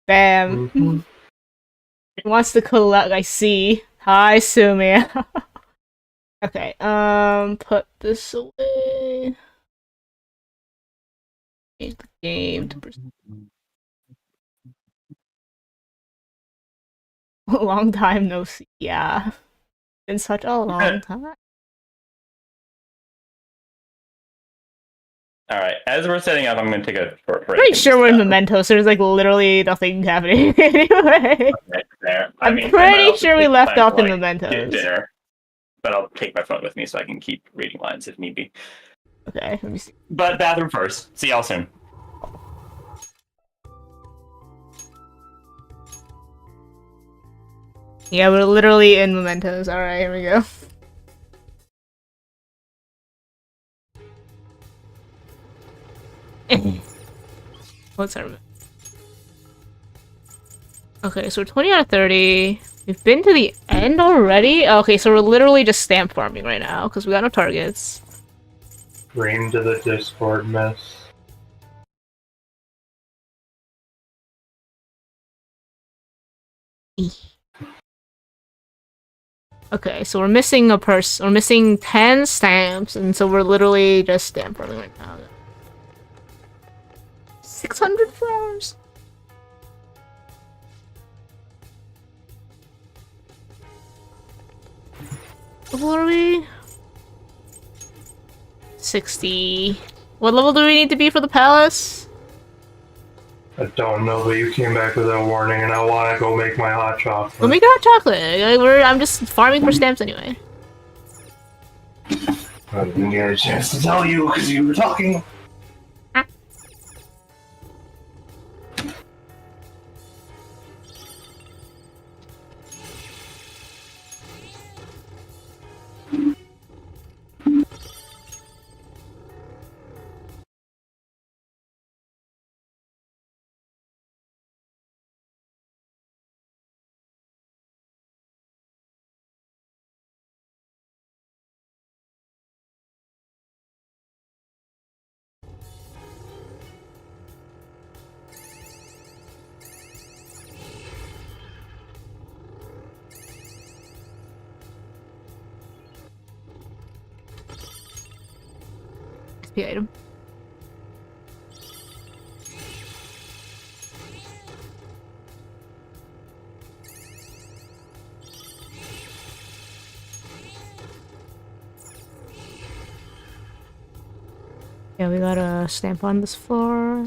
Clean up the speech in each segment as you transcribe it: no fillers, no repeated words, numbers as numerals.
Bam. He wants to collect, I see. Hi, Sumi. Okay, put this away. Change the game to long time no see. Yeah. Been such a long time. Alright, as we're setting up, I'm going to take a short break. Pretty sure we're in Mementos, so there's like literally nothing happening anyway. Okay, there. I'm pretty sure we left off in Mementos. Dinner, but I'll take my phone with me so I can keep reading lines if need be. Okay, let me see. But bathroom first. See y'all soon. Yeah, we're literally in Mementos. Alright, here we go. What's our... Okay, so we're 20 out of 30. We've been to the end already? Okay, so we're literally just stamp farming right now, because we got no targets. Stream to the Discord, miss. Okay, so we're missing a person. We're missing 10 stamps, and so we're literally just stamp farming right now. 600 flowers. What level are we? 60. What level do we need to be for the palace? I don't know, but you came back with a warning, and I want to go make my hot chocolate. We'll make hot chocolate. Like, I'm just farming for stamps anyway. I didn't get a chance to tell you because you were talking. XP item. Yeah, we got a stamp on this floor.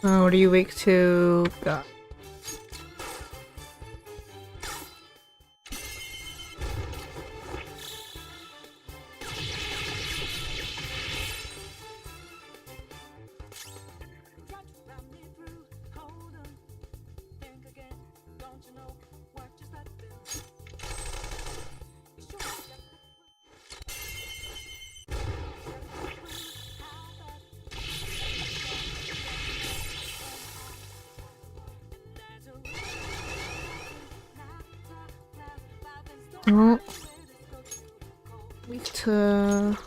What are you weak to? God. Oh. Weak to...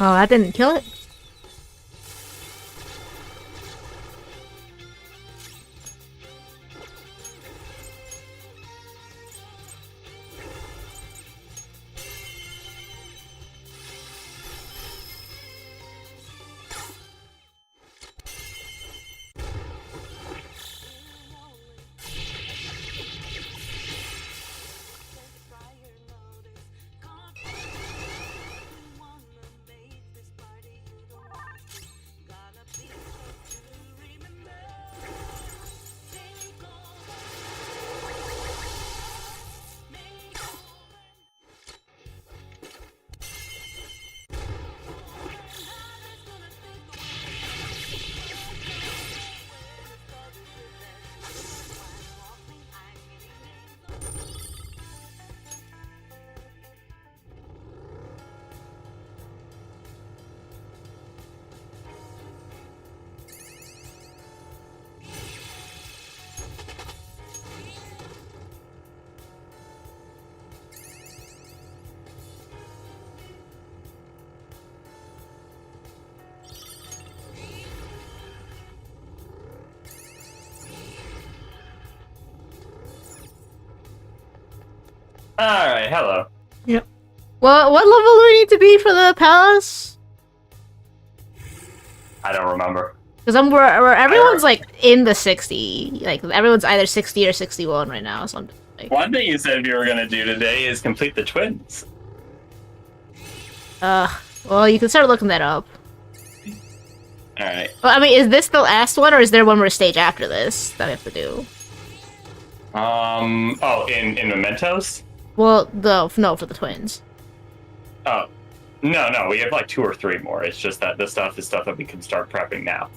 Oh, that didn't kill it? Alright, hello. Well, what level do we need to be for the palace? I don't remember. Because where everyone's like in the 60. Like everyone's either 60 or 61 right now. So I'm just, like, One thing you said you were gonna do today is complete the twins. well, you can start looking that up. Alright. Well, I mean, is this the last one, or is there one more stage after this that we have to do? Oh, in Mementos? Well, no, for the twins. Oh. No, we have like 2 or 3 more. It's just that this stuff is stuff that we can start prepping now.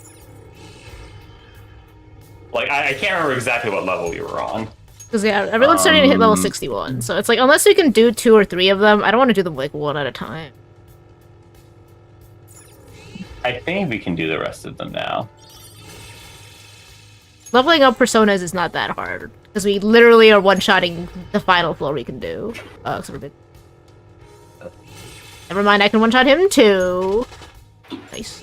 Like, I can't remember exactly what level we were on. Because, yeah, everyone's starting to hit level 61. So it's like, unless we can do 2 or 3 of them, I don't want to do them, like, one at a time. I think we can do the rest of them now. Leveling up personas is not that hard. Because we literally are one-shotting the final floor we can do. Except for big. Never mind, I can one-shot him too. Nice.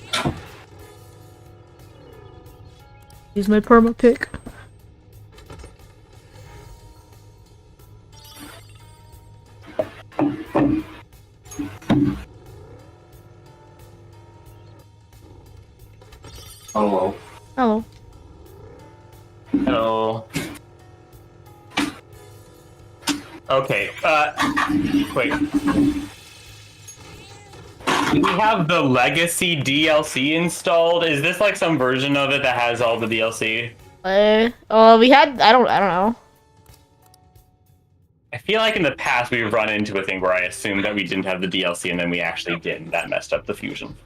Use my perma pick. Hello. Hello. Hello. Okay, wait. Do we have the Legacy DLC installed? Is this like some version of it that has all the DLC? We had, I don't know. I feel like in the past we've run into a thing where I assumed that we didn't have the DLC and then we actually did, and that messed up the fusion.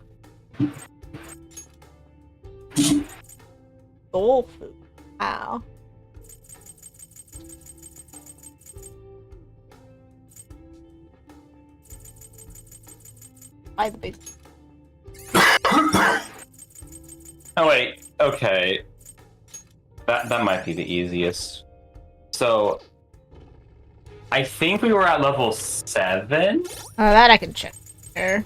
Soul food. Wow. Buy the big. Oh wait, okay. That might be the easiest. So I think we were at level 7. Oh, that I can check. Sure.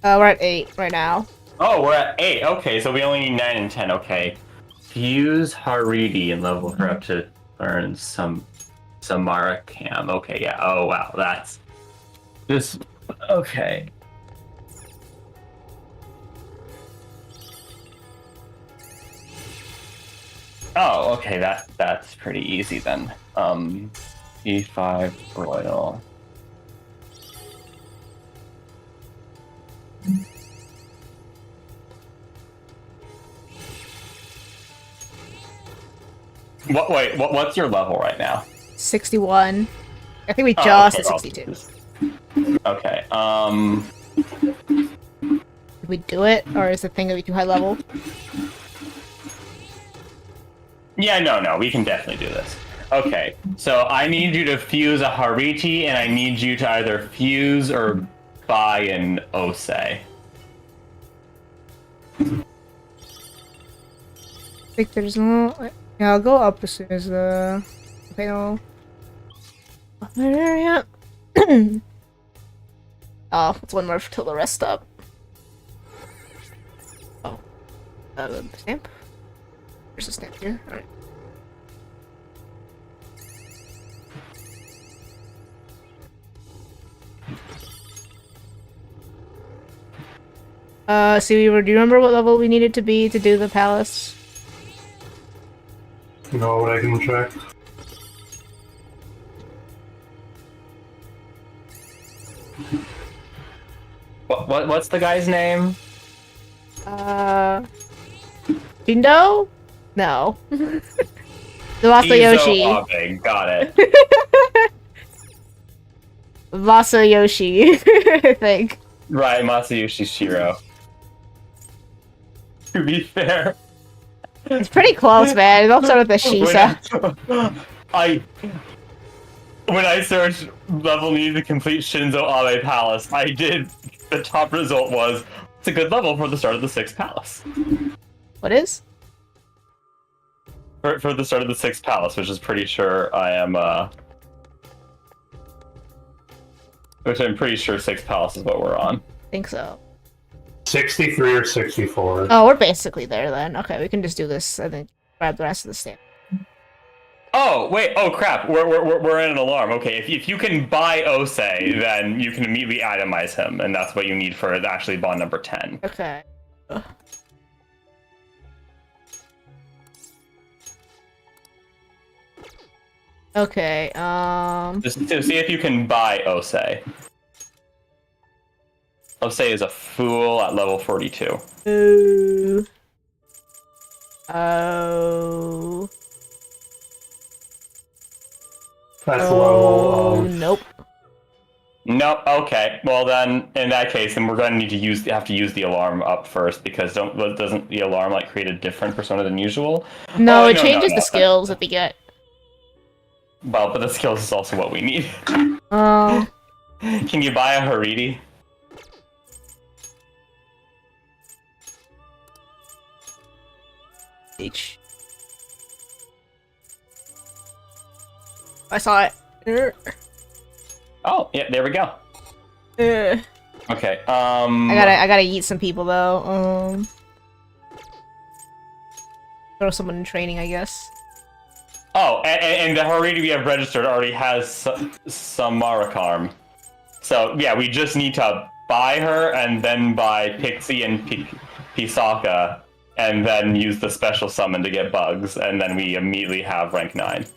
We're at 8 right now. Oh, we're at 8. Okay, so we only need 9 and 10. Okay. Fuse Haridi and level her up to learn some Samara Cam. Okay, yeah. Oh, wow. That's just okay. Oh, okay. That's pretty easy then. E5 Royal. What's your level right now? 61. I think we Oh, just okay, at 62. Okay. Did we do it, or is the thing gonna be too high level? Yeah, no, we can definitely do this. Okay, so I need you to fuse a Hariti, and I need you to either fuse or buy an Ose. I think there's no. Yeah, I'll go up as soon as the. Okay, no. Area. Oh, it's one more till the rest up. Oh. Stamp? There's a stamp here. Alright. Do you remember what level we needed to be to do the palace? No, but I can check. What's the guy's name? Jindo? No. Masayoshi. Abe, got it. Masayoshi, I think. Right, Masayoshi Shiro. To be fair, It's pretty close, man. Don't start with the Shisa. When I searched level needed to complete Shinzo Abe Palace, the top result was, it's a good level for the start of the 6th palace. What is? For the start of the 6th palace, which is pretty sure I am, which I'm pretty sure 6th palace is what we're on. I think so. 63 or 64. Oh, we're basically there then. Okay, we can just do this and then grab the rest of the stamp. Oh wait! Oh crap! We're in an alarm. Okay, if you can buy Osei, then you can immediately atomize him, and that's what you need for actually bond number 10. Okay. Okay, Just to see if you can buy Osei. Osei is a fool at level 42. Ooh. Oh. That's the level of... Nope. Nope. Okay. Well then, in that case, then we're going to need to have to use the alarm up first because doesn't the alarm like create a different persona than usual? No, Oh, it changes the skills that they get. Well, but the skills is also what we need. Oh. Can you buy a Haridi? H. I saw it. Oh, yeah, there we go. Okay. I gotta eat some people though. Throw someone in training, I guess. Oh, and the Haridi we have registered already has some Marakarm. So yeah, we just need to buy her and then buy Pixie and Pisaka, and then use the special summon to get bugs, and then we immediately have rank 9.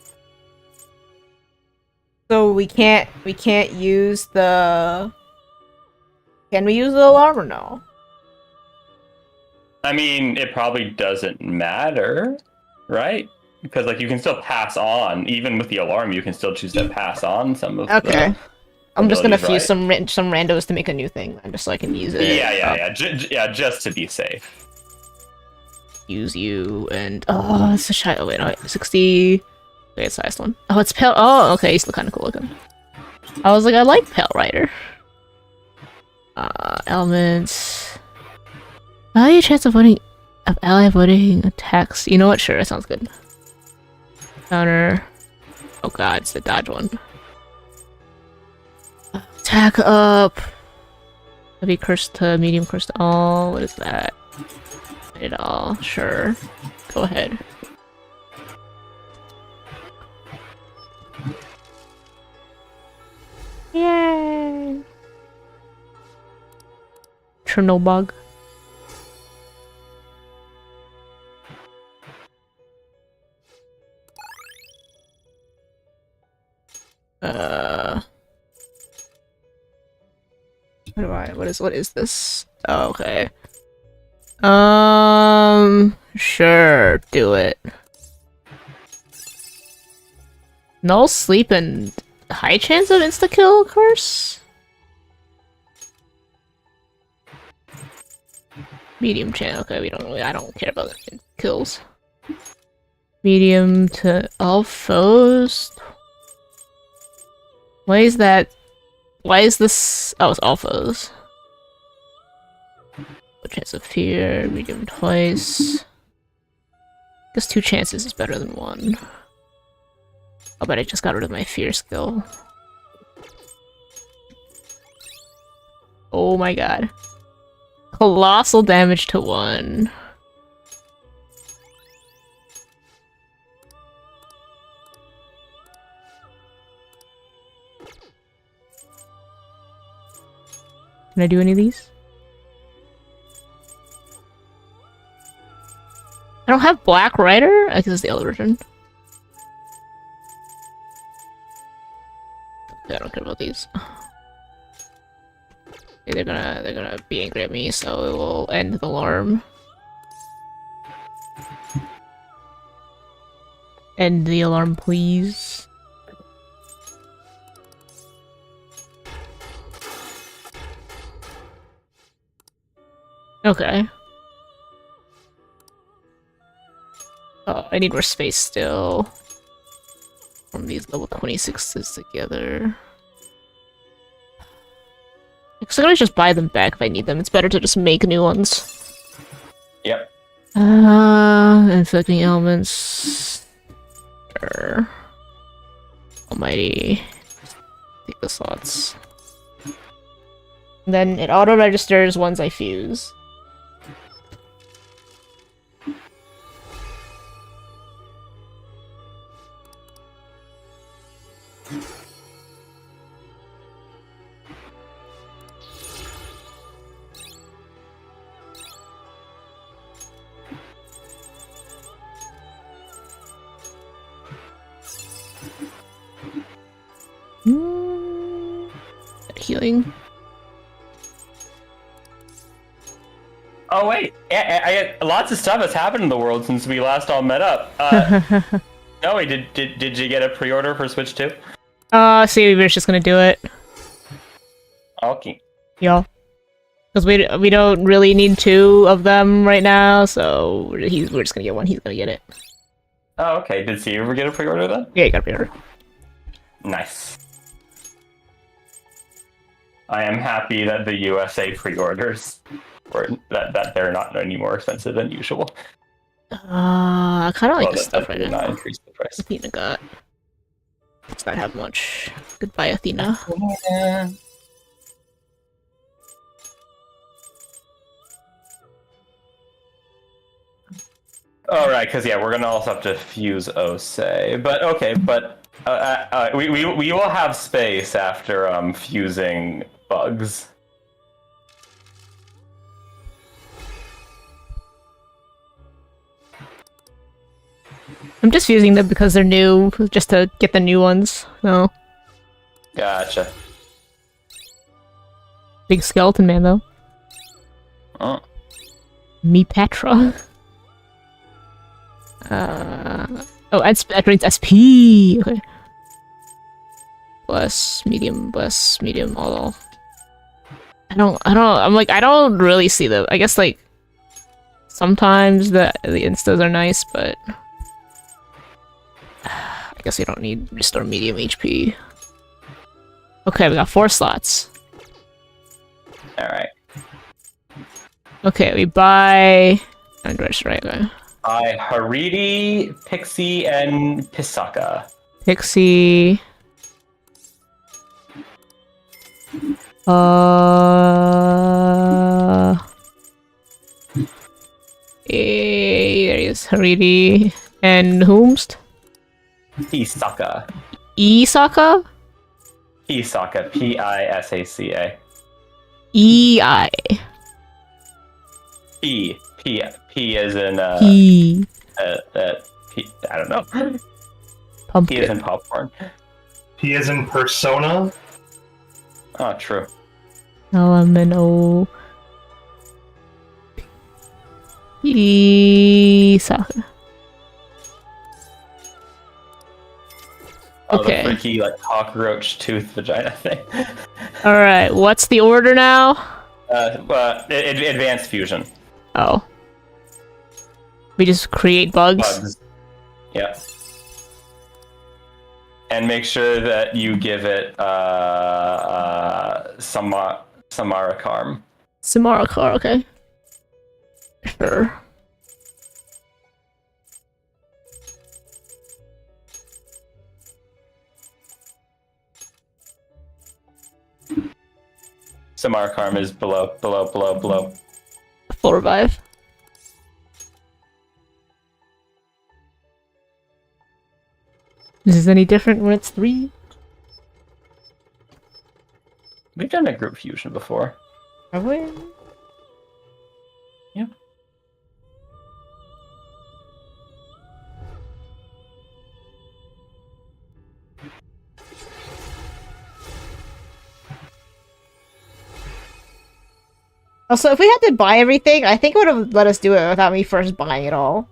So we can't use the... Can we use the alarm or no? I mean, it probably doesn't matter, right? Because like you can still pass on, even with the alarm, you can still choose to pass on some of Okay. the I'm just gonna abilities, fuse right? some randos to make a new thing, and just so I can use it. Yeah, just to be safe. Use you and it's a shy. Oh wait, no, wait, 60. Okay, it's the highest one. Oh, it's Pale. Oh, okay, he's still kind of cool looking. I was like, I like Pale Rider. Elements. Value chance of ally voting attacks. You know what? Sure, that sounds good. Counter. Oh god, it's the dodge one. Attack up. Heavy curse to medium curse to all. What is that? It all. Sure. Go ahead. Yay! Chernobog. What is this? Oh, okay. Sure, do it. Null sleep and high chance of insta-kill curse? Medium chance, okay, I don't care about the kills. Medium to all foes? Why is this? Oh, it's all foes. Chance of fear, medium twice. Guess 2 chances is better than 1. Oh, but I just got rid of my fear skill. Oh my god. Colossal damage to 1. Can I do any of these? I don't have Black Rider? I guess it's the other version. I don't care about these. Okay, they're gonna be angry at me, so it will end the alarm. End the alarm, please. Okay. Oh, I need more space still. From these level 26s together. Because I'm gonna just buy them back if I need them. It's better to just make new ones. Yep. Infecting elements. Sure. Almighty. Take the slots. And then it auto-registers once I fuse. Healing. Oh wait, lots of stuff has happened in the world since we last all met up. No, wait, did you get a pre-order for Switch 2? See, we were just gonna do it. Okay. Yeah. Because we don't really need 2 of them right now, so we're just gonna get one. He's gonna get it. Oh, okay. Did Steve ever get a pre-order then? Yeah, you got a pre-order. Nice. I am happy that the USA pre-orders were that they're not any more expensive than usual. I kind of like the stuff right did now. not increase the price. Athena got. Does not have much. Goodbye, Athena. Yeah. All right, because yeah, we're gonna also have to fuse Osei, but okay, but we will have space after fusing bugs. I'm just using them because they're new, just to get the new ones. So Gotcha. big skeleton man though. Oh. Me Petra. Oh, that means SP. Okay. Bless, medium, all. I don't really see them. I guess like sometimes the instas are nice, but I guess we don't need restore medium HP. Okay, we got 4 slots. All right. Okay, we buy. Android, right? Okay. Haridi, Pixie, and Pisaka. Pixie. There he is. Haridi. And whomst? Pisaka. Isaka? Pisaka. Pisaca. E-I. P as in E. I don't know. P Pumpkin. as in popcorn. He is in Persona. Oh, true. Elemento. Isaka. Oh, Okay. the freaky like cockroach tooth vagina thing. Alright, what's the order now? Advanced fusion. Oh. We just create bugs? Bugs. Yeah. And make sure that you give it Samarakarm. Samarakar, okay. Sure. Samarakarm is below. Full revive. Is this any different when it's 3? We've done a group fusion before. Have we? Yeah. Also, if we had to buy everything, I think it would have let us do it without me first buying it all.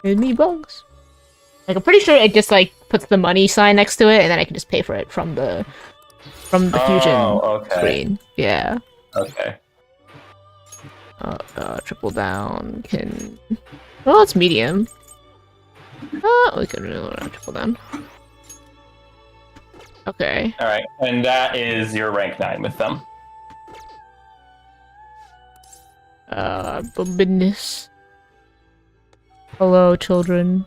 Give me bugs. Like, I'm pretty sure it just, like, puts the money sign next to it, and then I can just pay for it from the fusion screen. Yeah. Okay. Triple down can... Well, it's medium. We can do triple down. Okay. Alright, and that is your rank 9 with them. Business. Hello, children.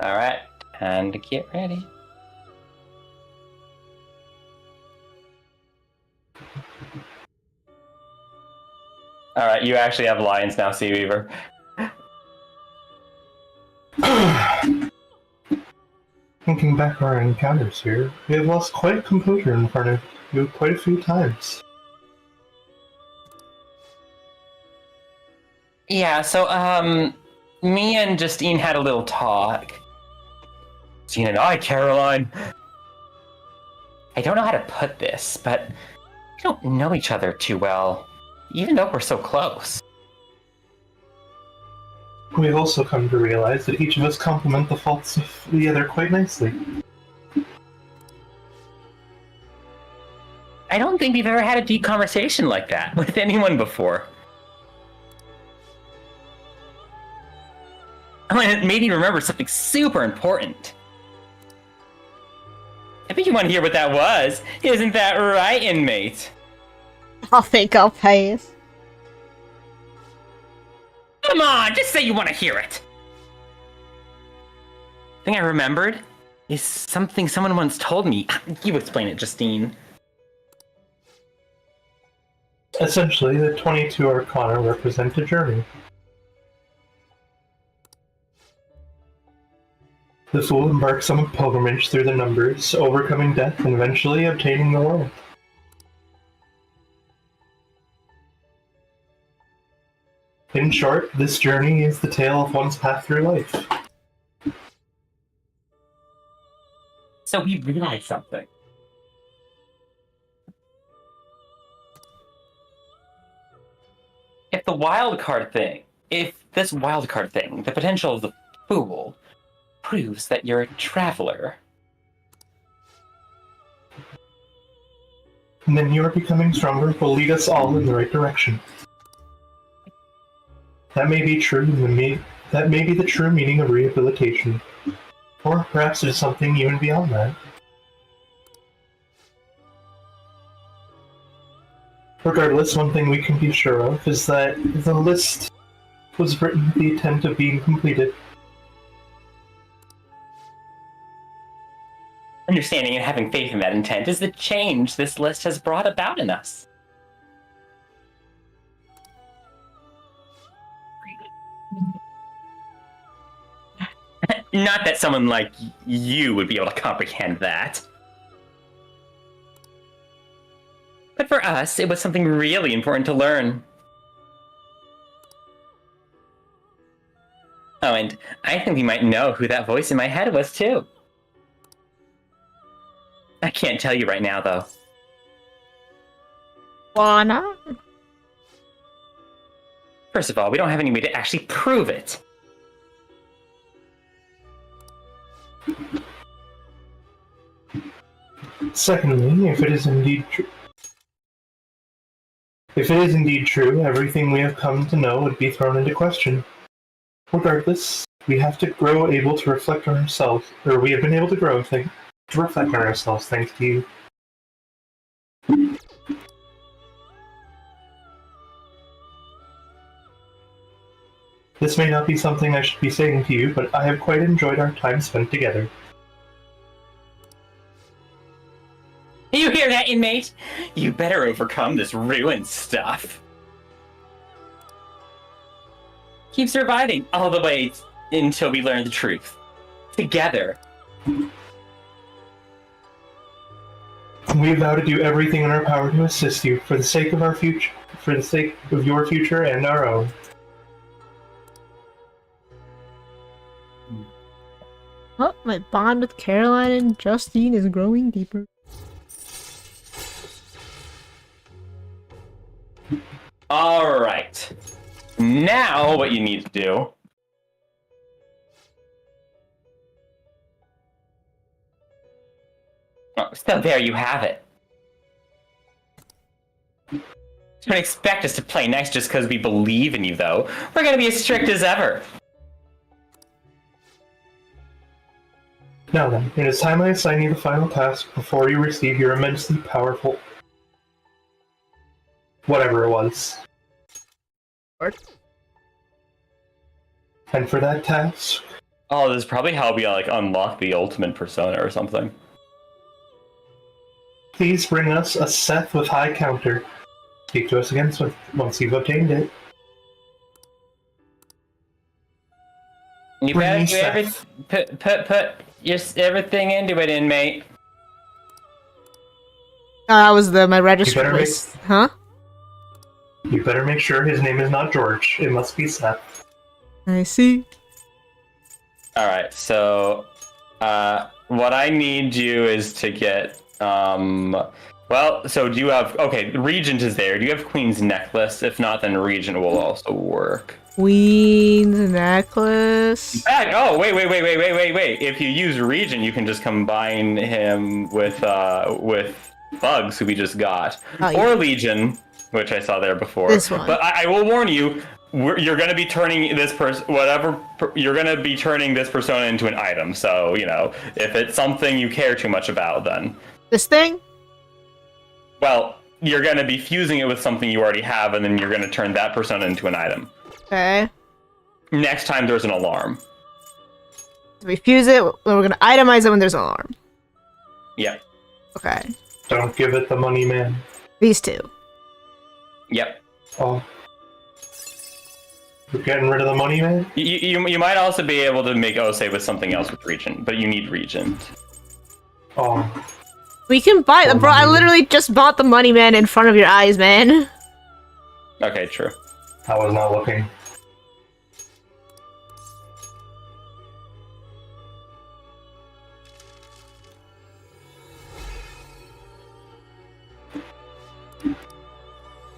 Alright, and get ready. Alright, you actually have lions now, Sea Weaver. Thinking back on our encounters here, we have lost quite composure in front of you quite a few times. Yeah, so, me and Justine had a little talk. Justine and I, Caroline. I don't know how to put this, but we don't know each other too well, even though we're so close. We have also come to realize that each of us complement the faults of the other quite nicely. I don't think we've ever had a deep conversation like that with anyone before. Oh, and it made me remember something super important. I think you want to hear what that was. Isn't that right, inmate? I think I'll pass. Come on, just say you want to hear it. The thing I remembered is something someone once told me. You explain it, Justine. Essentially, the 22 Arcana represent a journey. The Fool embarks on a pilgrimage through the numbers, overcoming death and eventually obtaining the world. In short, this journey is the tale of one's path through life. So we realized something. If this wildcard thing, the potential of the Fool, proves that you're a traveler. And then your becoming stronger will lead us all in the right direction. That may be true, that may be the true meaning of rehabilitation. Or perhaps it is something even beyond that. Regardless, one thing we can be sure of is that the list was written with the intent of being completed. Understanding and having faith in that intent is the change this list has brought about in us. Not that someone like you would be able to comprehend that. But for us, it was something really important to learn. Oh, and I think we might know who that voice in my head was, too. I can't tell you right now, though. Why not? First of all, we don't have any way to actually prove it. Secondly, if it is indeed true, everything we have come to know would be thrown into question. Regardless, we have to grow able to reflect on ourselves, or we have been able to grow to reflect on ourselves thanks to you. This may not be something I should be saying to you, but I have quite enjoyed our time spent together. You hear that, inmate? You better overcome this ruined stuff. Keep surviving all the way until we learn the truth. Together. We vow to do everything in our power to assist you for the sake of our future, for the sake of your future and our own. Oh, my bond with Caroline and Justine is growing deeper. Alright. Now what you need to do so there you have it. Don't expect us to play nice just because we believe in you, though. We're gonna be as strict as ever. Now then, it is time I assign you the final task before you receive your immensely powerful... whatever it was. What? And for that task... Oh, this is probably how we, like, unlock the ultimate persona or something. Please bring us a Seth with high counter. Speak to us again once you've obtained it. You Bring better me do everything. Seth. just everything into it, inmate. That was my register better was. Huh? You better make sure his name is not George. It must be Seth. I see. Alright, so what I need you is to get well, so do you have okay, Regent is there. Do you have Queen's necklace? If not, then Regent will also work. Queen's necklace. Oh, wait. If you use Regent, you can just combine him with Bugs, who we just got. Oh, yeah. Or Legion, which I saw there before. This one. But I will warn you, you're going to be turning this you're going to be turning this persona into an item. So, you know, if it's something you care too much about, then... This thing? Well, you're going to be fusing it with something you already have, and then you're going to turn that persona into an item. Okay. Next time there's an alarm. So we fuse it, then we're gonna itemize it when there's an alarm. Yep. Okay. Don't give it the money, man. These two. Yep. Oh. We're getting rid of the money, man? You might also be able to make Ose with something else with Regent, but you need Regent. Oh. We can buy them, bro. I literally just bought the money man in front of your eyes, man. Okay, true. I was not looking.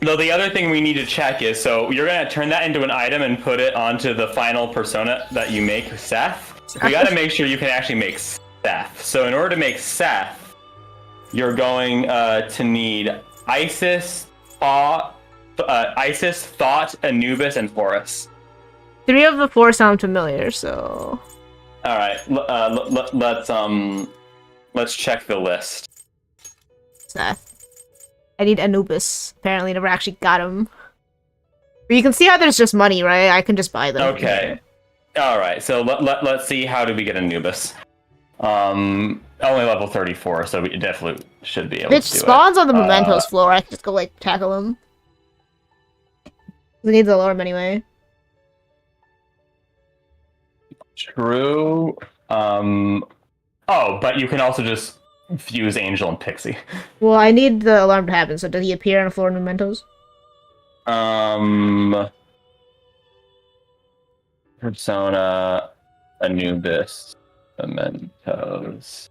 Though the other thing we need to check is, so you're gonna turn that into an item and put it onto the final persona that you make, Seth. We gotta make sure you can actually make Seth. So in order to make Seth, you're going to need Isis, Thought, Anubis, and Horus. 3 of the 4 sound familiar, so... Alright, let's check the list. Seth. I need Anubis. Apparently never actually got him. But you can see how there's just money, right? I can just buy them. Okay. Alright, so let's see how do we get Anubis. Only level 34, so we definitely should be able Bitch to do spawns it. on the mementos floor. I can just go, like, tackle him. We need the alarm anyway. True. Oh, but you can also just fuse Angel and Pixie. Well, I need the alarm to happen, so does he appear on the floor in mementos? Persona, Anubis, mementos.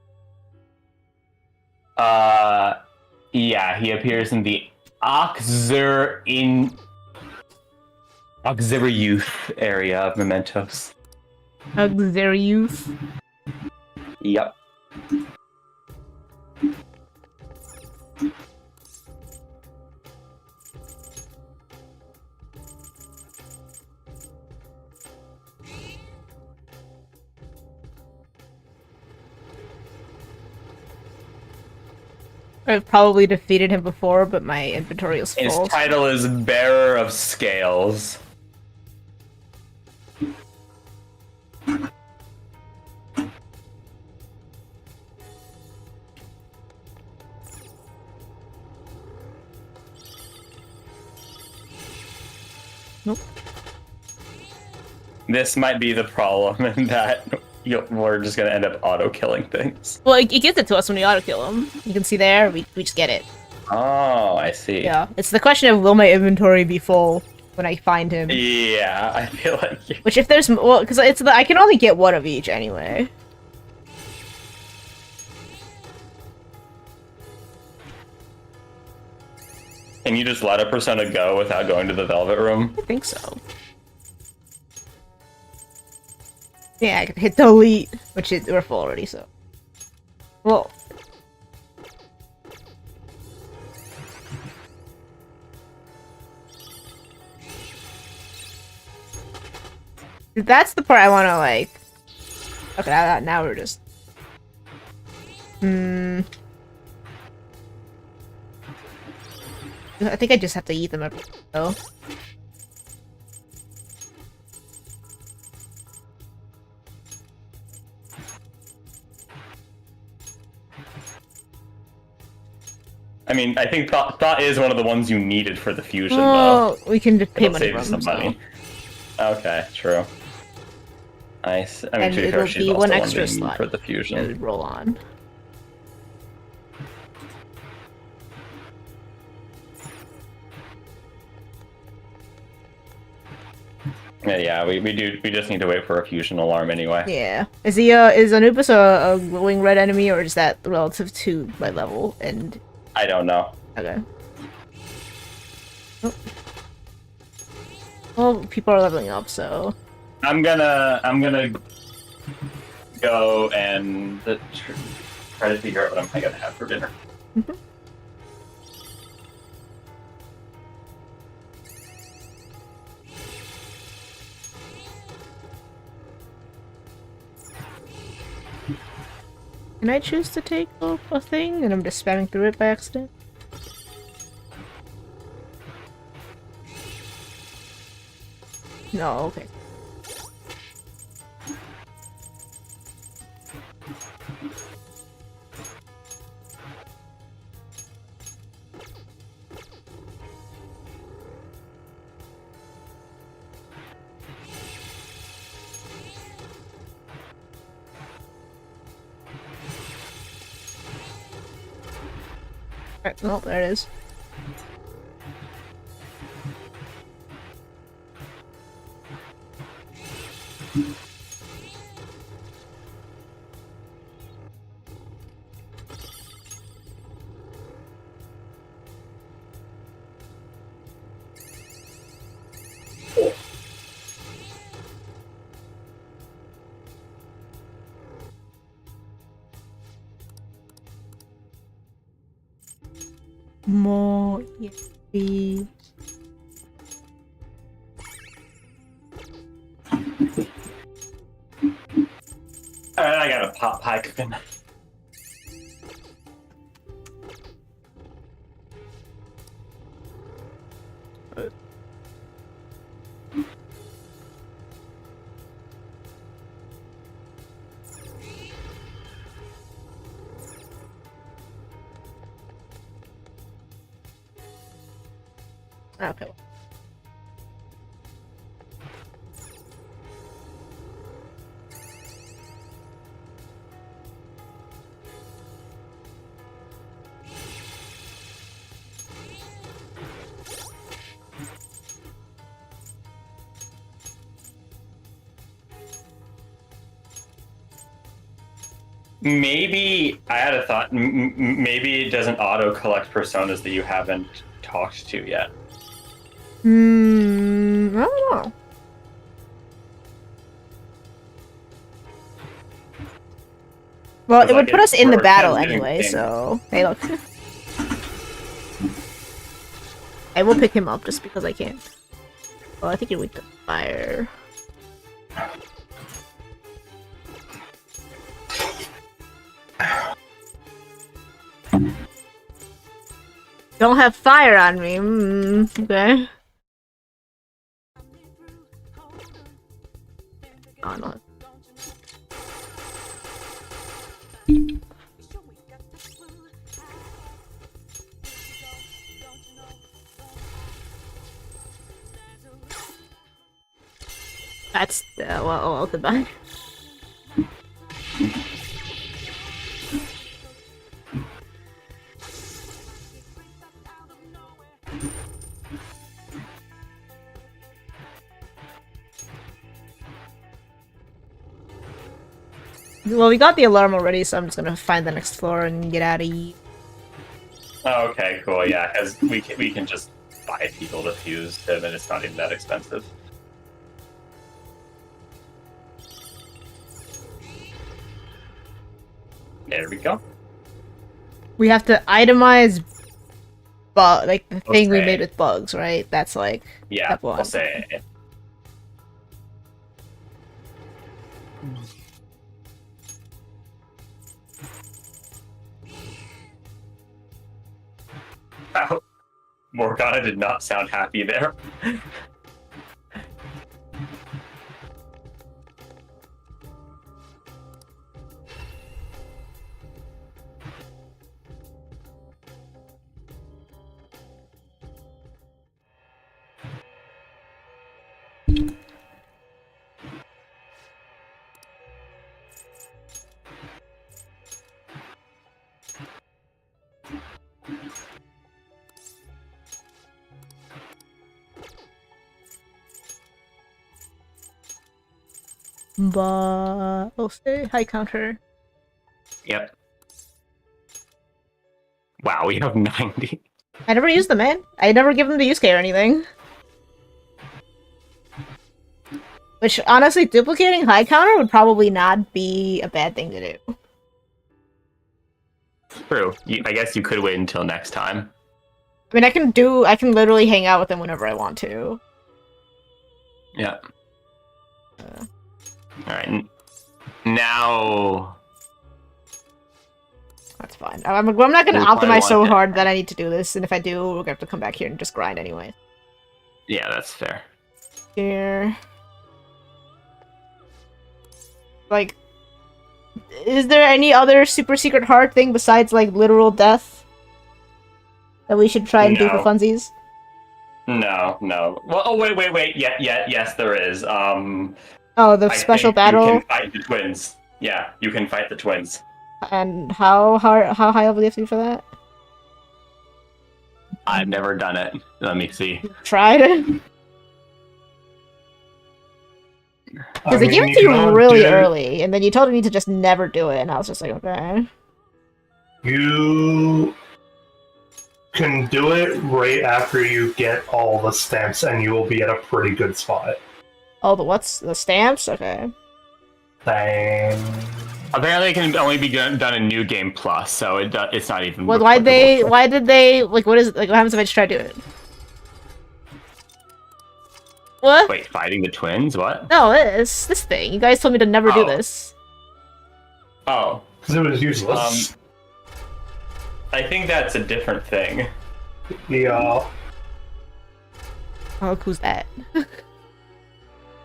Yeah, he appears in the Auxiliary Youth area of mementos. Auxiliary youth. Yep. I've probably defeated him before, but my inventory is His full. title is Bearer of Scales. Nope. This might be the problem in that we're just gonna end up auto-killing things. Well, it gives it to us when we auto-kill him. You can see there, we just get it. Oh, I see. Yeah. It's the question of will my inventory be full when I find him? Yeah, I feel like... Which if there's... Well, because I can only get 1 of each anyway. Can you just let a persona go without going to the Velvet Room? I think so. Yeah, I can hit delete, which we're full already, so. Well. That's the part I want to, like... Okay, now we're just... I think I just have to eat them every though. I mean, I think Thought is one of the ones you needed for the fusion, Oh, though. we can just pay It'll money save for you some them, money. Okay, true. Nice. I mean, And to be fair, it'll she's be also one one extra we need slot for the that fusion. would roll on. Yeah, we just need to wait for a fusion alarm anyway. Yeah. Is Anubis a glowing red enemy, or is that relative to my level? And I don't know. okay. Oh. Well, people are leveling up, so I'm gonna go and try to figure out what I'm gonna have for dinner. can I choose to take a thing, and I'm just spamming through it by accident? No, okay. Alright, well, there it is. More EXP. Alright, I got a pot pie cooking. Okay. Maybe I had a thought. Maybe it doesn't auto collect personas that you haven't talked to yet. I don't know. Well, it would put us in the battle anyway, so... Hey, look. I will pick him up just because I can. Well, I think you're weak to fire. Don't have fire on me. Okay. Oh, no. That's well, goodbye. Well, we got the alarm already, so I'm just gonna find the next floor and get out of here. Oh, okay, cool. Yeah, because we can just buy people to fuse them, and it's not even that expensive. There we go. We have to itemize like the thing we Okay. made with bugs, right? That's like Yeah, step one. I'll say. Wow. Morgana did not sound happy there. But I'll say high counter. Yep. Wow, we have 90. I never used them, man. I never give them to Yusuke or anything. Which, honestly, duplicating high counter would probably not be a bad thing to do. True. I guess you could wait until next time. I mean, I can literally hang out with them whenever I want to. Yeah. Alright. Now... That's fine. I'm not gonna We'll probably optimize so want it. hard that I need to do this, and if I do, we're gonna have to come back here and just grind anyway. Yeah, that's fair. Here... Like... Is there any other super secret hard thing besides, like, literal death? That we should try and do for No. funsies? No. Well, oh, wait. Yeah, yes, there is. Oh, the I special think battle? You can fight the twins. Yeah, you can fight the twins. And how high level do you have to be for that? I've never done it. Let me see. Tried it? Because they gave it to you you cannot really do- early, and then you told me to just never do it, and I was just like, okay. You can do it right after you get all the stamps, and you will be at a pretty good spot. Oh, the stamps? Okay. Dang. Apparently, it can only be done in New Game Plus, so it's not even. Well, applicable. why did they, like, what is it, like, what happens if I just try to do it? What? Wait, fighting the twins? What? No, this thing. You guys told me to never do Oh. this. Oh, Because it was useless. I think that's a different thing. Yeah. Oh, who's that?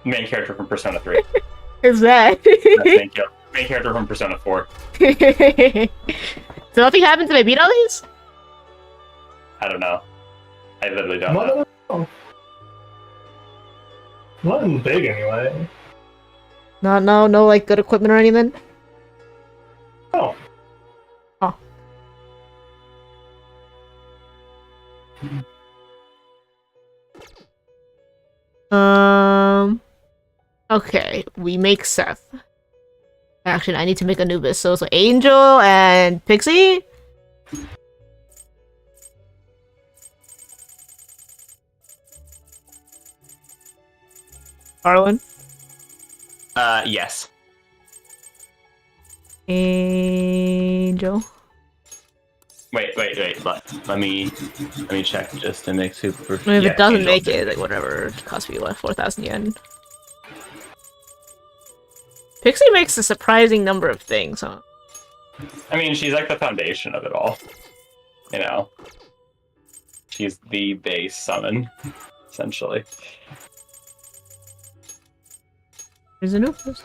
Main character from Persona 3. Who's that? That's main character from Persona 4. So nothing happens if I beat all these? I don't know. I literally don't know. No. Nothing big, anyway. No, like, good equipment or anything? Oh. Okay, we make Seth. Actually, I need to make Anubis. So it's like Angel and Pixie? Arlen? Yes. Angel. Wait. Let me check just to make super. I mean, if Yeah, it doesn't Angel. make it, like, whatever. It costs me, what, 4,000 yen? Pixie makes a surprising number of things, huh? I mean, she's like the foundation of it all. You know, she's the base summon, essentially. There's Anubis.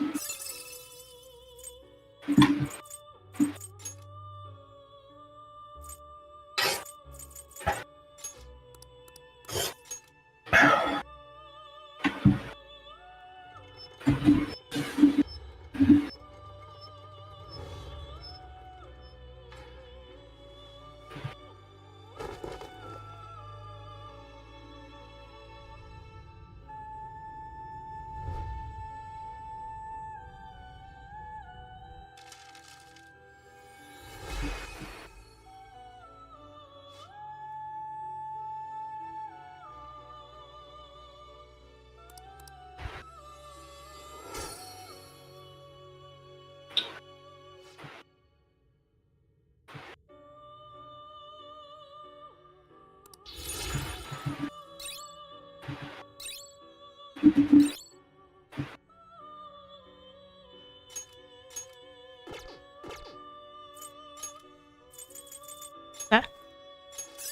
Huh?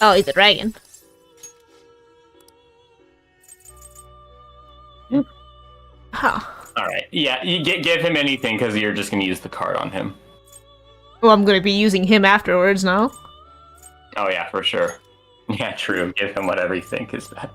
Oh, he's a dragon. Huh. All right. Yeah, you give him anything because you're just gonna use the card on him. Well, I'm gonna be using him afterwards now. Oh yeah, for sure. Yeah, true. Give him whatever you think is best.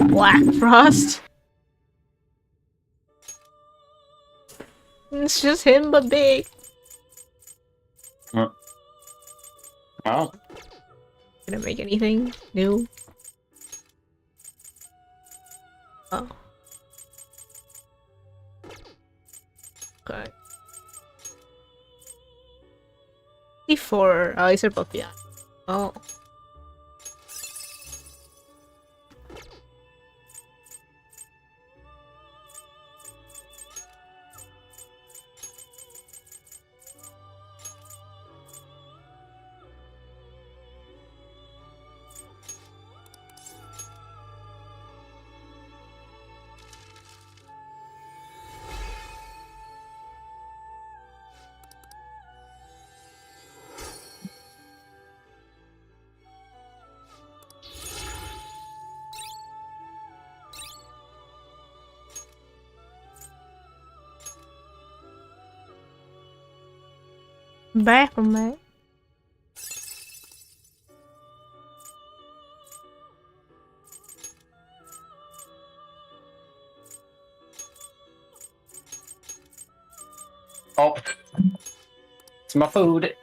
Black Frost. It's just him, but big. Oh. Gonna make anything new? Oh. Okay. D4. Oh, these are both beyond. Oh. Back from that. Oh. It's my food.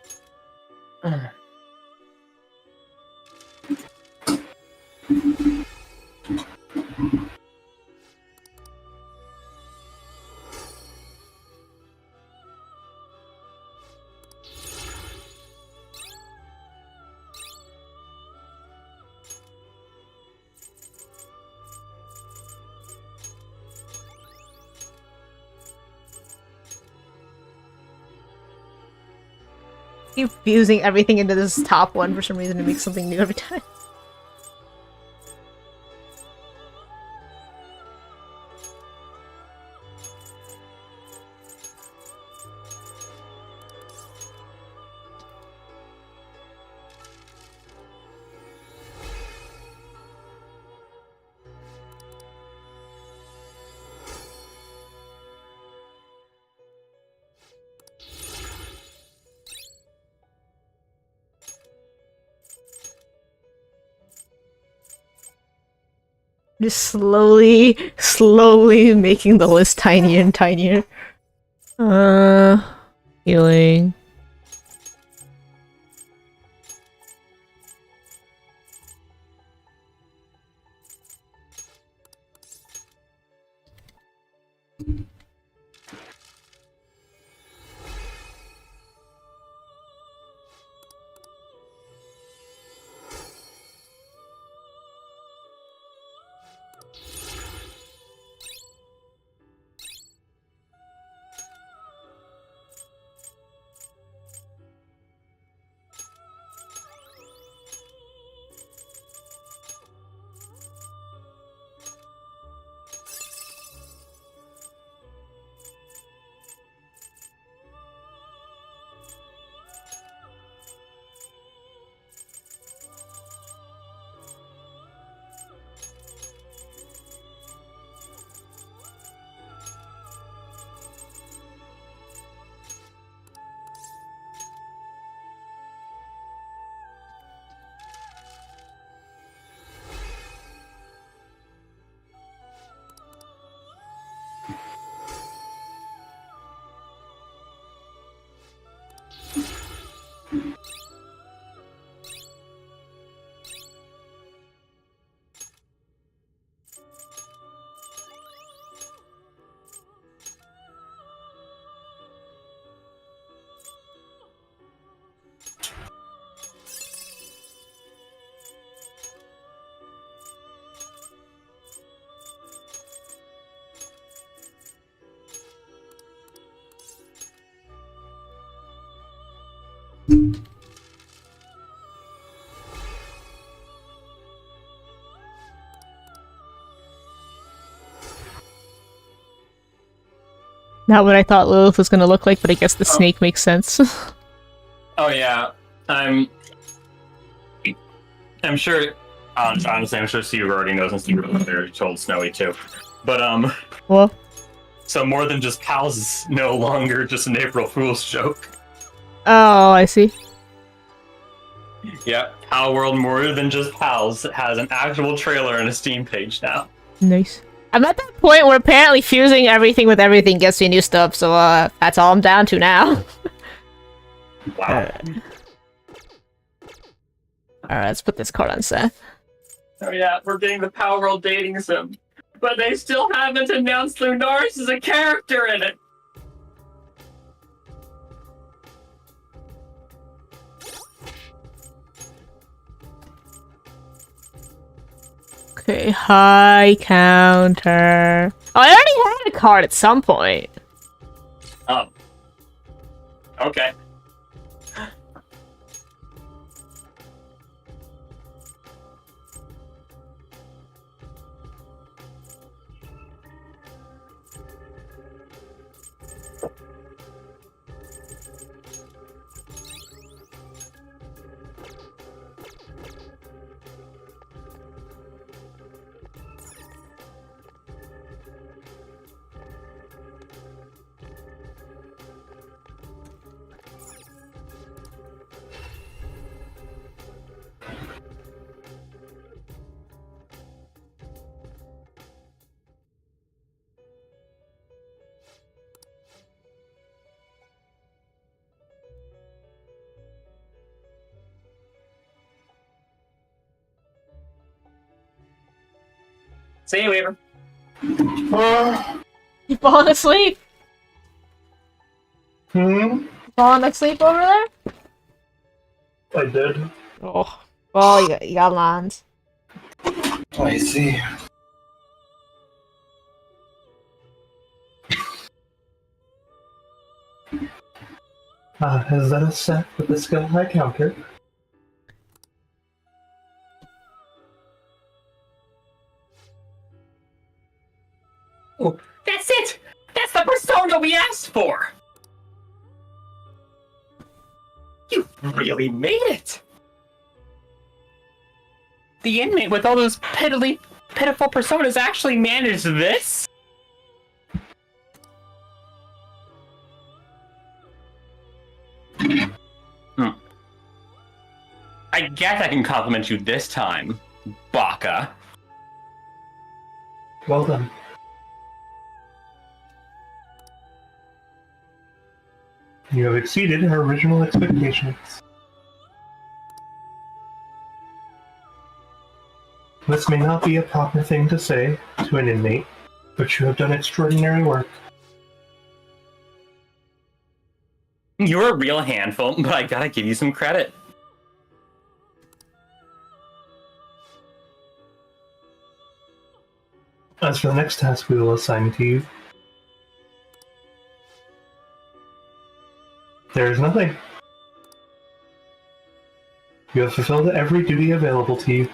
Keep fusing everything into this top one for some reason to make something new every time. Just slowly making the list tinier and tinier. Healing. Not what I thought Lilith was gonna look like, but I guess the snake makes sense. Oh yeah, I'm sure. Honestly, I'm sure Steve already knows, and Steve already told Snowy too. But Well, so more than just pals is no longer just an April Fool's joke. oh, I see. Yeah, Pal World more than just pals has an actual trailer and a Steam page now. Nice. I'm at that point where apparently fusing everything with everything gets me new stuff, so that's all I'm down to now. Wow. Alright, let's put this card on Seth. Oh yeah, we're getting the Power World dating sim. But they still haven't announced Lunaris as a character in it. Okay, high counter. Oh, I already had a card at some point. Oh. Okay. See you, Weaver. You falling asleep? Falling asleep over there? I did. Oh, well, you got lines. I see. Is that a set with the skill high counter? Oh, that's it! That's the persona we asked for! You really made it! The inmate with all those pitiful personas actually managed this? I guess I can compliment you this time, Baka. Well done. You have exceeded her original expectations. This may not be a proper thing to say to an inmate, but you have done extraordinary work. You're a real handful, but I gotta give you some credit. As for the next task we will assign to you, there is nothing. You have fulfilled every duty available to you.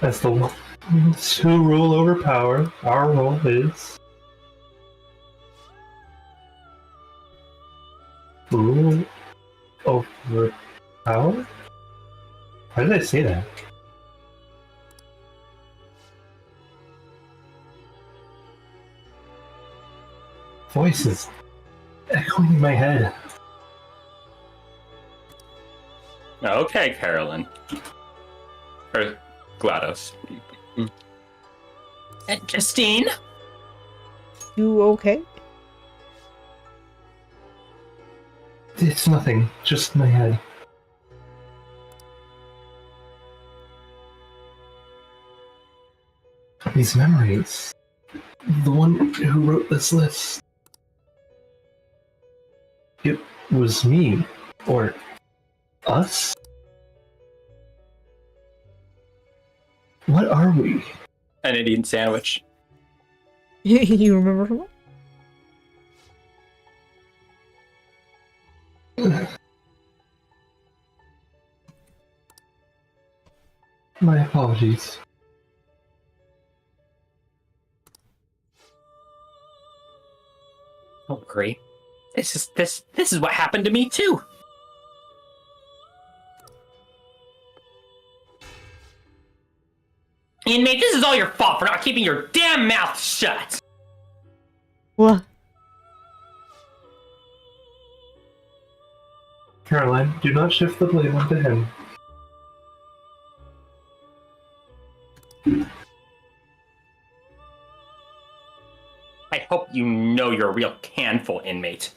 As the ones who rule over power, our role is rule over power? Why did I say that? Voices echoing in my head. Okay, Carolyn. Or GLaDOS. And Justine? You okay? It's nothing, just my head. These memories. The one who wrote this list. It was me. Or us? What are we? An Indian sandwich. You remember what? My apologies. Oh, great. This is what happened to me too. Inmate, this is all your fault for not keeping your damn mouth shut. What? Caroline, do not shift the blame onto him. I hope you know you're a real handful, inmate.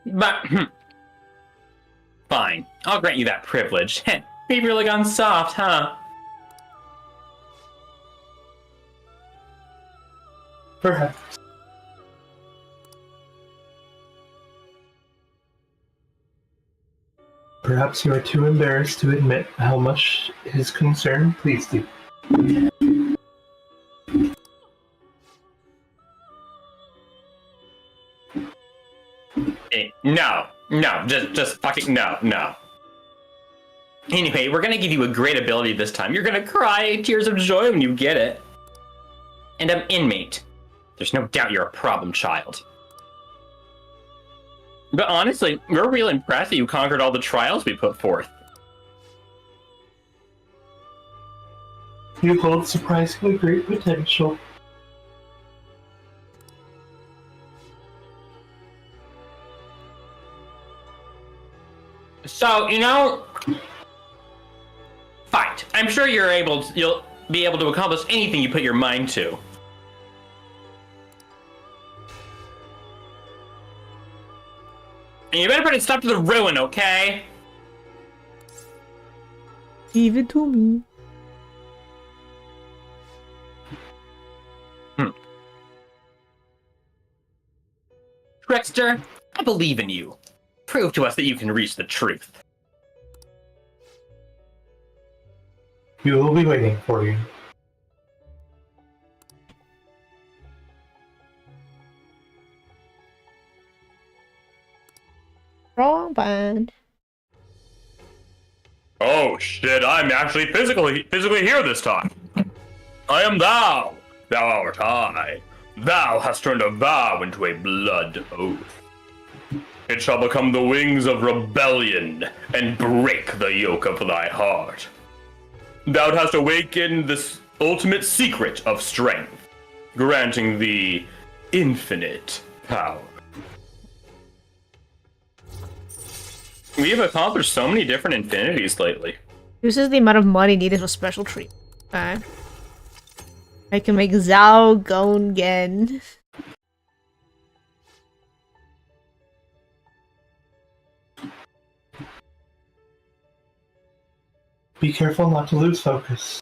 But fine, I'll grant you that privilege. We've really gone soft, huh? Perhaps. Perhaps you are too embarrassed to admit how much his concern pleased you. No, just fucking no. Anyway, we're gonna give you a great ability this time. You're gonna cry tears of joy when you get it. And I'm inmate. There's no doubt you're a problem child. But honestly, we're real impressed that you conquered all the trials we put forth. You hold surprisingly great potential. So, fine. I'm sure you'll be able to accomplish anything you put your mind to. And you better put a stop to the ruin, okay? Give it to me. Trickster, I believe in you. Prove to us that you can reach the truth. We will be waiting for you. Wrong band. Oh shit, I'm actually physically here this time. I am thou. Thou art I. Thou hast turned a vow into a blood oath. It shall become the wings of rebellion and break the yoke of thy heart. Thou hast awakened this ultimate secret of strength, granting thee infinite power. We have accomplished so many different infinities lately. This is the amount of money needed for special treatment. Okay. I can make Zhao Gongen. Be careful not to lose focus.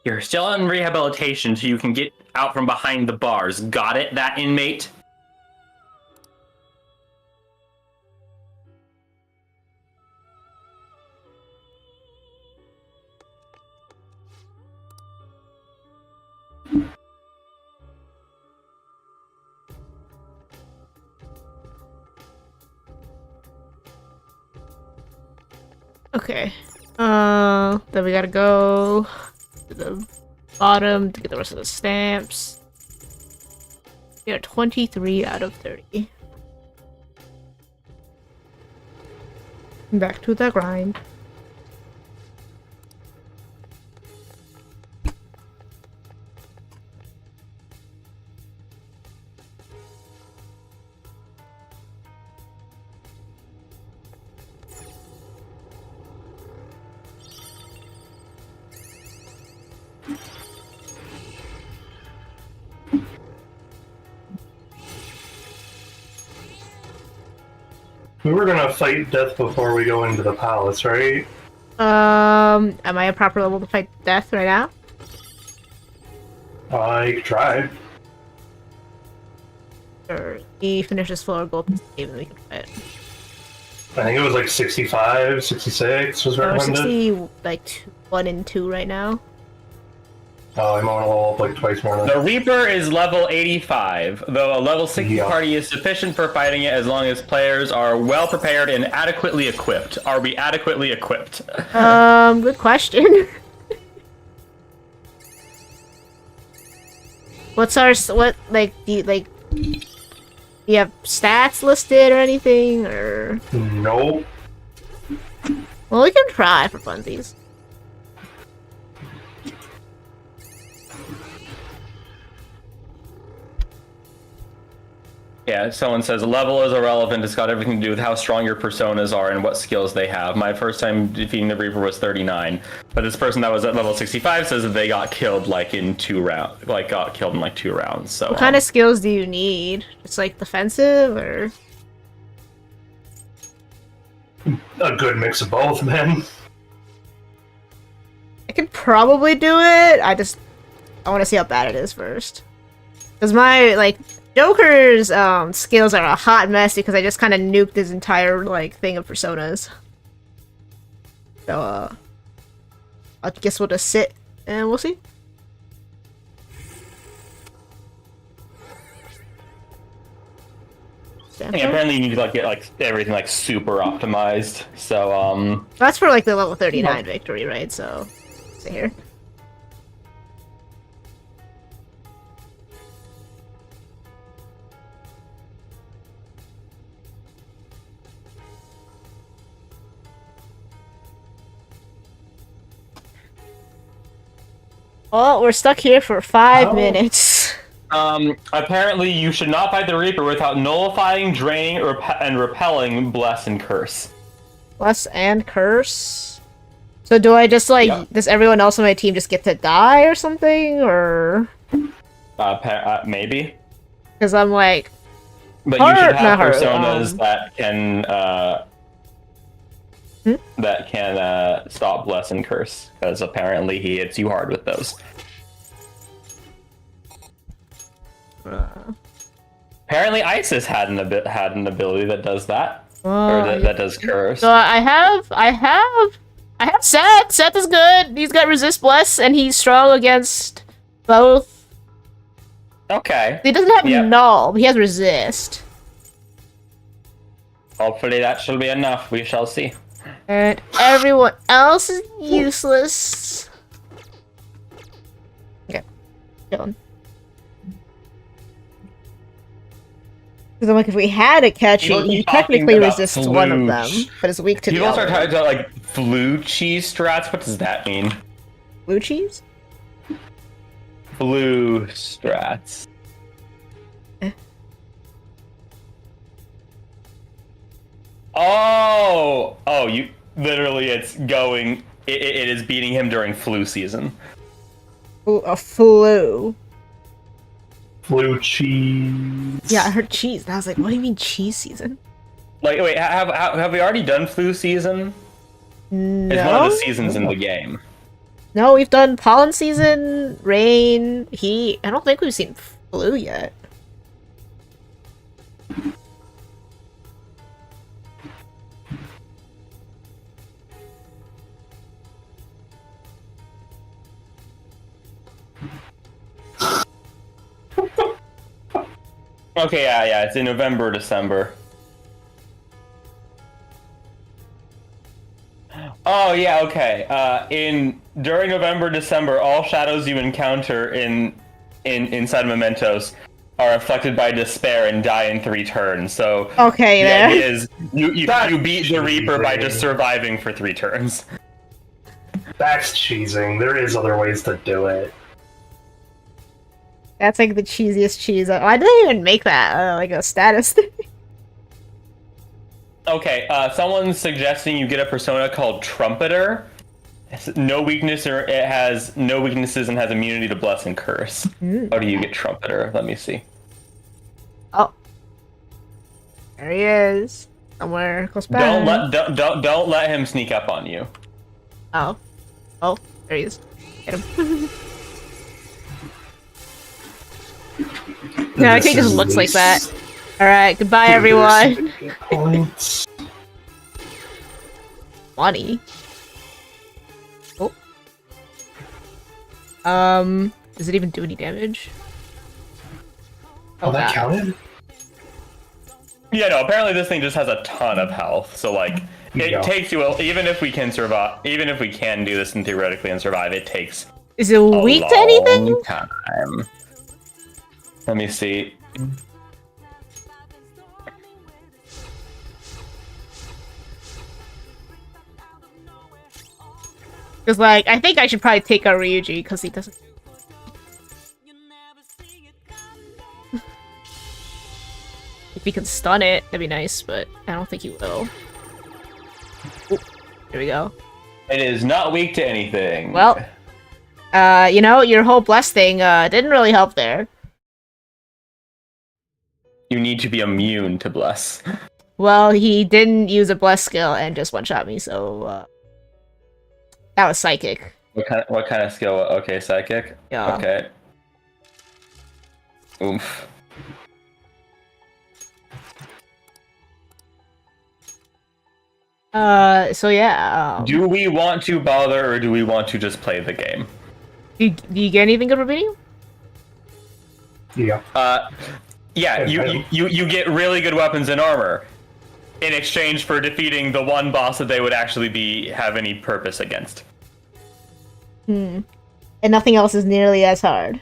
You're still in rehabilitation so you can get out from behind the bars. Got it, that inmate? Okay. Then we gotta go to the bottom to get the rest of the stamps. We are 23 out of 30. Back to the grind. We were gonna fight death before we go into the palace, right? Am I a proper level to fight death right now? I tried. Or he finishes floor gold this game and we can fight. I think it was like 65, 66 was Or recommended. 60, like 1 and 2 right now. Oh, I'm on a level up like twice more than The Reaper is level 85, though a level 60 Yeah. party is sufficient for fighting it as long as players are well prepared and adequately equipped. Are we adequately equipped? Good question. What's our, what, like, you have stats listed or anything, or? Nope. Well, we can try for funsies. Yeah, someone says level is irrelevant. It's got everything to do with how strong your personas are and what skills they have. My first time defeating the Reaper was 39, but this person that was at level 65 says that they got killed like in 2 rounds, got killed in like 2 rounds. So What kind of skills do you need? Just like defensive, or? A good mix of both, man. I could probably do it. I want to see how bad it is first. Because my, like, Joker's skills are a hot mess because I just kind of nuked his entire, like, thing of personas. So, I guess we'll just sit and we'll see. yeah, apparently you need to like get like everything like super optimized. So That's for, like, the level 39 victory, right? So, see here. Well, we're stuck here for 5 minutes. apparently you should not fight the Reaper without nullifying, draining, and repelling Bless and Curse. Bless and Curse? So do I just, like, Yeah. does everyone else on my team just get to die or something, or? Maybe. Because I'm like, But you should have not hard, personas that can stop Bless and Curse, because apparently he hits you hard with those. Apparently Isis had an ability that does that, or that does Curse. So I have Seth. Seth is good. He's got resist bless, and he's strong against both. Okay. He doesn't have null, but he has resist. Hopefully that shall be enough. We shall see. And everyone else is useless. Okay, chilling. Because I'm like, if we had a catchy, People keep you talking technically about resist one of them, flooch. but it's weak to the People other. start talking about like flu cheese strats. What does that mean? Blue cheese? Blue strats. Oh, you literally, it's going. It is beating him during flu season. Ooh, a flu. Blue cheese. Yeah, I heard cheese, and I was like, what do you mean cheese season? Like, wait, have we already done flu season? No. It's one of the seasons in the game. No, we've done pollen season, rain, heat. I don't think we've seen flu yet. Okay, yeah, it's in November, December. Oh yeah, okay. During November, December, all shadows you encounter inside Mementos are afflicted by despair and die in 3 turns. So Okay, the there. idea is you beat the Reaper by just surviving for 3 turns. That's cheesing. There is other ways to do it. That's like the cheesiest cheese. I didn't even make that like a status thing. Okay, someone's suggesting you get a persona called Trumpeter. It's no weakness, or it has no weaknesses and has immunity to Bless and Curse. How do you get Trumpeter? Let me see. Oh, there he is, somewhere close by. Don't let him sneak up on you. Oh, there he is. Get him. No, I think he just looks like that. Alright, goodbye everyone. Points. Money. Oh. Does it even do any damage? Oh, that God. counted? Yeah, no, apparently this thing just has a ton of health, so like, it Yeah. takes you, even if we can survive, even if we can do this and theoretically and survive, it takes Is it a weak to anything? long time. Let me see. Because, like, I think I should probably take out Ryuji, because he doesn't... If he can stun it, that'd be nice, but I don't think he will. Ooh, there we go. It is not weak to anything. Well, you know, your whole bless thing, didn't really help there. You need to be immune to bless. Well, he didn't use a bless skill and just one-shot me, so, that was psychic. What kind of skill? Okay, psychic? Yeah. Okay. Oomph. So yeah, Do we want to bother, or do we want to just play the game? do you get anything good for beating him? Yeah. Yeah, you get really good weapons and armor in exchange for defeating the one boss that they would actually have any purpose against. And nothing else is nearly as hard.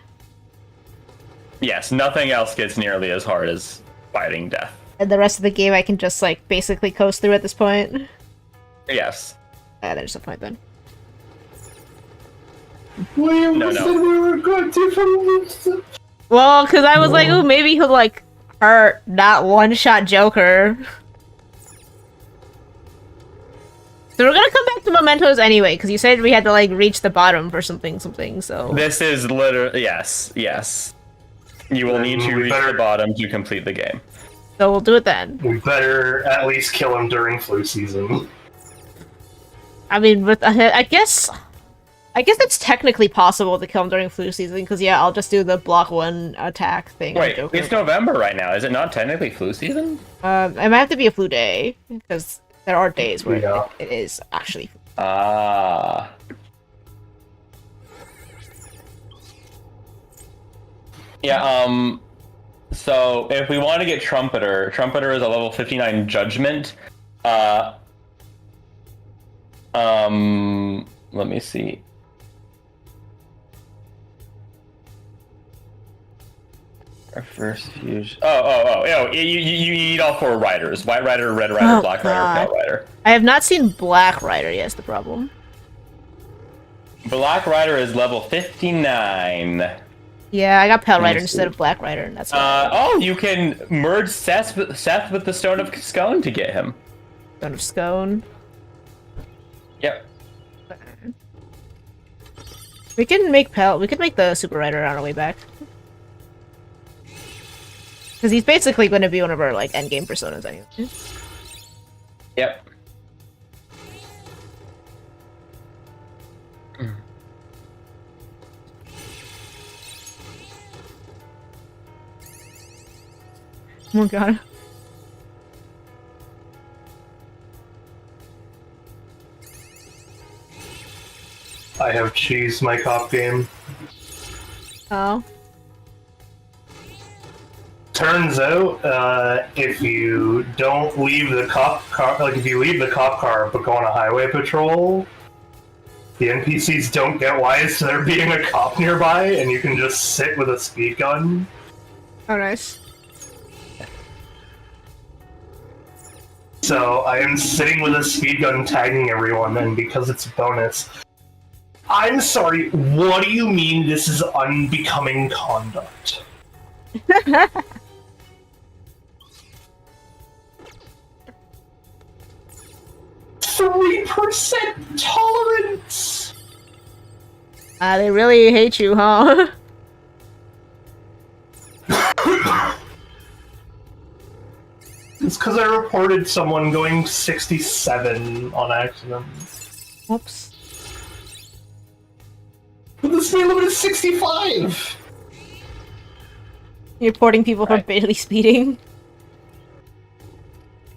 Yes, nothing else gets nearly as hard as fighting death. And the rest of the game I can just, like, basically coast through at this point. Yes. There's no point then. William No, said no. we were good to Well, because I was like, ooh, maybe he'll, like, hurt, not one-shot Joker. So we're gonna come back to mementos anyway, because you said we had to, like, reach the bottom for something, so... This is literally... Yes. You will need to reach the bottom to complete the game. So we'll do it then. We better at least kill him during flu season. I mean, with I guess it's technically possible to kill him during flu season, because yeah, I'll just do the block 1 attack thing. Wait, Joker. it's November right now. Is it not technically flu season? It might have to be a flu day, because there are days where Yeah. it is actually. Ah. Yeah, so if we want to get Trumpeter is a level 59 judgment. Let me see. Our first fusion. Oh, you need all 4 riders. White Rider, Red Rider, Oh, Black God. Rider, Pale Rider. I have not seen Black Rider yet, is the problem. Black Rider is level 59. Yeah, I got Pale Rider see. instead of Black Rider, and that's why. You can merge Seth with the Stone of Scone to get him. Stone of Scone. Yep. We could make the Super Rider on our way back. Because he's basically going to be one of our, like, endgame personas anyway. Yep. Oh my god. I have cheesed my cop game. Oh. Turns out, if you don't leave the cop car, like if you leave the cop car but go on a highway patrol, the NPCs don't get wise to there being a cop nearby, and you can just sit with a speed gun. Oh, nice. So I am sitting with a speed gun tagging everyone, and because it's a bonus. I'm sorry, what do you mean this is unbecoming conduct? 3% tolerance! They really hate you, huh? It's because I reported someone going 67 on accident. Whoops. But the speed limit is 65! You're reporting people for barely speeding.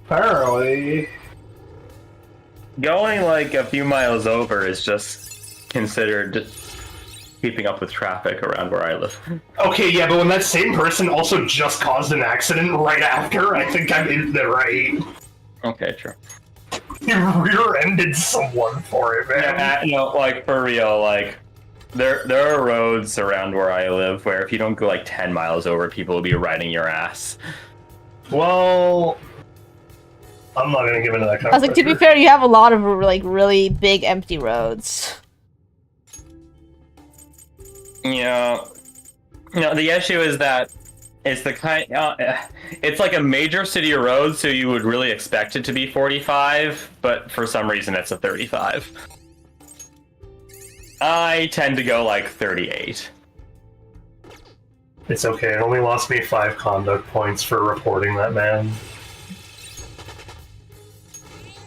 Apparently. Going like a few miles over is just considered keeping up with traffic around where I live. Okay, yeah, but when that same person also just caused an accident right after, I think I'm in the right. Okay, true. You rear-ended someone for it, man. Yeah, you know, like for real, like there are roads around where I live where if you don't go like 10 miles over, people will be riding your ass. Well, I'm not gonna give into that kind I was like, to be fair, you have a lot of, like, really big empty roads. Yeah. No, the issue is that it's the kind. It's like a major city road, so you would really expect it to be 45, but for some reason it's a 35. I tend to go like 38. It's okay. It only lost me 5 conduct points for reporting that man.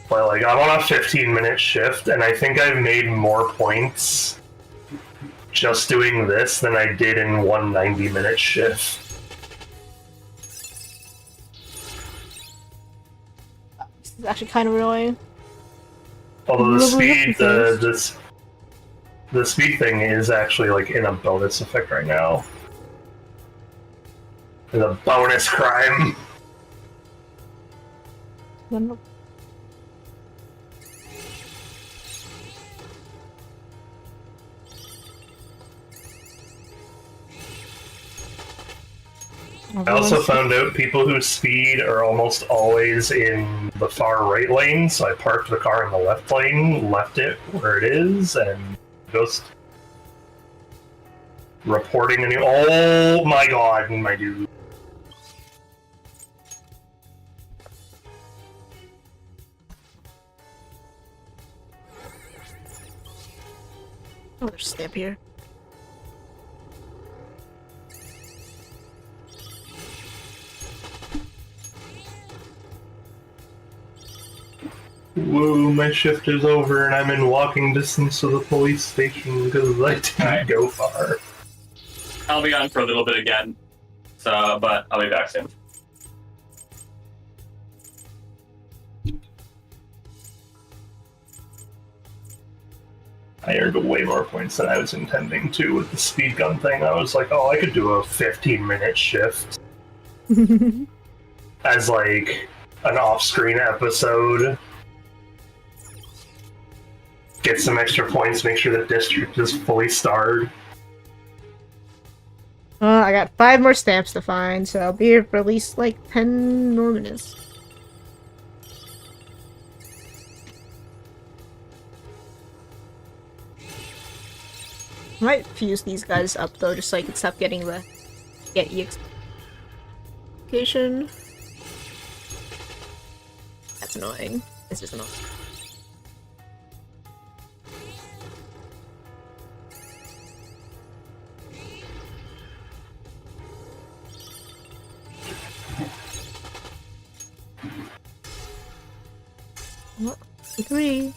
But like, I'm on a 15-minute shift, and I think I've made more points just doing this than I did in one 90-minute shift. This is actually kind of annoying. Although the Lovely speed, the speed thing is actually like in a bonus effect right now. It's a bonus crime. I also found out people who speed are almost always in the far right lane, so I parked the car in the left lane, left it where it is, and just reporting a new. Oh my god, my dude. Oh, there's a stamp here. Woo, my shift is over and I'm in walking distance to the police station because I didn't go far. I'll be on for a little bit again, so but I'll be back soon. I earned way more points than I was intending to with the speed gun thing. I was like, oh, I could do a 15-minute shift as like an off-screen episode. Get some extra points, make sure the district is fully starred. I got 5 more stamps to find, so I'll be here for at least like 10 more minutes. I might fuse these guys up though, just so I can stop getting the EX location. That's annoying. It's just annoying. What? 3.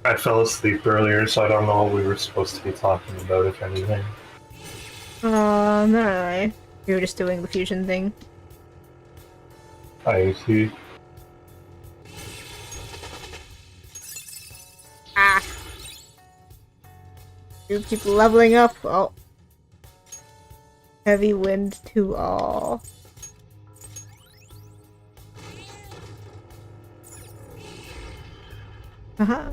I fell asleep earlier, so I don't know what we were supposed to be talking about, if anything. No. We were just doing the fusion thing. I see. Ah! You keep leveling up. Oh. Heavy wind to all. Uh-huh.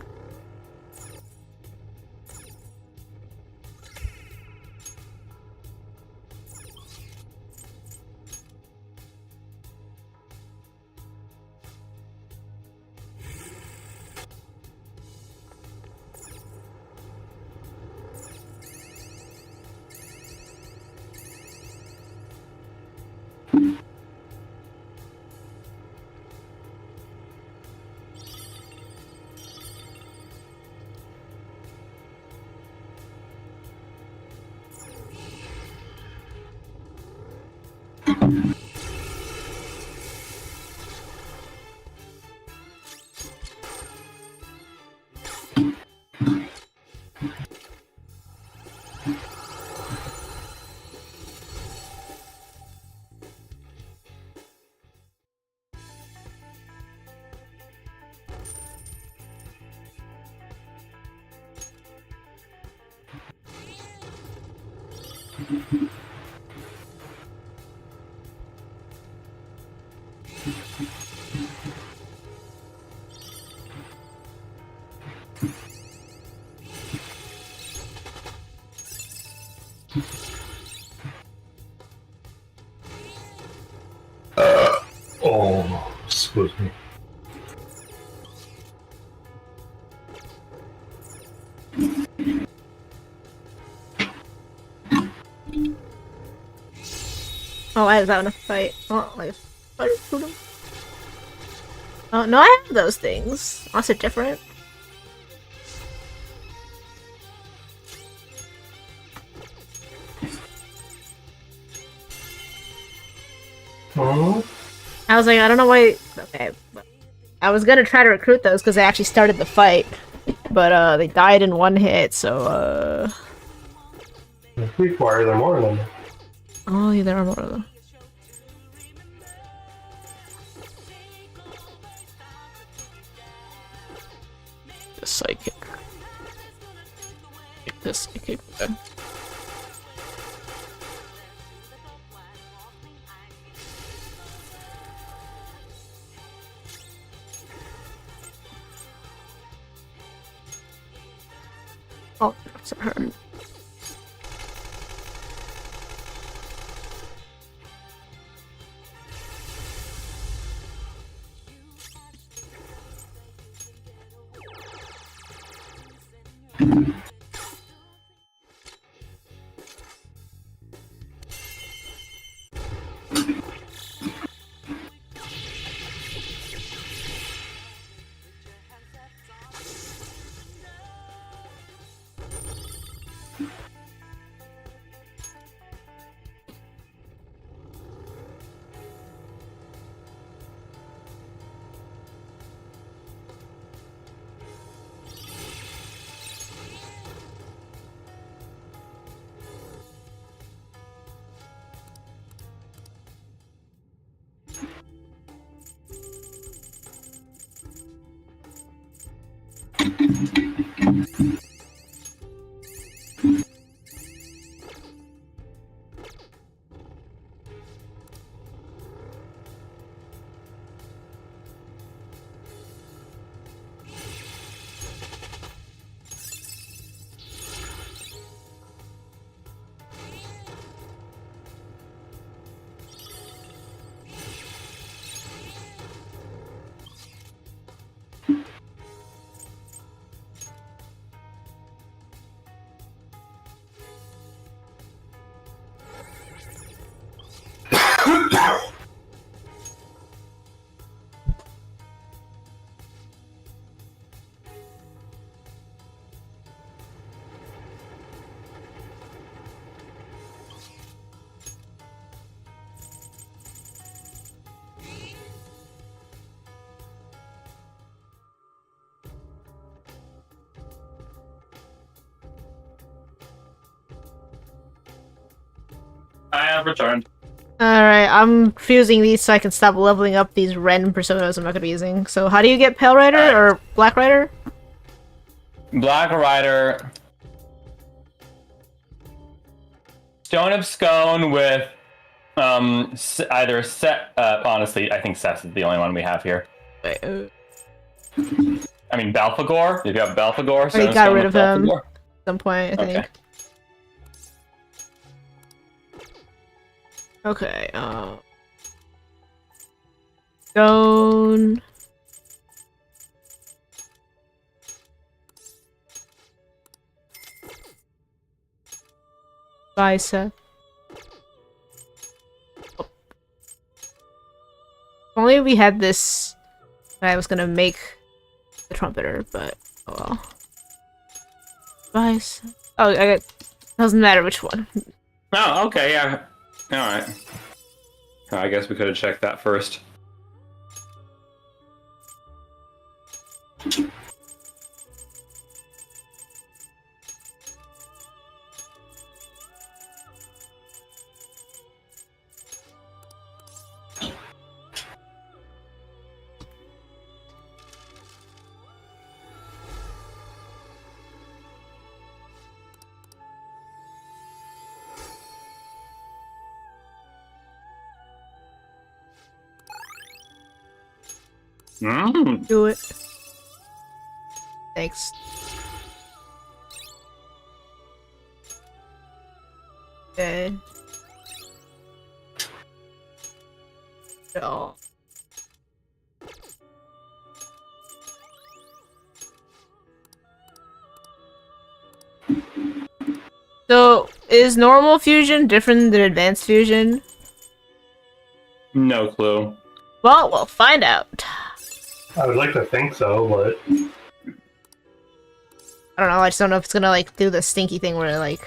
Excuse me. Oh, I was having a fight. Oh, like fire totem. Oh no, I have those things. Unless they're different. Oh, I was like, I don't know why. Okay, I was gonna try to recruit those because they actually started the fight, but they died in one hit. So why are there more of them? oh yeah, there are more of them. The psychic. The psychic. Oh, that's her. I have returned. Alright, I'm fusing these so I can stop leveling up these Ren personas I'm not gonna be using. So how do you get Pale Rider or Black Rider? Black Rider. Stone of Scone with either Set. Honestly, I think Seth is the only one we have here. Wait, I mean, Belphegor. You got Belphegor. I already got rid of him at some point, I think. Okay, Stone. Bicep. Oh. If only we had this. I was gonna make the trumpeter, but oh well. Bicep. Oh, I got. Doesn't matter which one. Oh, okay, yeah. Alright. I guess we could have checked that first. Do it. Thanks. Okay. Oh. So, is normal fusion different than advanced fusion? No clue. Well, we'll find out. I would like to think so, but I don't know, I just don't know if it's gonna, like, do the stinky thing where, like...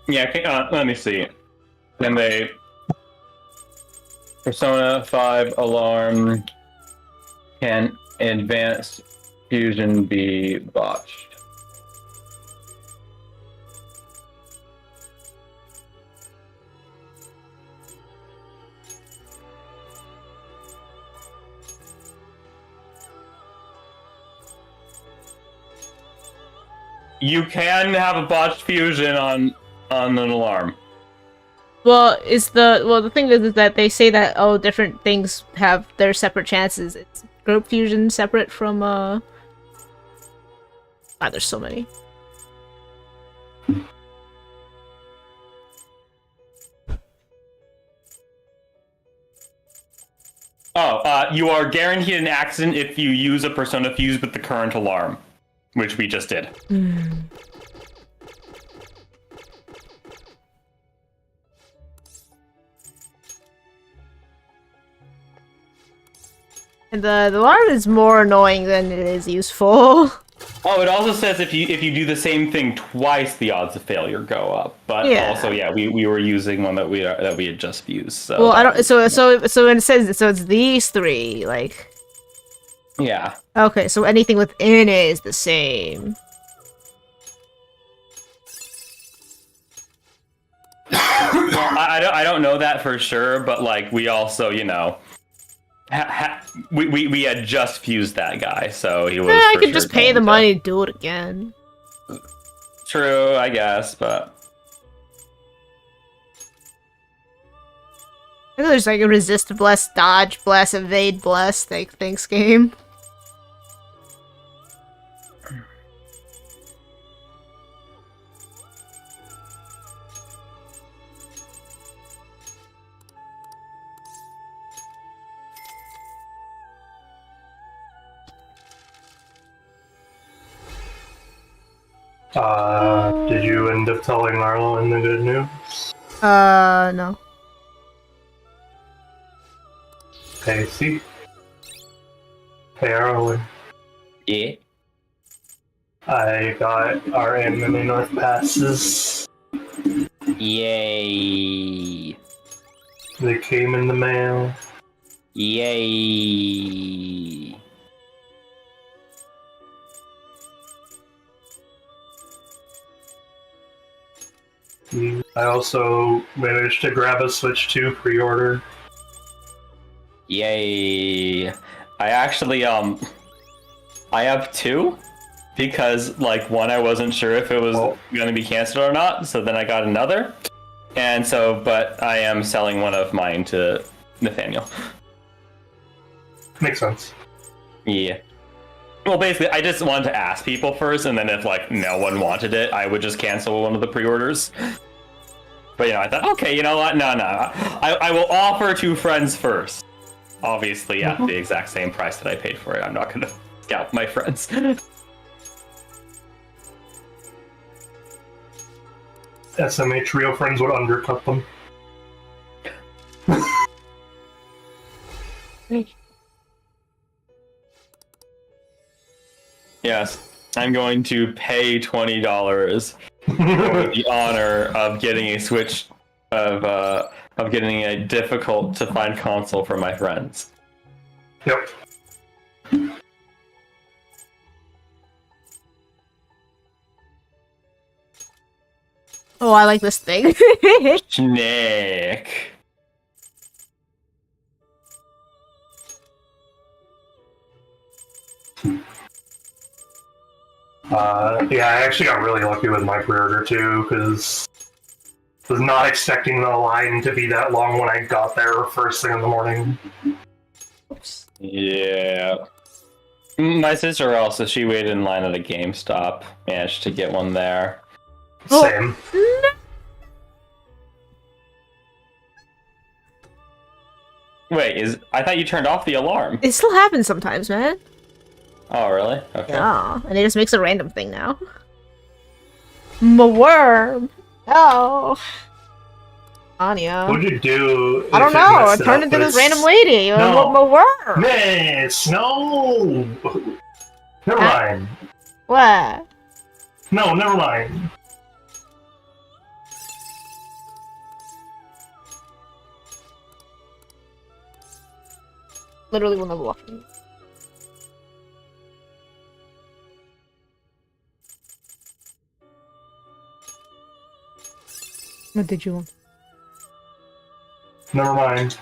Yeah, let me see. Can they... Persona 5 alarm... Can advanced fusion be botched? You can have a botched fusion on an alarm. Well, the thing is that they say that, oh, different things have their separate chances. It's group fusion separate from, God, there's so many. You are guaranteed an accident if you use a persona fused with the current alarm, which we just did. And the alarm is more annoying than it is useful. Oh, it also says if you do the same thing twice, the odds of failure go up. But Yeah. also, yeah, we were using one that we had just used. So Well, I don't. So when it says so, it's these three. Like, yeah. okay, so anything within it is the same. Well, I don't know that for sure, but like we also, you know, we had just fused that guy, so he was. I for could sure just pay going the to- money to do it again. True, I guess, but I think there's like a resist, bless, dodge, bless, evade, bless, like thanks game. did you end up telling Arlo the good news? No. Casey? Hey, Arlo. yeah. I got our Anime North passes. Yay! They came in the mail. Yay! I also managed to grab a Switch 2 pre-order. Yay! I actually I have two because like one I wasn't sure if it was going to be canceled or not, so then I got another, and so but I am selling one of mine to Nathaniel. Makes sense. Yeah. Well, basically, I just wanted to ask people first, and then if like no one wanted it, I would just cancel one of the pre-orders. But you know, I thought, okay, you know what? No, I will offer to friends first. Obviously, at the exact same price that I paid for it. I'm not gonna scalp my friends. SMH real friends would undercut them. Yes, I'm going to pay $20 for the honor of getting a Switch of getting a difficult to find console for my friends. Yep. Oh, I like this thing. Snake. Yeah, I actually got really lucky with my pre-order too, because I was not expecting the line to be that long when I got there first thing in the morning. Yeah. My sister also, she waited in line at a GameStop, managed to get one there. Oh. Same. Wait, I thought you turned off the alarm. It still happens sometimes, man. Oh, really? Okay. Yeah, and it just makes a random thing now. My worm. No. Anya. What'd you do? I don't if it know. I messed it turned up, into but this it's- random lady. No. My worm. Miss, no. Never mind. What? No, never mind. Literally will never walk. What did you want? Never mind.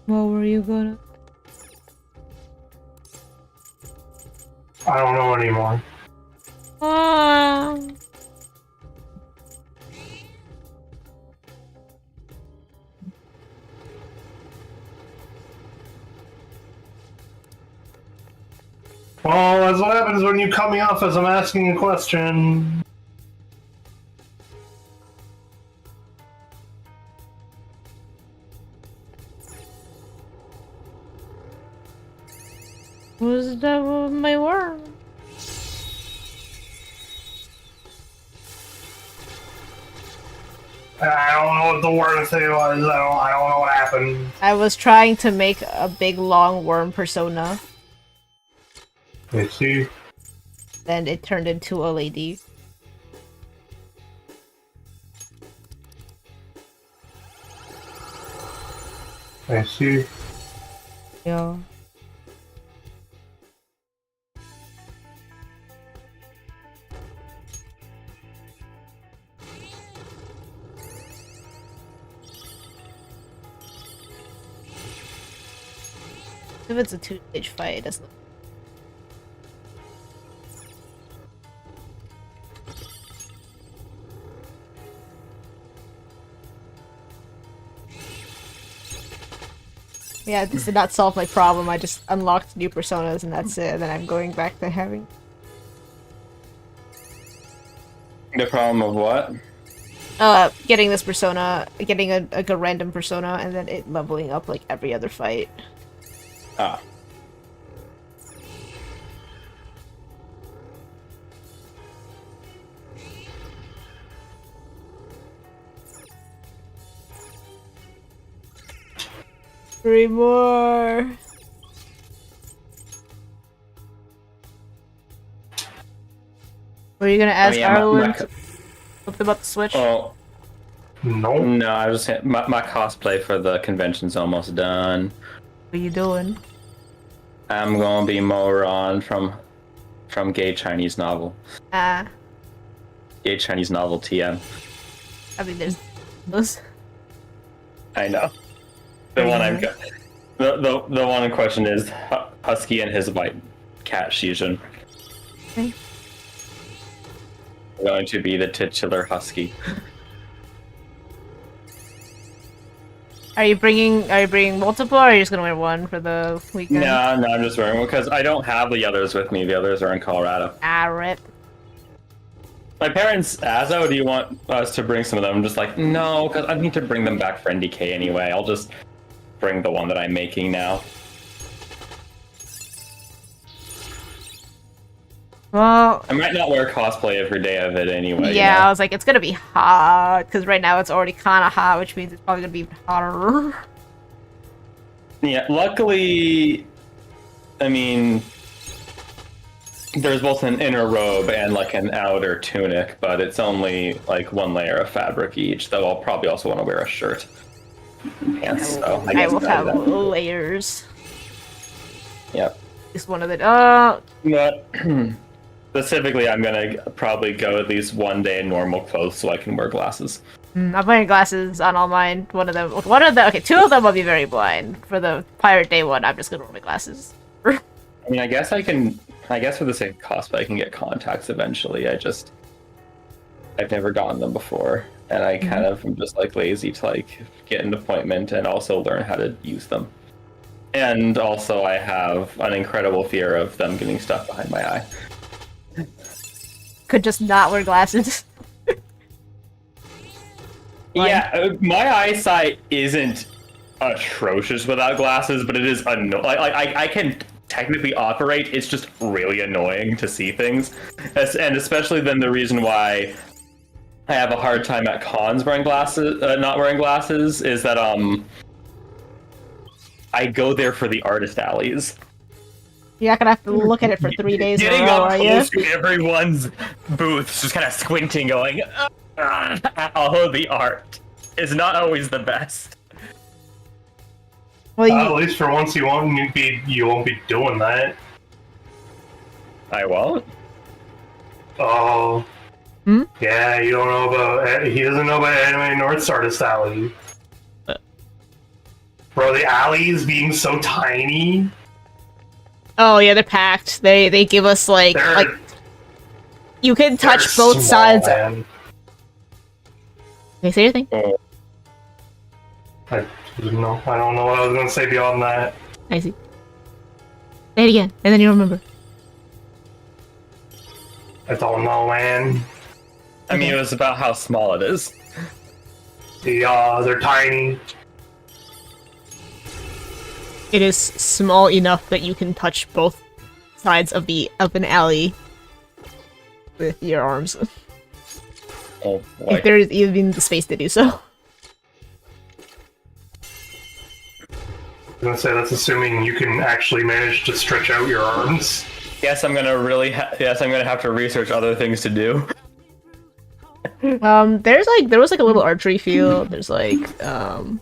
What were you gonna? I don't know anymore. Ah. Well, that's what happens when you cut me off as I'm asking a question. Was that with my worm? I don't know what the word thing was. I don't know what happened. I was trying to make a big long worm persona, I see. then it turned into a lady. I see. Yeah. If it's a two-stage fight, it doesn't. Yeah, this did not solve my problem. I just unlocked new personas and that's it. And then I'm going back to having. The problem of what? Getting this persona, getting a random persona, and then it leveling up like every other fight. Ah. Three more. Were you gonna ask Ireland something about the Switch? Oh, No. no, I was just my cosplay for the convention's almost done. What are you doing? I'm gonna be Moron from Gay Chinese Novel. Ah, Gay Chinese Novel TM. I mean, there's those. I know. The one I've got. The one in question is Husky and his white cat fusion. Okay. Going to be the titular Husky. Are you bringing multiple, or are you just gonna wear one for the weekend? No, I'm just wearing one because I don't have the others with me. The others are in Colorado. Ah, rip. My parents asked, "Oh, do you want us to bring some of them?" I'm just like, no, because I need to bring them back for NDK anyway. I'll just bring the one that I'm making now. Well, I might not wear cosplay every day of it anyway. yeah, you know? I was like, it's gonna be hot, because right now it's already kind of hot, which means it's probably gonna be even hotter. Yeah, luckily, I mean, there's both an inner robe and like an outer tunic, but it's only like one layer of fabric each, though I'll probably also want to wear a shirt. Pants, so I guess will that- have layers. Yep. Just one of the. But specifically, I'm gonna probably go at least one day in normal clothes so I can wear glasses. I'm wearing glasses on all mine. Okay, two of them will be very blind. For the Pirate Day one, I'm just gonna wear my glasses. I mean, I guess for the sake of cosplay, I can get contacts eventually. I've never gotten them before, and I kind of am just like lazy to like get an appointment and also learn how to use them. And also, I have an incredible fear of them getting stuck behind my eye. Could just not wear glasses. Yeah, my eyesight isn't atrocious without glasses, but it is annoying. I can technically operate. It's just really annoying to see things, and especially then the reason why I have a hard time at cons wearing glasses, not wearing glasses, is that I go there for the artist alleys. You're not gonna have to look at it for 3 days in a Getting row, up are you? close to everyone's booths, just kind of squinting, going, "Oh, the art is not always the best." Well, At least for once, you won't be doing that. I won't. Oh. Hmm? Yeah, you don't know about. He doesn't know about Anime North's artist alley. Bro, the alleys being so tiny. oh yeah, they're packed. They give us like you can touch they're both small, sides. man. Okay, say your thing. I don't know what I was gonna say beyond that. I see. Say it again, and then you'll remember. I don't know, man. I mean, it was about how small it is. They're tiny. It is small enough that you can touch both sides of an alley with your arms. Oh If boy. there is even the space to do so. I was gonna say that's assuming you can actually manage to stretch out your arms. Yes, I'm gonna have to research other things to do. There was like a little archery field. There's like panels,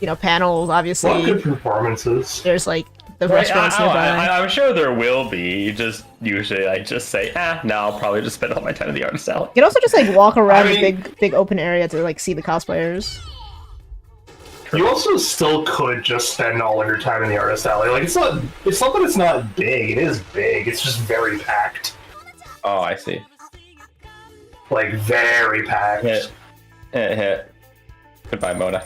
A lot of obviously. good performances. There's like the Right, restaurants nearby. I'm sure there will be. Just usually, I just say, no, I'll probably just spend all my time in the artist alley. You can also just like walk around I mean- the big open area to like see the cosplayers. You also still could just spend all of your time in the artist alley. Like it's not that it's not big. It is big. It's just very packed. Oh, I see. Like very packed. Hit. Goodbye, Mona.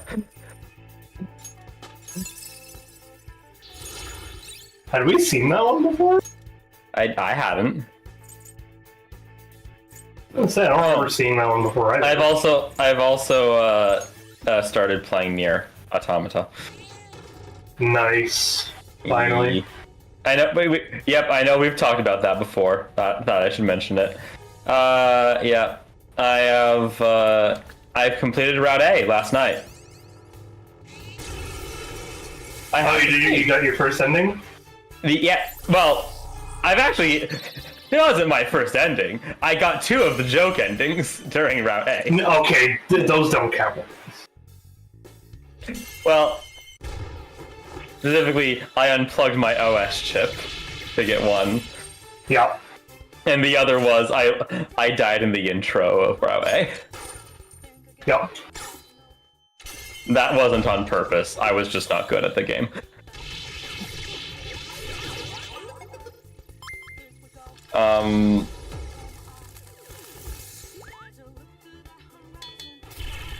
Had we seen that one before? I haven't. I was gonna say I don't remember seeing that one before either. I've also started playing Nier Automata. Nice. Finally. I know. Yep, I know. We've talked about that before. Thought I should mention it. Yeah, I have. I've completed Route A last night. You got your first ending? Well, I've actually. It wasn't my first ending. I got 2 of the joke endings during Route A. Okay, those don't count. Well, specifically, I unplugged my OS chip to get one, Yeah. and the other was I died in the intro of Route A. Yep. That wasn't on purpose. I was just not good at the game.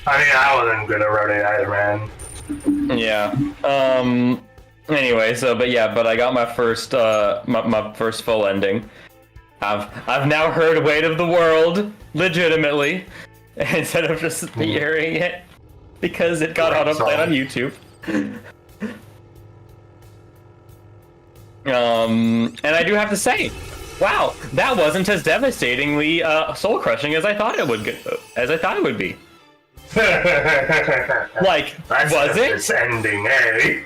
I mean, I wasn't good at Road 8 either, man. Yeah. Anyway, but I got my first my first full ending, I've now heard Weight of the World legitimately instead of just hearing it because it got autoplayed on YouTube. And I do have to say, wow, that wasn't as devastatingly soul crushing as I thought it would be. Like, That's was it? This ending, eh?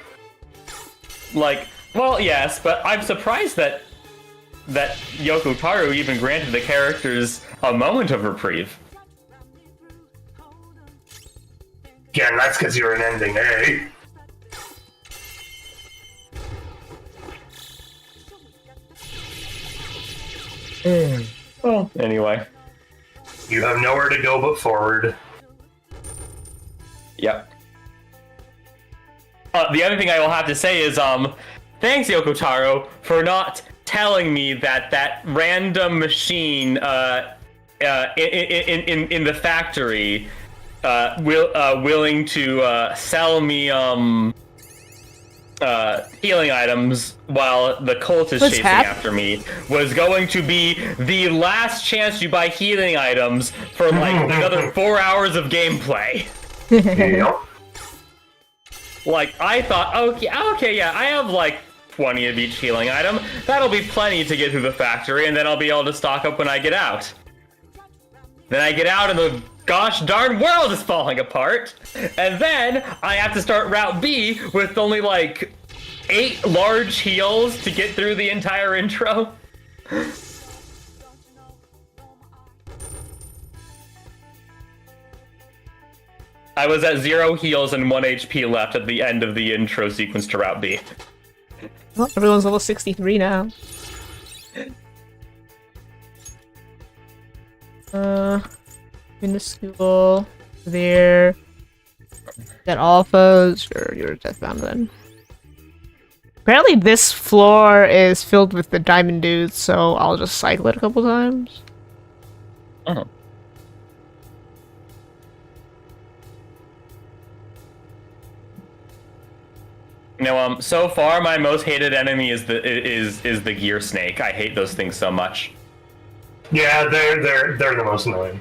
Like, well, yes, but I'm surprised that Yoko Taro even granted the characters a moment of reprieve. Again, that's because you're an ending, eh? Well, anyway. You have nowhere to go but forward. Yep. The other thing I will have to say is, thanks Yoko Taro for not telling me that random machine, in the factory, willing to sell me healing items while the cult is chasing after me was going to be the last chance to buy healing items for like another 4 hours of gameplay. Yep. Like, I thought, okay, yeah, I have like 20 of each healing item. That'll be plenty to get through the factory, and then I'll be able to stock up when I get out. Then I get out and the gosh darn world is falling apart. And then I have to start Route B with only like 8 large heals to get through the entire intro. I was at 0 heals and 1 HP left at the end of the intro sequence to Route B. Well, everyone's level 63 now. Minuscule. There. Got alphas. Sure, you're deathbound then. Apparently this floor is filled with the diamond dudes, so I'll just cycle it a couple times. Oh. No, so far my most hated enemy is the gear snake. I hate those things so much. Yeah, they're the most annoying.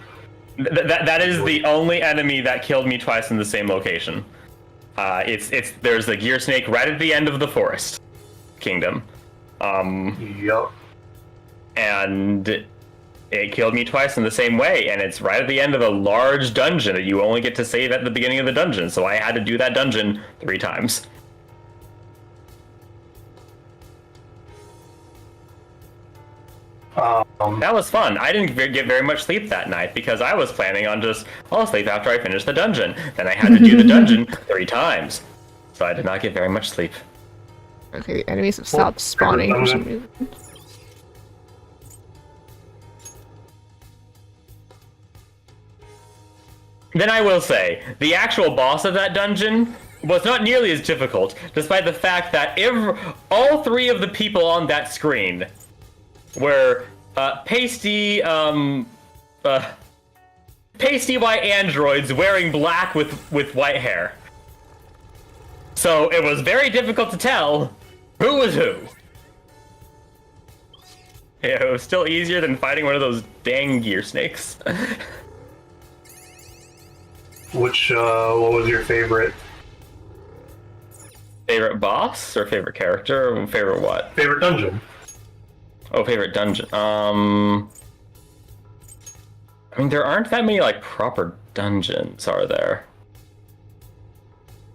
That is the only enemy that killed me twice in the same location. There's the gear snake right at the end of the forest kingdom. Yup. And it killed me twice in the same way, and it's right at the end of a large dungeon that you only get to save at the beginning of the dungeon, so I had to do that dungeon 3 times. That was fun. I didn't get very much sleep that night because I was planning on I'll sleep after I finish the dungeon. Then I had to do the dungeon 3 times. So I did not get very much sleep. Okay, the enemies have stopped spawning for some reason. Then I will say, the actual boss of that dungeon was not nearly as difficult, despite the fact that all 3 of the people on that screen were pasty white androids wearing black with white hair. So it was very difficult to tell who was who. Yeah, it was still easier than fighting one of those dang gear snakes. What was your favorite? Favorite boss or favorite character or favorite what? Favorite dungeon. Oh, favorite dungeon. I mean, there aren't that many like proper dungeons, are there?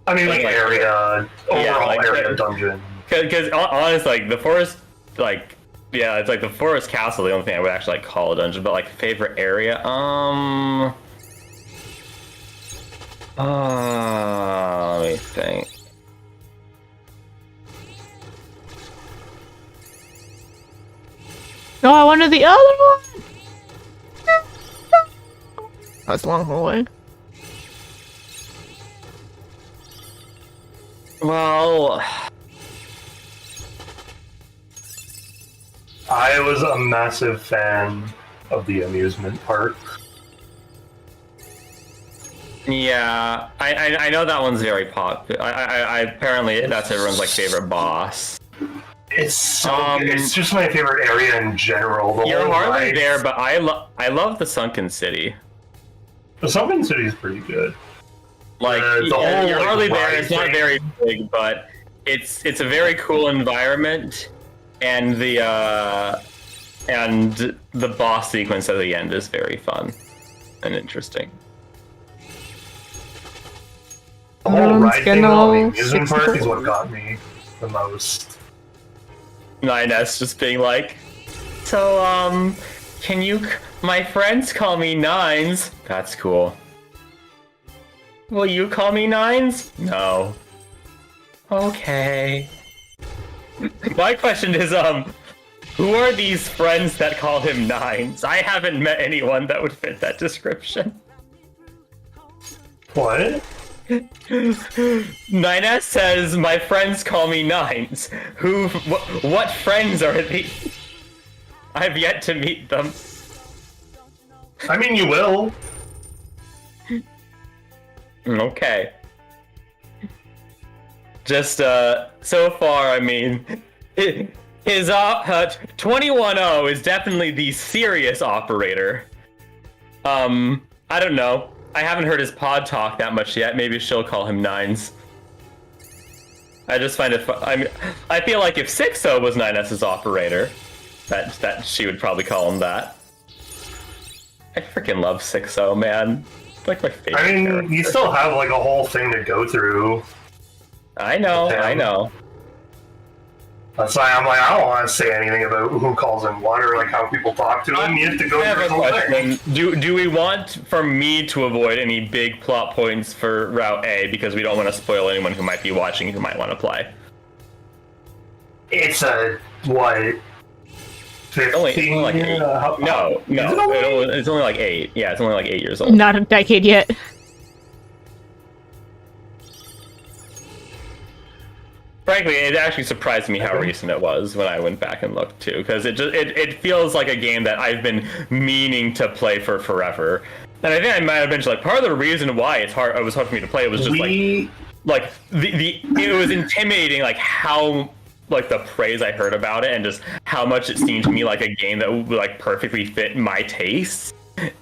I mean, like area, overall like, area dungeon. Because honestly, like the forest, like yeah, it's like the forest castle. The only thing I would actually like call a dungeon, but like favorite area, let me think. No, I wanted the other one! Oh, it's a long hallway. Well, I was a massive fan of the amusement park. yeah, I know that one's very popular. I apparently that's everyone's like favorite boss. It's so good. It's just my favorite area in general. The You're whole hardly ride- there, but I love the Sunken City. The Sunken City is pretty good. Like The whole, you're like, hardly there. ride It's not thing. very big, but it's a very cool environment, and the boss sequence at the end is very fun and interesting. The whole It's ride thing, getting though, the all amusement park is sexy. what got me the most. 9S just being like, so my friends call me Nines. That's cool. Will you call me Nines? No. Okay. My question is, who are these friends that call him Nines? I haven't met anyone that would fit that description. What? 9S says, my friends call me Nines. What friends are these? I've yet to meet them. I mean, you will. Okay. Just, so far, I mean, his 21-0 is definitely the serious operator. I don't know. I haven't heard his pod talk that much yet. Maybe she'll call him Nines. I just find it I feel like if 6-0 was 9S's operator, that she would probably call him that. I freaking love 6-0, man. It's like my favorite I mean, character. you still have like a whole thing to go through. I know, Yeah. I know. That's why I'm like, I don't want to say anything about who calls him what or like how people talk to him. You have to go I have through a the whole thing. question. Do we want for me to avoid any big plot points for Route A because we don't want to spoil anyone who might be watching who might want to play? It's a what? 15? Only like 8. No, Is it only- it's only like 8. Yeah, it's only like 8 years old. Not a decade yet. Frankly, it actually surprised me how recent it was when I went back and looked too, because it feels like a game that I've been meaning to play for forever. And I think I might have mentioned like part of the reason why it was hard for me to play was just like it was intimidating, like how like the praise I heard about it and just how much it seemed to me like a game that would like perfectly fit my tastes.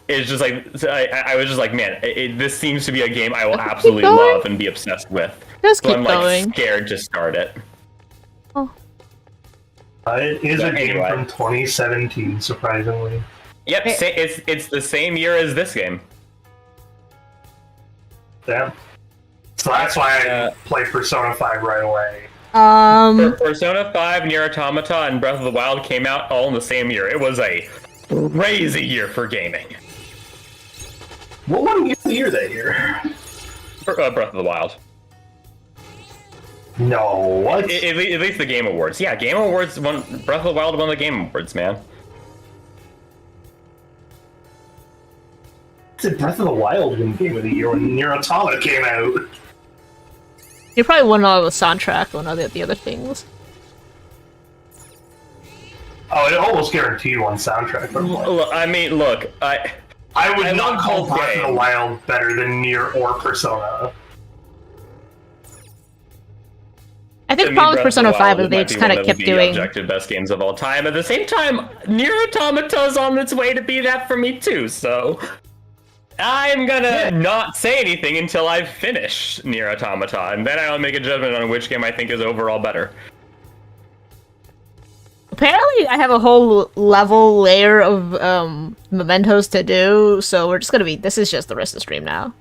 It's just like I was just like, man, this seems to be a game I will absolutely going. love and be obsessed with. Just So keep I'm like going. scared to start it. It is a But game anyway. from 2017, surprisingly. Yep, it's the same year as this game. Yeah. So that's why I Yeah. played Persona 5 right away. Persona 5, Nier Automata, and Breath of the Wild came out all in the same year. It was a crazy year for gaming. What won Game of the Year that year? For, Breath of the Wild. No, what? At least the Game Awards. Yeah, Game Awards won. Breath of the Wild won the Game Awards, man. Did Breath of the Wild win Game of the Year when Nier Automata came out? You probably won all the soundtrack and all the other things. Oh, it almost guaranteed one soundtrack. But Look, I mean, look, I would I not love call both Breath of the games. Wild better than Nier or Persona. I think to the me, problem with Breath of Persona the 5 Wild is they might just be kind one of of kept the doing. objective best games of all time. At the same time, Nier Automata is on its way to be that for me too. So I'm gonna not say anything until I've finished Nier Automata, and then I'll make a judgment on which game I think is overall better. Apparently, I have a whole level layer of mementos to do, so we're just gonna be. This is just the rest of the stream now.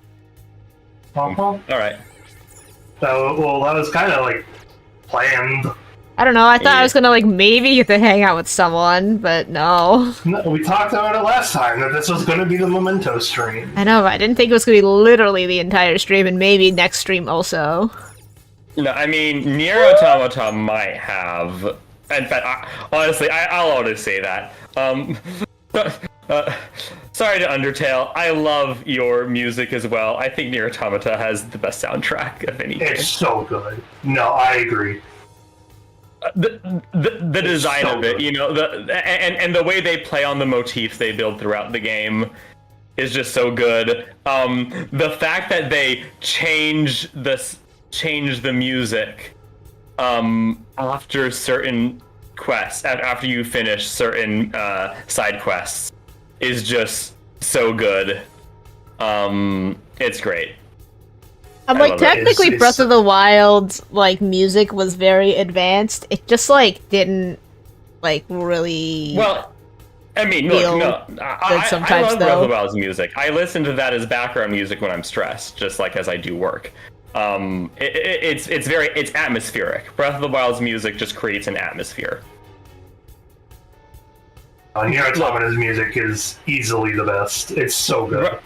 Uh-huh. All right. So, well, that was kind of like planned. I don't know. I thought Yeah. I was gonna like maybe get to hang out with someone, but no. No, we talked about it last time that this was going to be the Memento stream. I know. But I didn't think it was gonna be literally the entire stream, and maybe next stream also. No, I mean Nier Automata might have. In fact, honestly, I'll always say that. Sorry to Undertale. I love your music as well. I think Nier Automata has the best soundtrack of any game. It's so good. No, I agree. The design so of it, good. you know, and the way they play on the motifs they build throughout the game is just so good. The fact that they change the music after certain quests, after you finish certain side quests, is just so good. It's great. I'm I like, love it. technically It's- Breath of the Wild, like, music was very advanced. It just, like, didn't, like, really... Well, I mean, Feel look, no, I sometimes, love Breath of though. the Wild's music. I listen to that as background music when I'm stressed, just like as I do work. It's atmospheric. Breath of the Wild's music just creates an atmosphere. Nier Automata's music is easily the best. It's so good.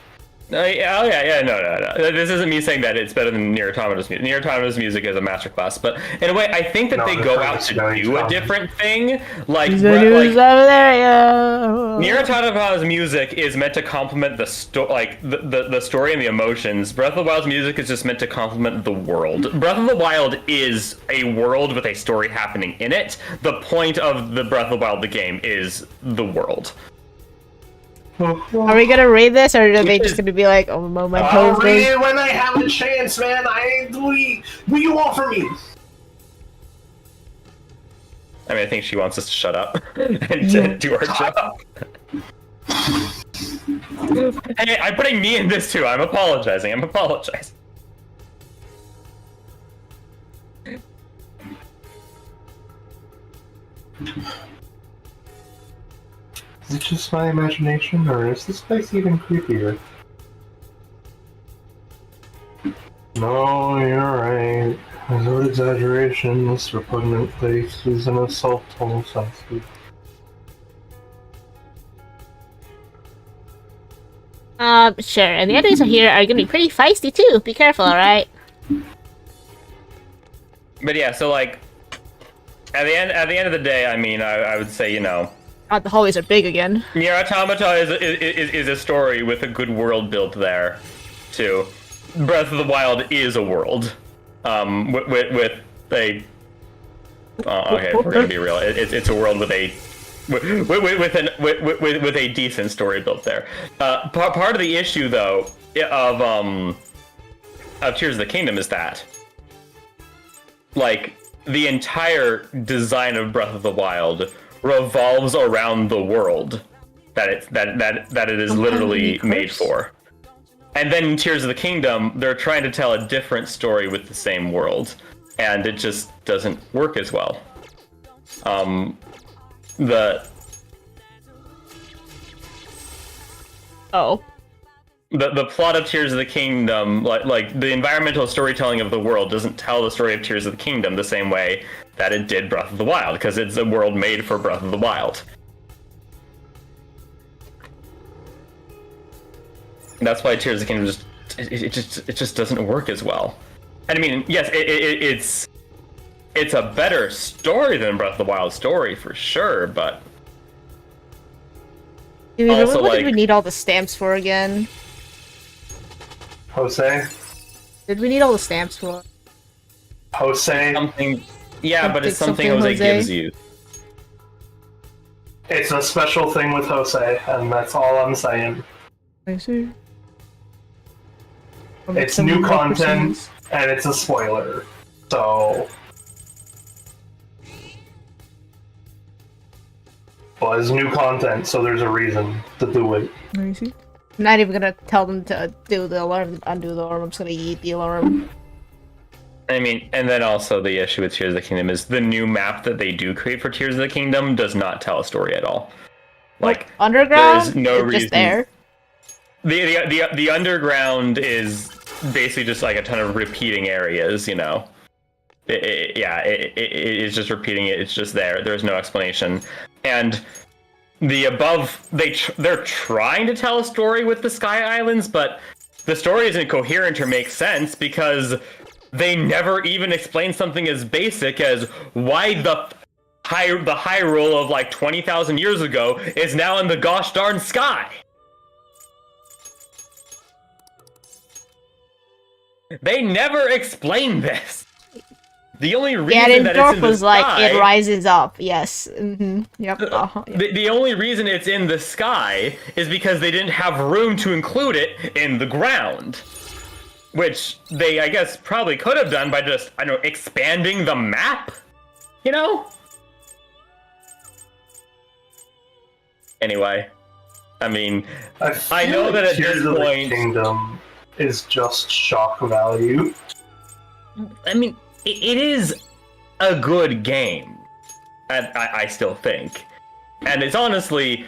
No. This isn't me saying that it's better than Nier Automata's music. Nier Automata's music is a masterclass, but in a way, I think that No, they the go premise out is to very do a strong. different thing. Like, Is there news over there? Yeah. Nier Automata's music is meant to complement the the story and the emotions. Breath of the Wild's music is just meant to complement the world. Breath of the Wild is a world with a story happening in it. The point of the Breath of the Wild, the game, is the world. Are we gonna read this, or are they just gonna be like, oh, my I'll post read is... it when I have a chance, man. What do you want from me? I mean, I think she wants us to shut up and do our job. Hey, I'm putting me in this too. I'm apologizing. Is it just my imagination, or is this place even creepier? No, you're right. Without exaggeration, this repugnant place is an assault on the senses. Sure, and the enemies here are gonna be pretty feisty too. Be careful, alright? But yeah, so like, at the end of the day, I mean, I would say, you know, God, the hallways are big again. Nier Automata is a story with a good world built there, too. Breath of the Wild is a world, with a. Okay, we're gonna be real. It's a world with a. With a decent story built there. Part of the issue, though, of Tears of the Kingdom is that, like, the entire design of Breath of the Wild revolves around the world that it is literally made for. And then in Tears of the Kingdom, they're trying to tell a different story with the same world, and it just doesn't work as well. The plot of Tears of the Kingdom, like the environmental storytelling of the world, doesn't tell the story of Tears of the Kingdom the same way that it did Breath of the Wild, because it's a world made for Breath of the Wild. And that's why Tears of the Kingdom just doesn't work as well. And I mean, yes, it's a better story than Breath of the Wild story for sure, but Dude, also, what like, did we need all the stamps for again? Jose? Did we need all the stamps for? Jose? something, yeah, but it's something Something Jose Jose. gives you. It's a special thing with Jose, and that's all I'm saying. I see. It's new content, and it's a spoiler. So... Well, it's new content, so there's a reason to do it. I see. I'm not even gonna tell them to do the alarm, undo the alarm. I'm just gonna eat the alarm. I mean, and then also the issue with Tears of the Kingdom is the new map that they do create for Tears of the Kingdom does not tell a story at all. Like, Underground? there's no It's just reason- there. the underground is basically just like a ton of repeating areas, you know. It's just repeating it. It's just there. There's no explanation. And the above, they're trying to tell a story with the Sky Islands, but the story isn't coherent or makes sense because they never even explain something as basic as why the Hyrule of like 20,000 years ago is now in the gosh darn sky. They never explain this. The only reason Yeah, that Dorf it's in the was like, sky, it rises up. Yes. Mm-hmm. Yep. Yep. the only reason it's in the sky is because they didn't have room to include it in the ground. which they, I guess, probably could have done by just, I don't know, expanding the map, you know? Anyway, I mean, I know that at this point, Kingdom is just shock value. I mean, it is a good game, I still think. And it's honestly,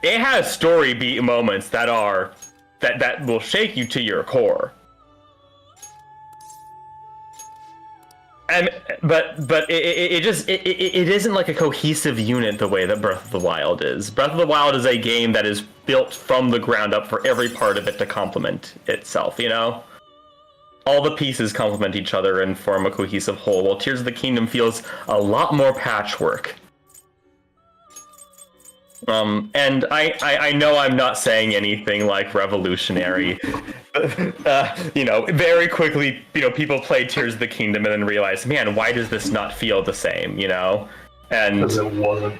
it has story beat moments that are, that will shake you to your core. And but it just it isn't like a cohesive unit the way that Breath of the Wild is. Breath of the Wild is a game that is built from the ground up for every part of it to complement itself, you know? All the pieces complement each other and form a cohesive whole, while Tears of the Kingdom feels a lot more patchwork. And I know I'm not saying anything like revolutionary. You know, very quickly, you know, people play Tears of the Kingdom and then realize, man, why does this not feel the same, you know? And Because it wasn't.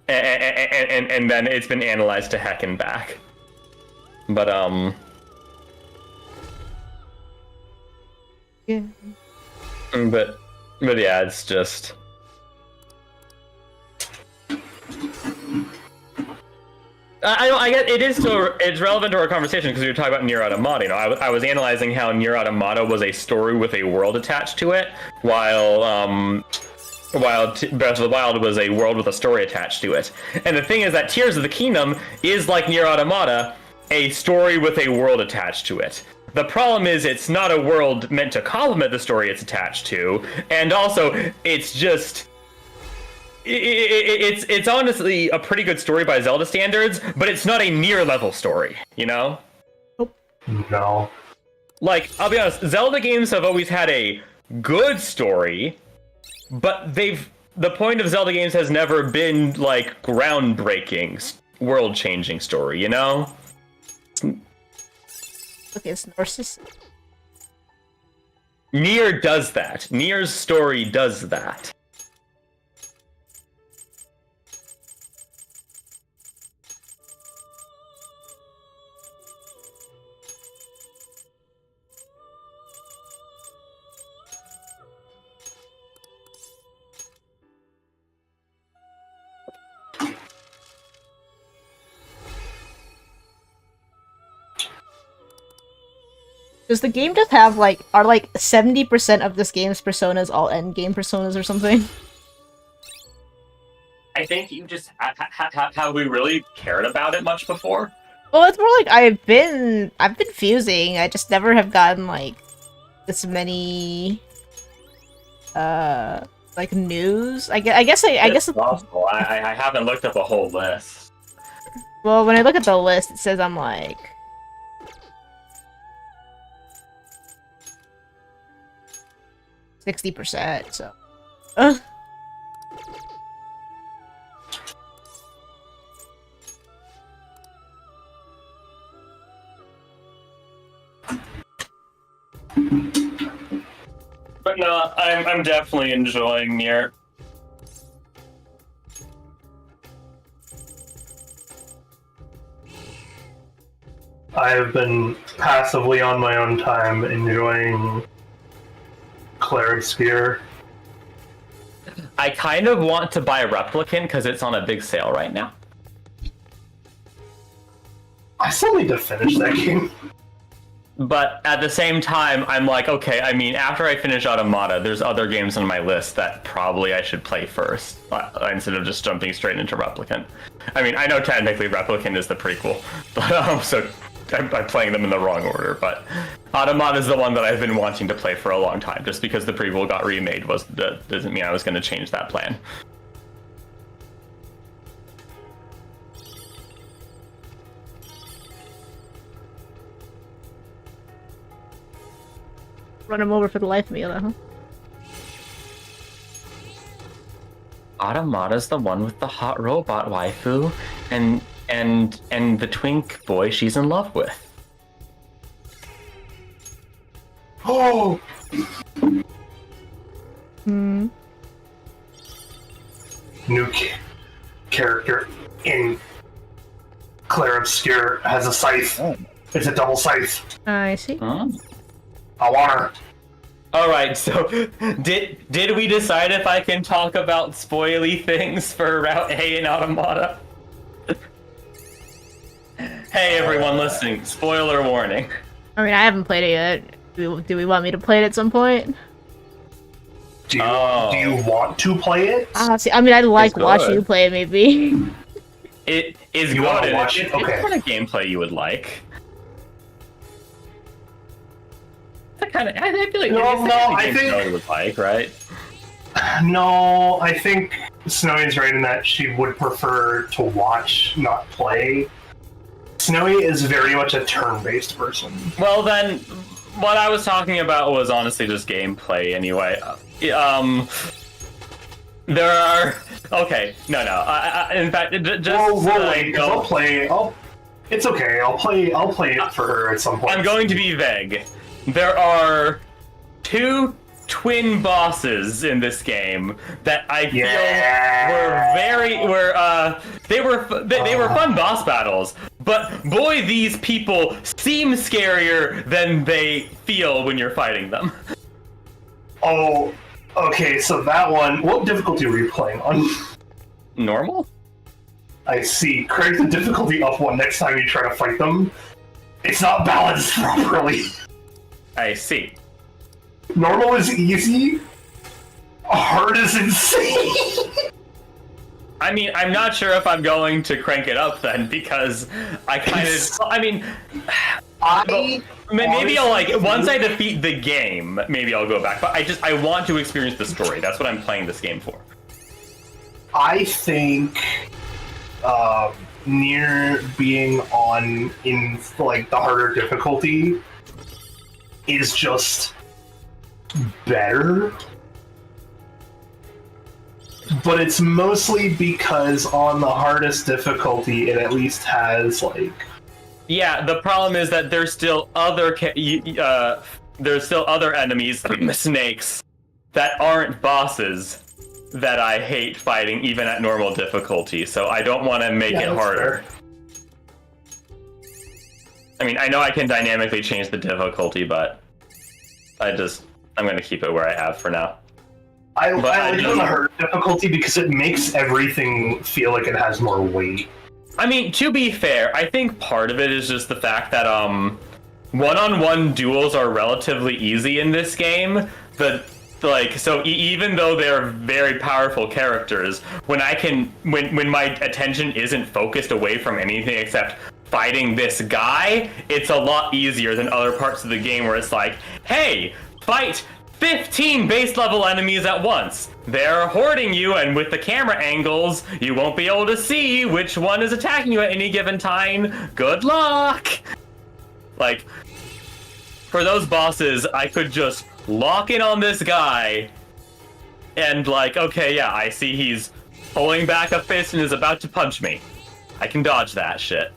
And then it's been analyzed to heck and back. But Yeah. But yeah, it's just. I guess it is still, it's relevant to our conversation because we were talking about Nier Automata. You know, I was analyzing how Nier Automata was a story with a world attached to it, while Breath of the Wild was a world with a story attached to it. And the thing is that Tears of the Kingdom is like Nier Automata, a story with a world attached to it. The problem is it's not a world meant to complement the story it's attached to, and also it's just. It's honestly a pretty good story by Zelda standards, but it's not a Nier level story, you know? No. Like, I'll be honest, Zelda games have always had a good story, but the point of Zelda games has never been, like, groundbreaking, world-changing story, you know? Okay, it's narcissistic. Nier does that. Nier's story does that. Does the game just have, like, are, like, 70% of this game's personas all endgame personas or something? I think you just have we really cared about it much before? Well, it's more like I've been fusing. I just never have gotten, like, this many, like, news. I guess It's possible. I haven't looked up a whole list. Well, when I look at the list, it says I'm, like, 60%, so. But no, I'm definitely enjoying Nier. I have been passively on my own time enjoying Cleric Spear. I kind of want to buy a Replicant because it's on a big sale right now. I still need to finish that game. But at the same time, I'm like, okay, I mean, after I finish Automata, there's other games on my list that probably I should play first, instead of just jumping straight into Replicant. I mean, I know technically Replicant is the prequel, but so I'm playing them in the wrong order, but Automata is the one that I've been wanting to play for a long time. Just because the prequel got remade doesn't mean I was going to change that plan. Run him over for the life of me, huh? Automata's the one with the hot robot waifu and the twink boy she's in love with. Oh! Hmm. New character in Clair Obscure has a scythe. Oh. It's a double scythe. I see. Huh? I want her. All right, so did we decide if I can talk about spoily things for Route A in Automata? Hey, everyone listening, spoiler warning. I mean, I haven't played it yet. Do we want me to play it at some point? Do you want to play it? See, I mean, I'd like It's watching good. you play it, maybe. It is You good. wanna and watch it's it? Okay. It's kind of gameplay you would like. I feel like No, it's the no, kind of I gameplay think- you would like, right? No, I think Snowy's right in that she would prefer to watch, not play. Snowy is very much a turn-based person. Well, then, what I was talking about was honestly just gameplay anyway. There are... Okay, no. In fact, just... We'll wait, 'cause I'll play. It's okay. I'll play it for her at some point. I'm going to be vague. There are 2 twin bosses in this game that I feel they were fun boss battles, but boy, these people seem scarier than they feel when you're fighting them. Oh, okay. So that one. What difficulty were you playing on? Normal? I see. Crank the difficulty up one next time you try to fight them. It's not balanced properly. I see. Normal is easy. Hard is insane. I mean, I'm not sure if I'm going to crank it up then, because I kind of... I mean... Maybe I'll, like, once I defeat the game, maybe I'll go back. But I want to experience the story. That's what I'm playing this game for. I think near being on in like the harder difficulty is just better. But it's mostly because on the hardest difficulty it at least has like Yeah, the problem is that there's still other enemies, snakes, that aren't bosses that I hate fighting even at normal difficulty. So I don't want to make it that's harder. fair. I mean, I know I can dynamically change the difficulty, but I'm going to keep it where I have for now. I But I like it on the hard difficulty because it makes everything feel like it has more weight. I mean, to be fair, I think part of it is just the fact that one-on-one duels are relatively easy in this game. Even though they're very powerful characters, when my attention isn't focused away from anything except fighting this guy, it's a lot easier than other parts of the game where it's like, hey, fight 15 base level enemies at once. They're hoarding you, and with the camera angles, you won't be able to see which one is attacking you at any given time. Good luck! Like, for those bosses, I could just lock in on this guy, and like, okay, yeah, I see he's pulling back a fist and is about to punch me. I can dodge that shit.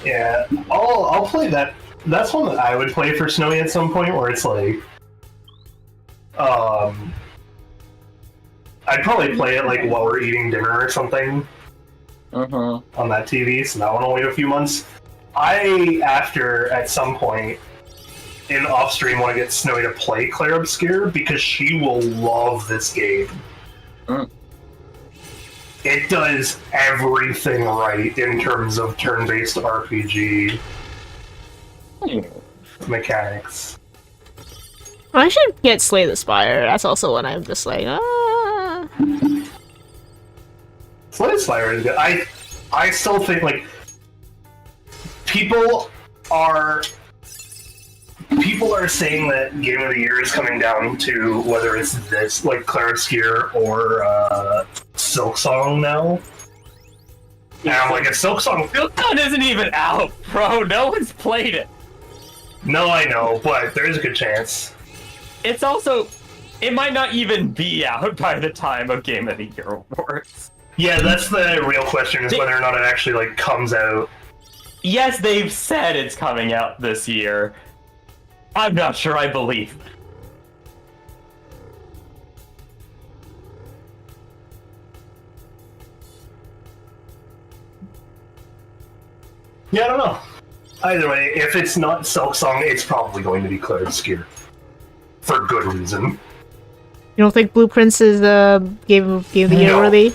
Yeah, I'll play that. That's one that I would play for Snowy at some point, where it's like, I'd probably play it like while we're eating dinner or something on that TV. So that one will wait a few months. At some point in off stream, want to get Snowy to play Claire Obscure because she will love this game. It does everything right in terms of turn-based RPG mechanics. I should get Slay the Spire. That's also one I'm just like, Slay the Spire is good. I still think like people are saying that Game of the Year is coming down to whether it's this like Claire Obscure or Silk Song now. And I'm like, a Silk Song. Silksong isn't even out, bro. No one's played it. No, I know, but there is a good chance. It's also, it might not even be out by the time of Game of the Year awards. Yeah, that's the real question: is whether or not it actually like comes out. Yes, they've said it's coming out this year. I'm not sure I believe it. Yeah, I don't know. Either way, if it's not Silksong, it's probably going to be Clear Obscure. For good reason. You don't think Blueprints is game of the year No. worthy?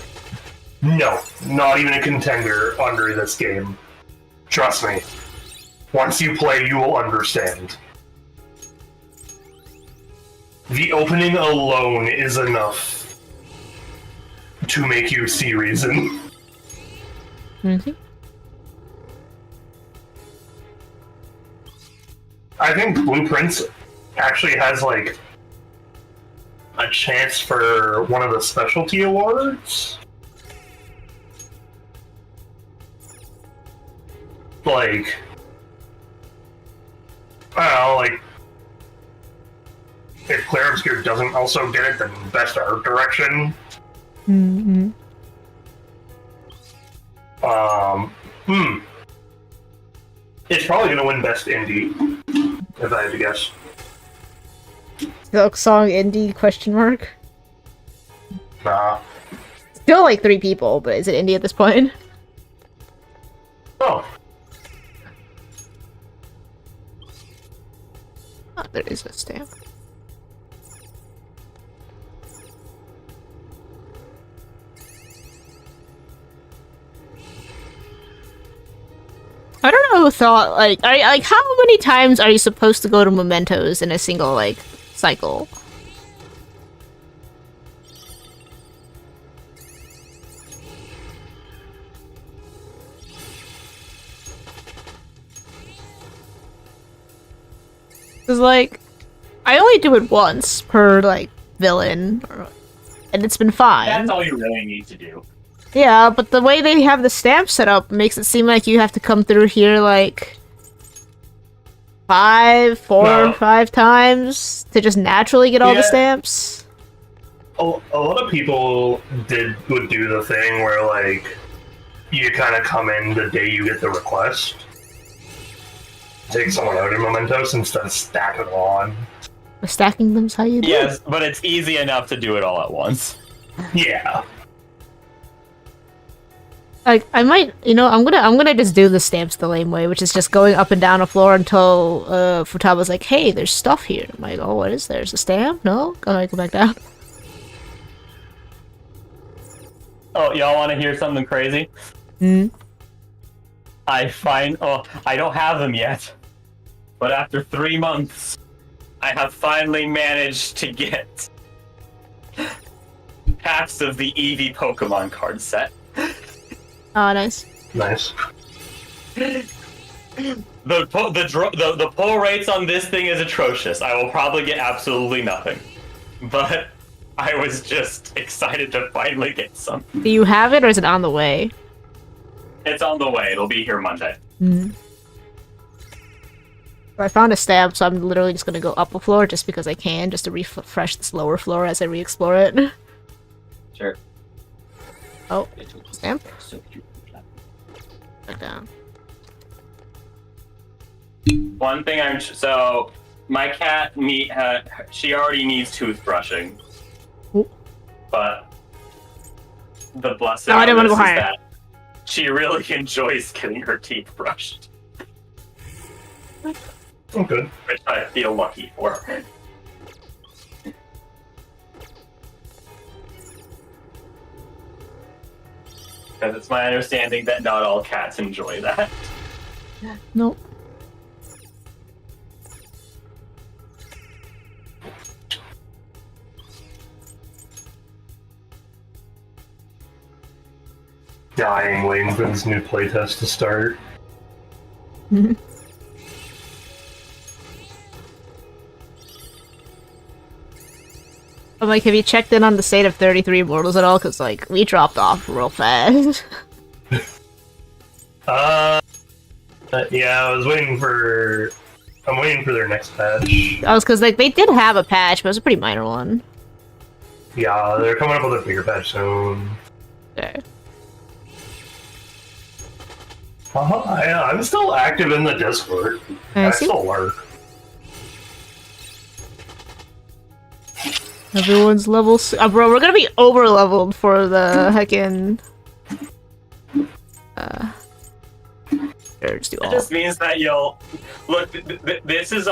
No, not even a contender under this game. Trust me. Once you play, you will understand. The opening alone is enough to make you see reason. Mm-hmm. I think Blueprints actually has, like, a chance for one of the specialty awards. Like, I don't know, like, if Clear Obscure doesn't also get it, then best art direction. Mm-hmm. It's probably gonna win best indie, if I had to guess. Silksong indie question mark? Nah. Still like 3 people, but is it indie at this point? Oh, Oh, there is a stamp. I don't know who thought, like, how many times are you supposed to go to mementos in a single, like, cycle? Cause, like, I only do it once per, like, villain, and it's been fine. That's all you really need to do. Yeah, but the way they have the stamp set up makes it seem like you have to come through here, like, 4 or 5 times to just naturally get all the Yeah. stamps. a lot of people would do the thing where, like, you kind of come in the day you get the request. Take someone out in Mementos instead of stacking it on. Stacking them's how you do it. Yes, but it's easy enough to do it all at once. Yeah. Like, I might, you know, I'm gonna just do the stamps the lame way, which is just going up and down a floor until Futaba's like, hey, there's stuff here. I'm like, oh, what is there? Is a stamp? No? Gonna go back down. Oh, y'all want to hear something crazy? Hmm. I don't have them yet. But after 3 months, I have finally managed to get packs of the Eevee Pokemon card set. Oh, nice. Nice. The pull rates on this thing is atrocious. I will probably get absolutely nothing. But I was just excited to finally get some. Do you have it, or is it on the way? It's on the way. It'll be here Monday. Hmm. I found a stamp, so I'm literally just gonna go up a floor just because I can, just to refresh this lower floor as I re-explore it. Sure. Oh, stamp? Back down. One thing so my cat she already needs toothbrushing, Ooh. but the blessing No, I didn't of wanna this go is higher. that she really enjoys getting her teeth brushed, Oh, good. which I feel lucky for. Because it's my understanding that not all cats enjoy that. Nope. Dying waiting for this new playtest to start. I'm like, have you checked in on the state of 33 Immortals at all? Because, like, we dropped off real fast. Yeah, I'm waiting for their next patch. That was because, like, they did have a patch, but it was a pretty minor one. Yeah, they're coming up with a bigger patch soon. Okay. Yeah, I'm still active in the Discord. I see. still lurk. Everyone's level bro, we're gonna be over-leveled for the heckin'... Sure, just do It all. just means that you'll look. This is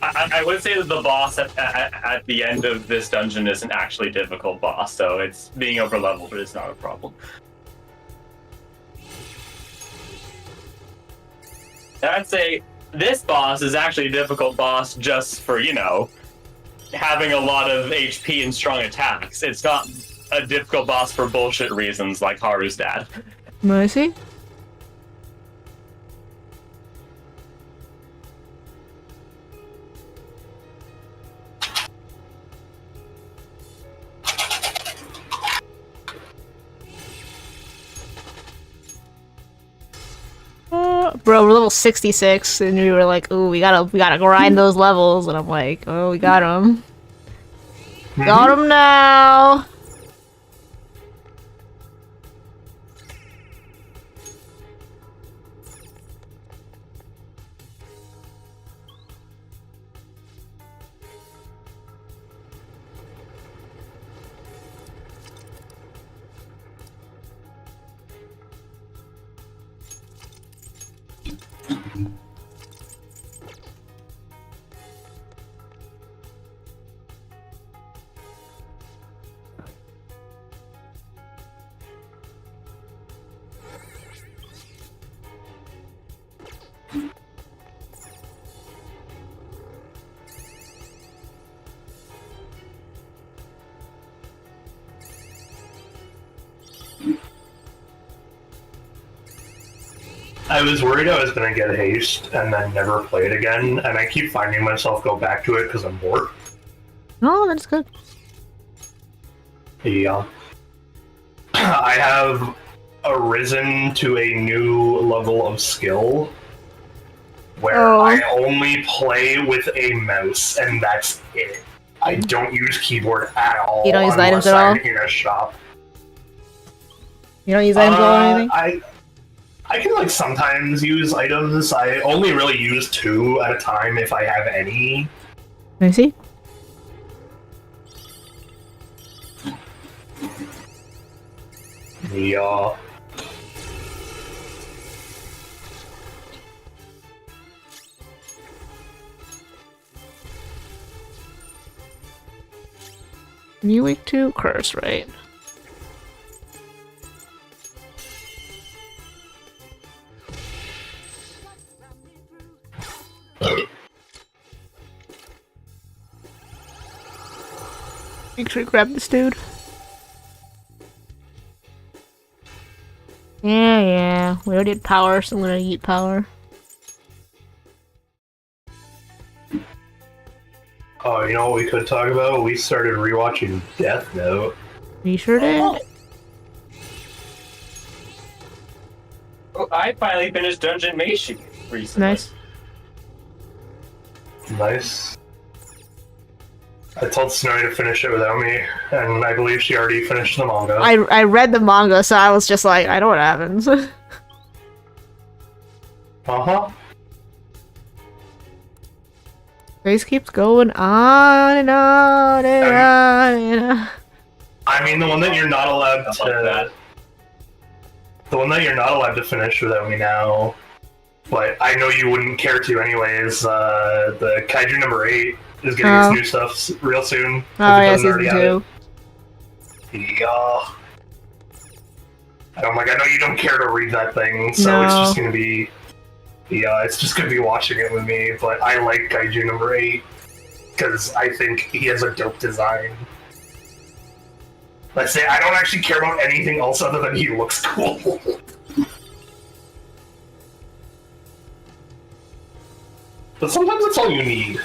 I would say that the boss at the end of this dungeon is an actually difficult boss, so it's being over leveled is not a problem. I'd say this boss is actually a difficult boss just for, you know, having a lot of HP and strong attacks. It's not a difficult boss for bullshit reasons like Haru's dad. I see. Bro, we're level 66, and we were like, "Ooh, we gotta grind those levels," and I'm like, "Oh, we got him, got him now." I was worried I was going to get haste and then never play it again, and I keep finding myself go back to it because I'm bored. Oh, that's good. Yeah. I have arisen to a new level of skill where I only play with a mouse, and that's it. I don't use keyboard at all. You don't use items at all? I'm in a shop. You don't use items or anything? I can like sometimes use items. I only really use 2 at a time if I have any. I see. Yeah. New week 2 curse, right? Make sure you grab this dude. Yeah. We already had power, so I'm gonna eat power. Oh, you know what we could talk about? We started rewatching Death Note. You sure did? Oh, I finally finished Dungeon Meshi recently. Nice. Nice. I told Snowy to finish it without me, and I believe she already finished the manga. I read the manga, so I was just like, I know what happens. Uh-huh. Grace keeps going on and on and on and on. I mean, the one that you're not allowed Stuff like that. The one that you're not allowed to finish without me now, but I know you wouldn't care to anyways, the Kaiju number 8 is getting its new stuff real soon. Oh yeah, season 2. Yeah. I'm like, I know you don't care to read that thing, so No. it's just gonna be... Yeah, it's just gonna be watching it with me, but I like Kaiju number 8, because I think he has a dope design. Let's say I don't actually care about anything else other than he looks cool. But sometimes that's all you need.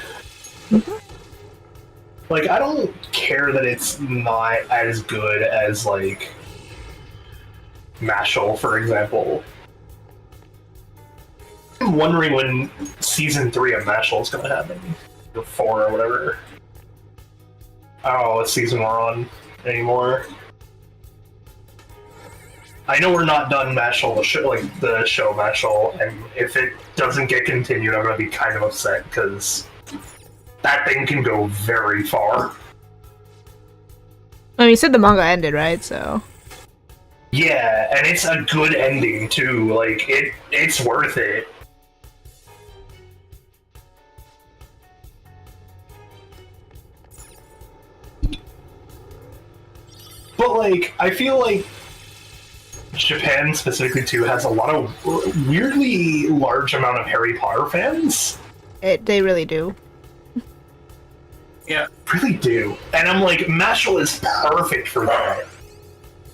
Like, I don't care that it's not as good as, like, Mashal, for example. I'm wondering when Season 3 of Mashal is gonna happen. Or 4 or whatever. I don't know what season we're on anymore. I know we're not done Mashal, the show Mashal, and if it doesn't get continued, I'm gonna be kind of upset, because that thing can go very far. I mean, you said the manga ended, right? So. Yeah, and it's a good ending too. Like it's worth it. But like, I feel like Japan specifically too has a lot of weirdly large amount of Harry Potter fans. They really do. Yeah. Really do. And I'm like, Mashal is perfect for that.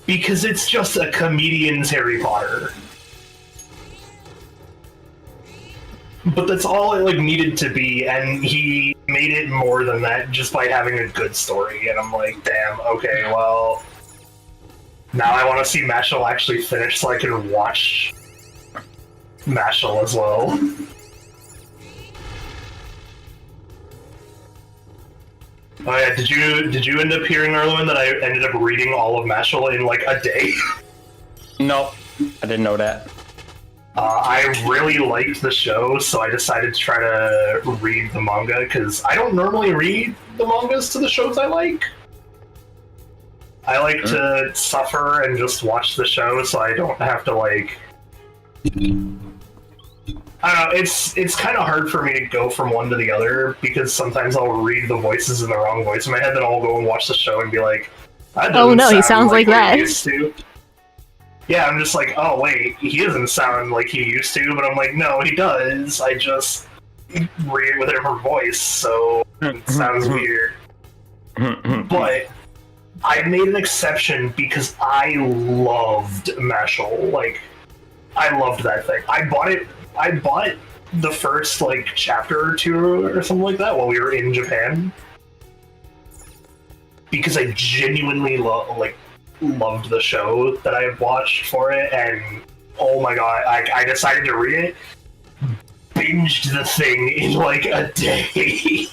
Because it's just a comedian's Harry Potter. But that's all it like needed to be, and he made it more than that just by having a good story. And I'm like, damn, okay, well, now I want to see Mashal actually finish so I can watch Mashal as well. Oh yeah, did you end up hearing, Erwin, that I ended up reading all of Mashal in like a day? Nope, I didn't know that. I really liked the show, so I decided to try to read the manga, because I don't normally read the mangas to the shows I like. I like to suffer and just watch the show, so I don't have to, like... I don't know, it's kind of hard for me to go from one to the other, because sometimes I'll read the voices in the wrong voice in my head, then I'll go and watch the show and be like, that doesn't Oh no, he sound sounds like what that. he used to. Yeah, I'm just like, oh wait, he doesn't sound like he used to, but I'm like, no, he does. I just read it with a different voice, so it sounds weird. But I made an exception because I loved Mashal. Like, I loved that thing. I bought the first like chapter or two or something like that while we were in Japan. Because I genuinely loved the show that I had watched for it, and oh my god, I decided to read it, binged the thing in like a day.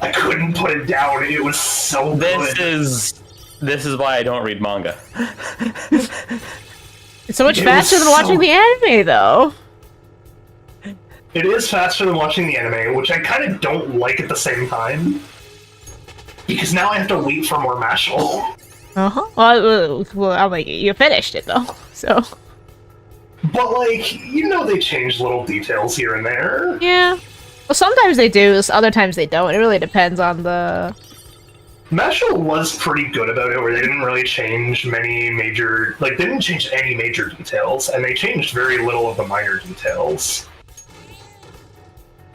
I couldn't put it down. It was so good. This is why I don't read manga. It's so much faster than watching the anime, though. It is faster than watching the anime, which I kind of don't like at the same time. Because now I have to wait for more Mashal. Uh-huh. Well, I'm like, you finished it, though, so... But, like, you know they change little details here and there. Yeah. Well, sometimes they do, other times they don't. It really depends on the... Mashal was pretty good about it, where they didn't really change many major... Like, they didn't change any major details, and they changed very little of the minor details.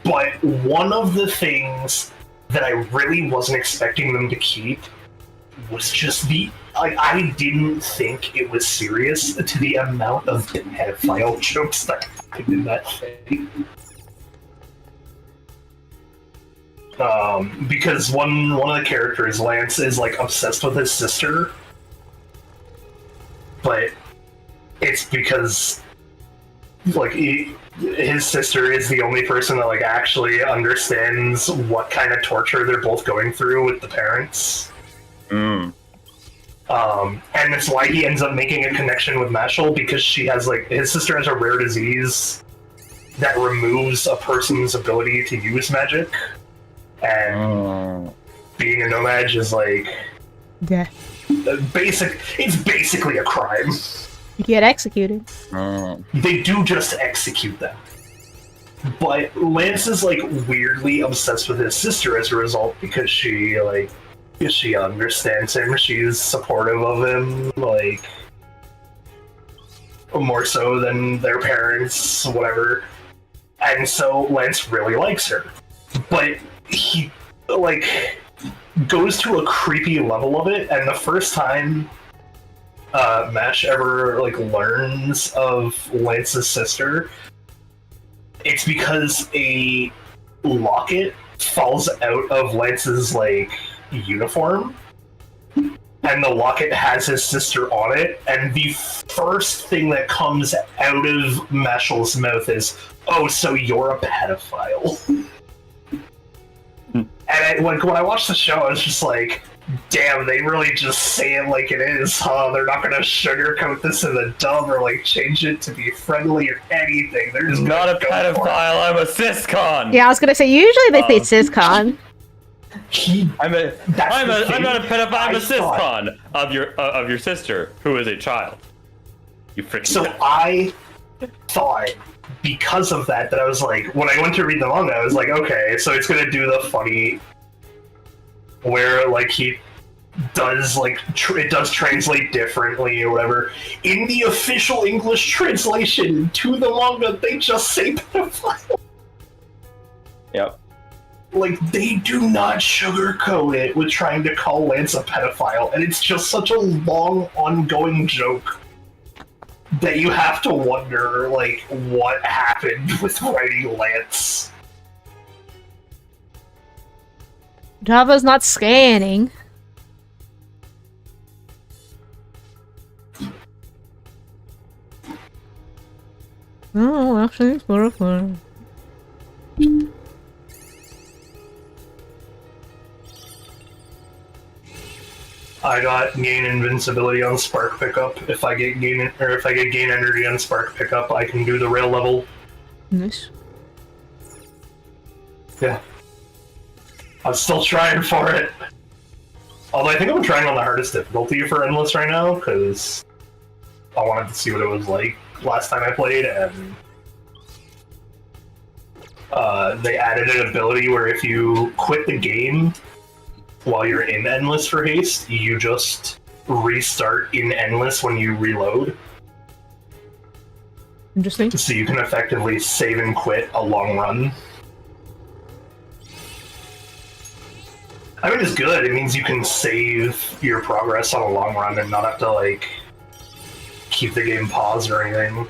But one of the things that I really wasn't expecting them to keep was just the... I didn't think it was serious to the amount of pedophile jokes that happened in that thing. Because one of the characters, Lance, is like obsessed with his sister, but it's because like his sister is the only person that like actually understands what kind of torture they're both going through with the parents. And that's why he ends up making a connection with Mashal, because she has like his sister has a rare disease that removes a person's ability to use magic. And being a nomad is like it's basically a crime. You get executed. They do just execute them. But Lance is like weirdly obsessed with his sister as a result, because she understands him, she's supportive of him, like more so than their parents, whatever. And so Lance really likes her. But he like goes to a creepy level of it, and the first time Mash ever like learns of Lance's sister, it's because a locket falls out of Lance's like uniform, and the locket has his sister on it, and the first thing that comes out of Mashal's mouth is, "Oh, so you're a pedophile." And when I watched the show, I was just like, damn, they really just say it like it is, huh? They're not gonna sugarcoat this in the dub or like change it to be friendly or anything. They're just not a pedophile, I'm a ciscon! Yeah, I was gonna say, usually they say ciscon. I'm not a pedophile. I'm a thought- ciscon of your sister who is a child. You freaking. So I thought because of that I was like, when I went to read the manga, I was like, okay, so it's gonna do the funny where like he does like it does translate differently or whatever. In the official English translation to the manga, they just say pedophile. Yep. Like, they do not sugarcoat it with trying to call Lance a pedophile, and it's just such a long, ongoing joke that you have to wonder, like, what happened with writing Lance. Java's not scanning. Oh, actually, it's more fun. I got gain invincibility on spark pickup. If I get gain energy on spark pickup, I can do the rail level. Nice. Yeah. I'm still trying for it. Although I think I'm trying on the hardest difficulty for Endless right now, because I wanted to see what it was like last time I played, and they added an ability where if you quit the game while you're in Endless for haste, you just restart in Endless when you reload. Interesting. So you can effectively save and quit a long run. I mean, it's good. It means you can save your progress on a long run and not have to, like, keep the game paused or anything.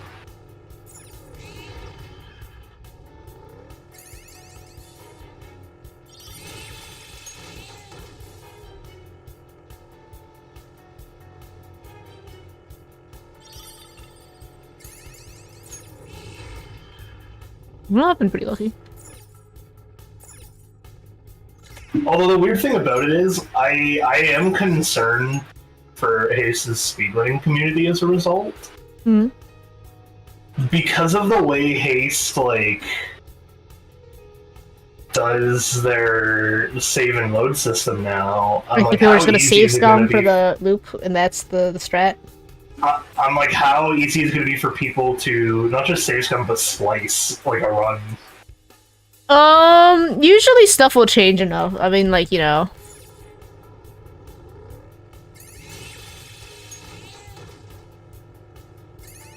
Well, I've been pretty lucky. Although the weird thing about it is, I am concerned for Haste's speedrunning community as a result. Hmm. Because of the way Haste, like, does their save and load system now. I'm Like, like, people are how just gonna easy save is it gonna scum for be- the loop, and that's the strat. I'm like, how easy is it going to be for people to not just save scum, but splice, like, a run? Usually stuff will change enough. I mean, like, you know.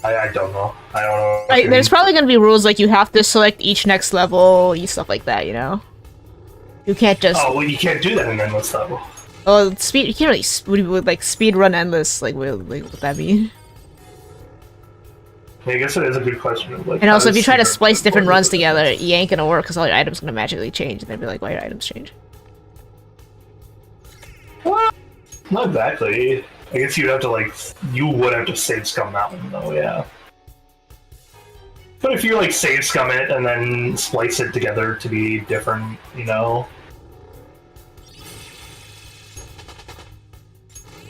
I don't know. I don't know. Like, there's probably gonna be rules like you have to select each next level, stuff like that, you know? You can't just... Oh, well, you can't do that in Endless, though. Oh, speed... You can't really... What do you, like, speed run endless, like, what would that mean? I guess it is a good question. Like, And also, how if you does try to speedrun splice different work runs with together, Endless? you ain't gonna work because all your items gonna magically change, and they'd be like, why your items change? What? Not exactly. I guess you'd have to, like... You would have to save scum that one, though, yeah. But if you, like, save scum it and then splice it together to be different, you know...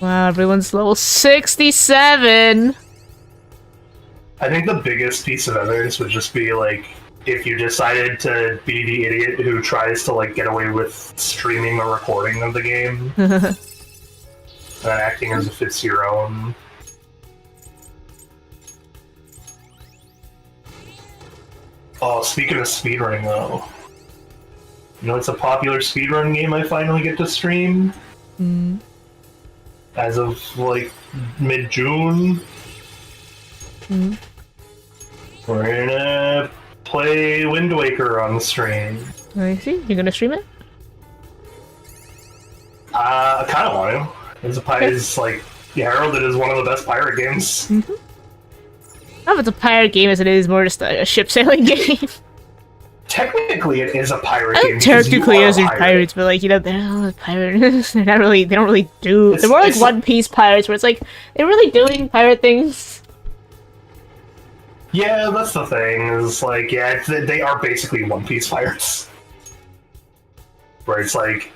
Wow, everyone's level 67! I think the biggest piece of evidence would just be, like, if you decided to be the idiot who tries to, like, get away with streaming or recording of the game, and acting as if it's your own. Oh, speaking of speedrunning, though, you know, it's a popular speedrun game I finally get to stream. Mm. As of, like, mid-June. Mm. We're gonna play Wind Waker on the stream. I see. You're gonna stream it? I kind of want to. It's like heralded as one of the best pirate games. I don't know if it's a pirate game as it is more just a ship sailing game. Technically, it is a pirate I game. think technically because as you are are a pirates, but like, you know, they're not pirates. They're not really, they don't really do, they're more like It's One Piece pirates where it's like, they're really doing pirate things. Yeah, that's the thing. Is like, yeah, they are basically One Piece pirates. Where it's like,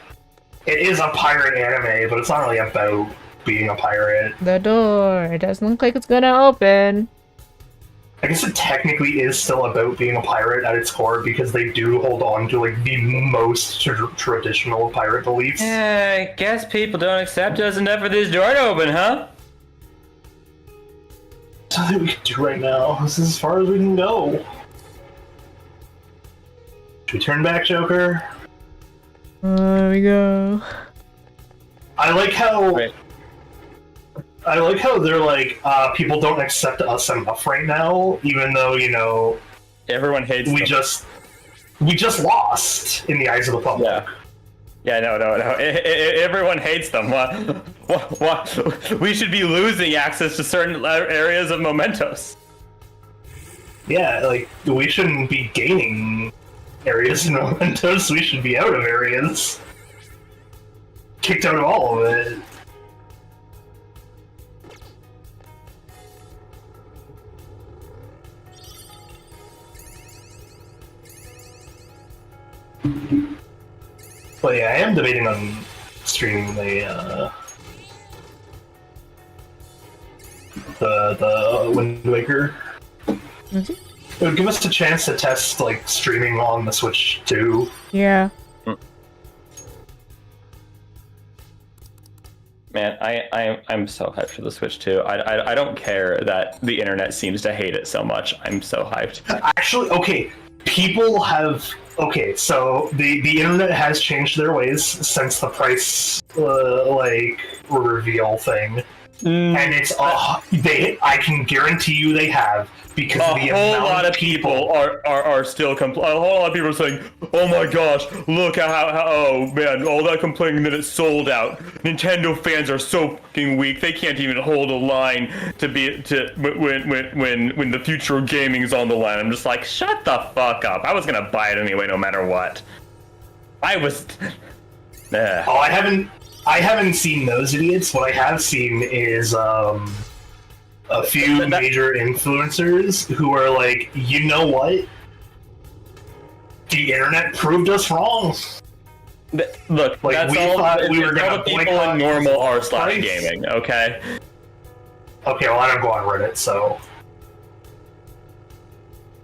it is a pirate anime, but it's not really about being a pirate. The door, it doesn't look like it's gonna open. I guess it technically is still about being a pirate at its core because they do hold on to like the most traditional pirate beliefs. I guess people don't accept us enough for this door to open, huh? That's nothing we can do right now. This is as far as we can go. Should we turn back, Joker? There we go. I like how. Wait. I like how they're like, people don't accept us enough right now, even though, you know, Everyone hates we them. just lost in the eyes of the public. Yeah, no. Everyone hates them. What? We should be losing access to certain areas of Mementos. Yeah, like, we shouldn't be gaining areas in Mementos, we should be out of areas. Kicked out of all of it. But yeah, I am debating on streaming the Wind Waker. Mhm. It would give us a chance to test like streaming on the Switch too. Yeah. Man, I'm so hyped for the Switch 2. I don't care that the internet seems to hate it so much. I'm so hyped. Actually, okay, people have. Okay, so the internet has changed their ways since the price like reveal thing, and it's I can guarantee you they have because A the whole amount lot of people are still a whole lot of people are saying, "Oh my gosh, look how oh man, all that complaining that it's sold out. Nintendo fans are so fucking weak. They can't even hold a line when the future of gaming is on the line." I'm just like, shut the fuck up. I was gonna buy it anyway, no matter what. I was. Oh, I haven't seen those idiots. What I have seen is a few major influencers who are like, you know what? The internet proved us wrong. Look, Like, that's we all. thought we were it's all gonna the people boycott in normal r slash price. gaming. Okay. Okay, well, I don't go on Reddit, so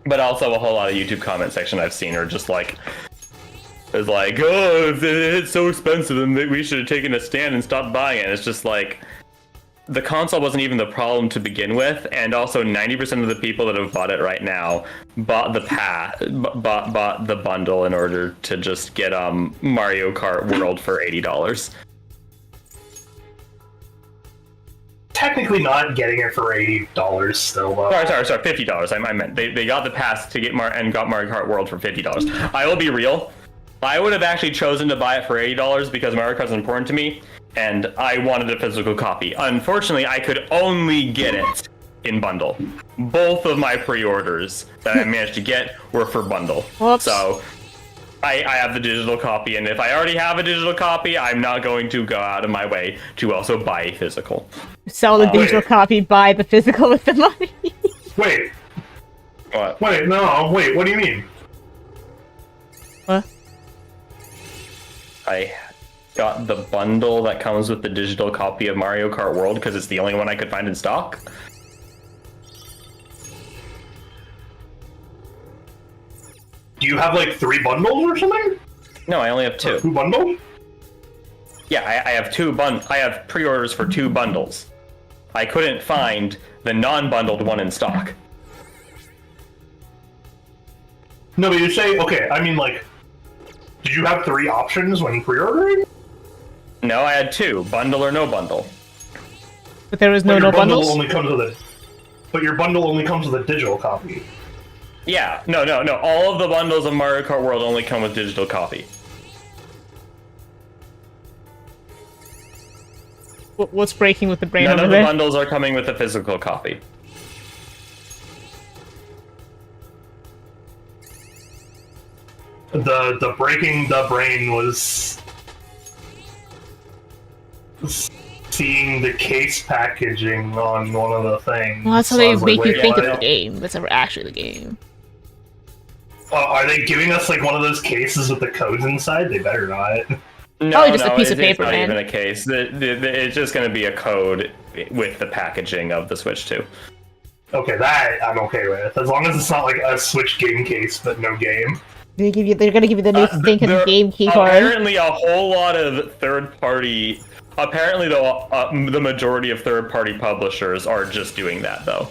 But also a whole lot of YouTube comment section I've seen are just like, it's like, oh, it's so expensive and we should have taken a stand and stopped buying it. It's just like, the console wasn't even the problem to begin with, and also 90% of the people that have bought it right now bought bought the bundle in order to just get Mario Kart World for $80. technically not getting it for $80 still. Sorry, $50. I meant they got the pass to get got Mario Kart World for $50. I will be real. I would have actually chosen to buy it for $80 because Mario Kart is important to me, and I wanted a physical copy. Unfortunately, I could only get it in bundle. Both of my pre-orders that I managed to get were for bundle. Whoops. So I have the digital copy, and if I already have a digital copy, I'm not going to go out of my way to also buy a physical. Sell the digital wait. copy, buy the physical with the money. Wait, What? what do you mean? What? I got the bundle that comes with the digital copy of Mario Kart World because it's the only one I could find in stock. Do you have like 3 bundles or something? No, I only have 2. 2 bundles? Yeah, I have I have pre-orders for 2 bundles. I couldn't find the non-bundled one in stock. No, but you say, okay, I mean like, did you have 3 options when pre-ordering? No, I had 2, bundle or no bundle. But there was But no your bundle bundles? only comes with a. But your bundle only comes with a digital copy. Yeah, no. All of the bundles of Mario Kart World only come with digital copy. What's breaking with the brain None over of the there? bundles are coming with a physical copy. The breaking the brain was seeing the case packaging on one of the things. Well, that's how So I they was make like, you wait, think what? it's the game. It's never actually the game. Are they giving us like one of those cases with the codes inside? They better not. No, Probably just a piece of it's paper, not man. even a case. It's just going to be a code with the packaging of the Switch 2. Okay, that I'm okay with. As long as it's not like a Switch game case, but no game. They're gonna give you the new stinking There- game key card. Apparently, a whole lot of third-party. Apparently, though, the majority of third-party publishers are just doing that, though.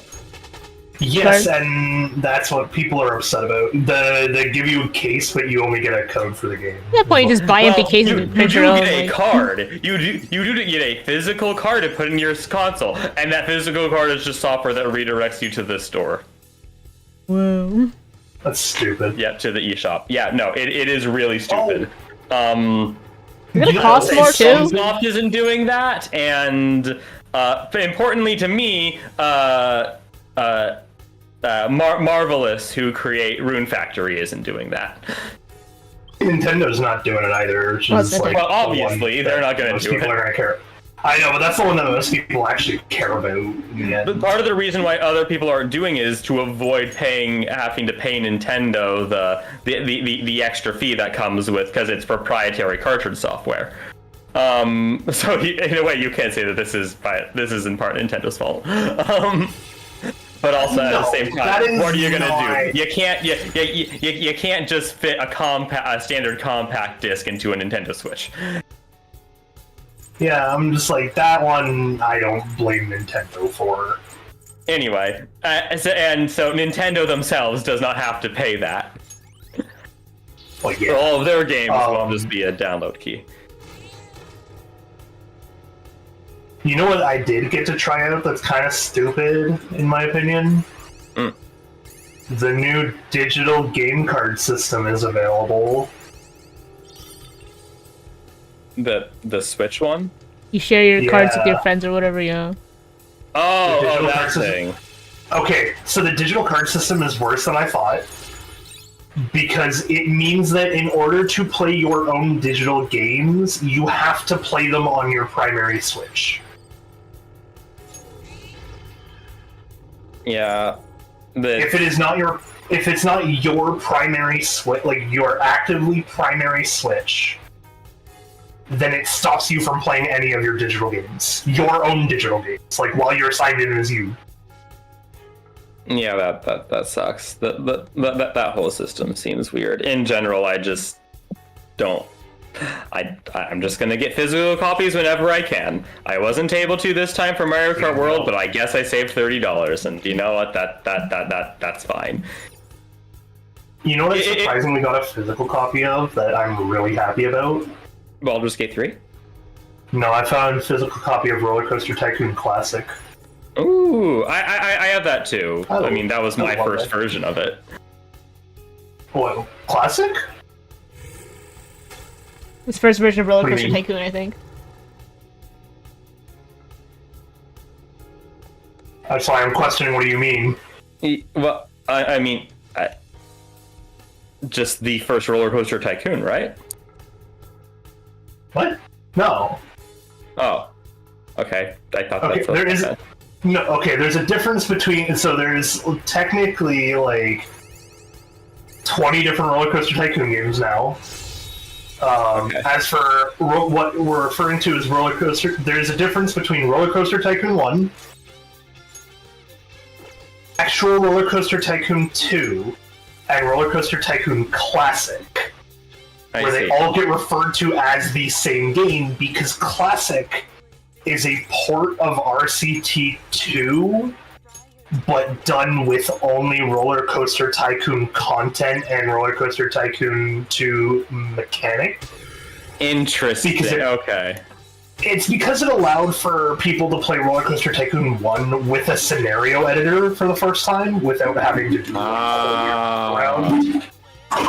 Yes, and that's what people are upset about. They give you a case, but you only get a code for the game. At that point, you just buy empty cases you, and you print do your own. get a like- card. You do get a physical card to put in your console, and that physical card is just software that redirects you to the store. Whoa. That's stupid. Yeah, to the eShop. Yeah, no, it is really stupid. It's gonna cost more too. Ubisoft isn't doing that, and importantly to me, Marvelous, who create Rune Factory, isn't doing that. Nintendo's not doing it either. Which Well, is like well, the obviously, one they're that not gonna most do people it. are gonna care. I know, but that's the one that most people actually care about. In the end. But part of the reason why other people aren't doing it is to avoid having to pay Nintendo the extra fee that comes with, because it's proprietary cartridge software. So in a way, you can't say that this is in part Nintendo's fault. But also at the same time, what are you gonna do? You can't just fit a standard compact disc into a Nintendo Switch. Yeah, I'm just like, that one I don't blame Nintendo for. Anyway, so Nintendo themselves does not have to pay that. Like, For yeah. all of their games will just be a download key. You know what I did get to try out that's kind of stupid, in my opinion? Mm. The new digital game card system is available. The Switch one? You share your cards with Yeah. your friends or whatever, yeah. Oh, digital that card system. thing. Okay, so the digital card system is worse than I thought. Because it means that in order to play your own digital games, you have to play them on your primary Switch. Yeah. If it's not your primary Switch, like your actively primary Switch, then it stops you from playing any of your digital games. Your own digital games, like while you're signed in as you. Yeah, that sucks. That whole system seems weird. In general, I just don't. I'm just gonna get physical copies whenever I can. I wasn't able to this time for Mario Kart World, but I guess I saved $30, and you know what? That's fine. You know what I surprisingly got a physical copy of that I'm really happy about? Baldur's Gate 3. No, I found a physical copy of Roller Coaster Tycoon Classic. Ooh, I have that too. Oh, I mean, that was my I love first it. version of it. What, Classic? His first version of Roller What do Coaster you mean? Tycoon, I think. That's why I'm questioning what do you mean? Well, I mean, just the first Roller Coaster Tycoon, right? What? No. Oh, okay. I thought Okay, that's what there I is said. no. Okay, there's a difference between. So there's technically like 20 different Roller Coaster Tycoon games now. Okay. As for what we're referring to as Roller Coaster, there's a difference between Roller Coaster Tycoon 1, actual Roller Coaster Tycoon 2, and Roller Coaster Tycoon Classic, I where see. they all get referred to as the same game because Classic is a port of RCT2, but done with only Roller Coaster Tycoon content and Roller Coaster Tycoon 2 mechanic. Interesting. Because Okay. It's because it allowed for people to play Roller Coaster Tycoon 1 with a scenario editor for the first time without having to do it all year round.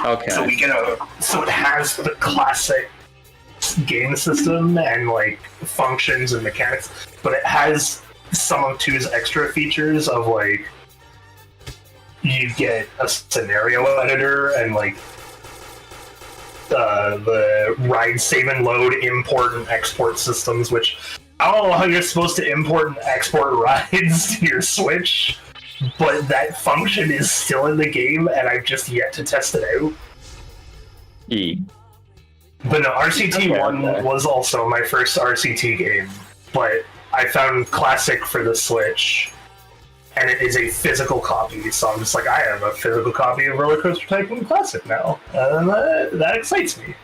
Okay. So it has the classic game system and like functions and mechanics, but it has some of 2's extra features of like you get a scenario editor and like the ride, save and load, import and export systems, which I don't know how you're supposed to import and export rides to your Switch, but that function is still in the game and I've just yet to test it out. E. But no, RCT1 Okay. was also my first RCT game, but I found Classic for the Switch, and it is a physical copy. So I'm just like, I have a physical copy of Roller Coaster Tycoon Classic now, and that excites me.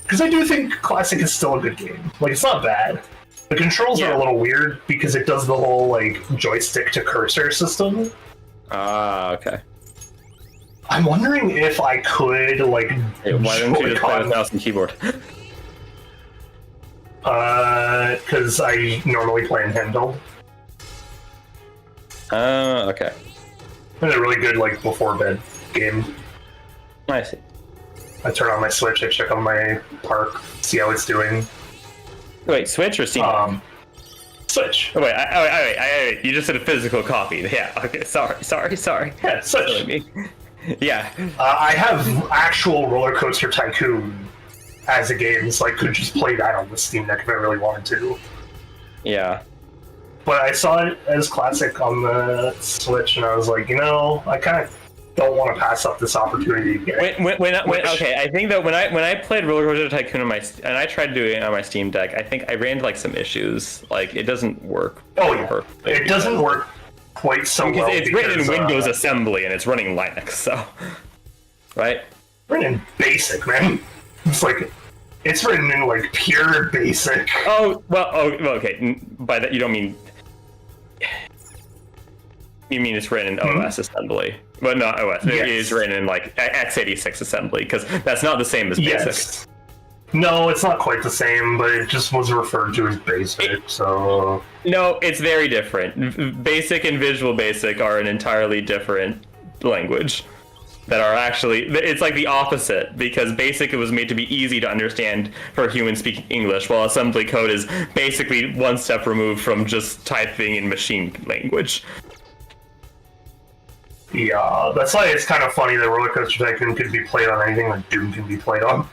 Because I do think Classic is still a good game. Like, it's not bad. The controls are a little weird because it does the whole, like, joystick to cursor system. Ah, okay. I'm wondering if I could, like, Hey, why don't you just play with mouse and keyboard? Because I normally play in handheld. Okay. It's a really good, like, before bed game. I see. I turn on my Switch, I check on my park, see how it's doing. Wait, Switch or Steam? Switch. Oh, wait, you just said a physical copy. Yeah, okay, sorry. Yeah, Switch. Silly me. Yeah. I have actual Roller Coaster Tycoon as a game, so I could just play that on the Steam Deck if I really wanted to. Yeah. But I saw it as Classic on the Switch, and I was like, I kind of don't want to pass up this opportunity again. Okay, I think that when I played Roller Coaster Tycoon and I tried to do it on my Steam Deck, I think I ran into like some issues. Like it doesn't work. Oh yeah, perfectly. It doesn't work quite so well. It's written in Windows Assembly and it's running Linux, so right. Written in BASIC, man. It's written in like pure BASIC. Okay. By that you don't mean. You mean it's written in OS assembly, but not OS. Yes. It is written in like x86 assembly because that's not the same as BASIC. Yes. No, it's not quite the same, but it just was referred to as BASIC. So no, it's very different. BASIC and Visual Basic are an entirely different language. That are actually, it's like the opposite because BASIC was made to be easy to understand for humans speaking English, while assembly code is basically one step removed from just typing in machine language. Yeah, that's why it's kind of funny that Roller Coaster Tycoon could be played on anything that Doom can be played on.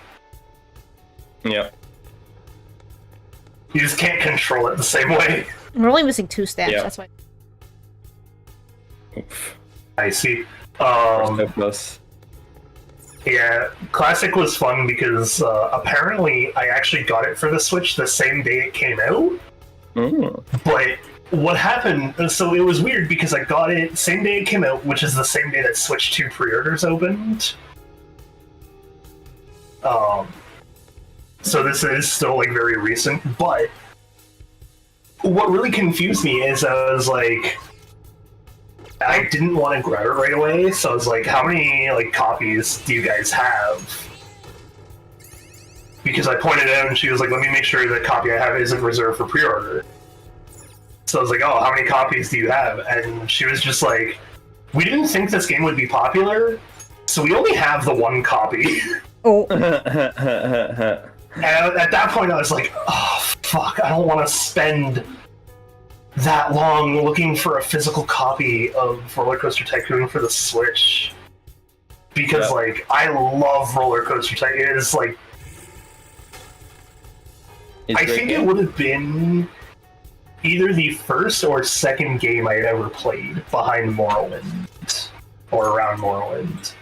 Yep. You just can't control it the same way. We're only missing 2 stamps, Yeah. that's why. Oof. I see. So close. Yeah, Classic was fun because apparently I actually got it for the Switch the same day it came out. Mm. But what happened, so it was weird because I got it same day it came out, which is the same day that Switch 2 pre-orders opened. So this is still like very recent, but what really confused me is I was like, I didn't want to grab it right away, so I was like, how many like copies do you guys have? Because I pointed out and she was like, let me make sure the copy I have isn't reserved for pre-order. So I was like, oh, how many copies do you have? And she was just like, we didn't think this game would be popular, so we only have the 1 copy. Oh. And at that point I was like, oh, fuck, I don't want to spend that long looking for a physical copy of Roller Coaster Tycoon for the Switch. Because, like, I love Roller Coaster Tycoon. It is, like... I think it would have been either the first or second game I had ever played behind Morrowind. Or around Morrowind.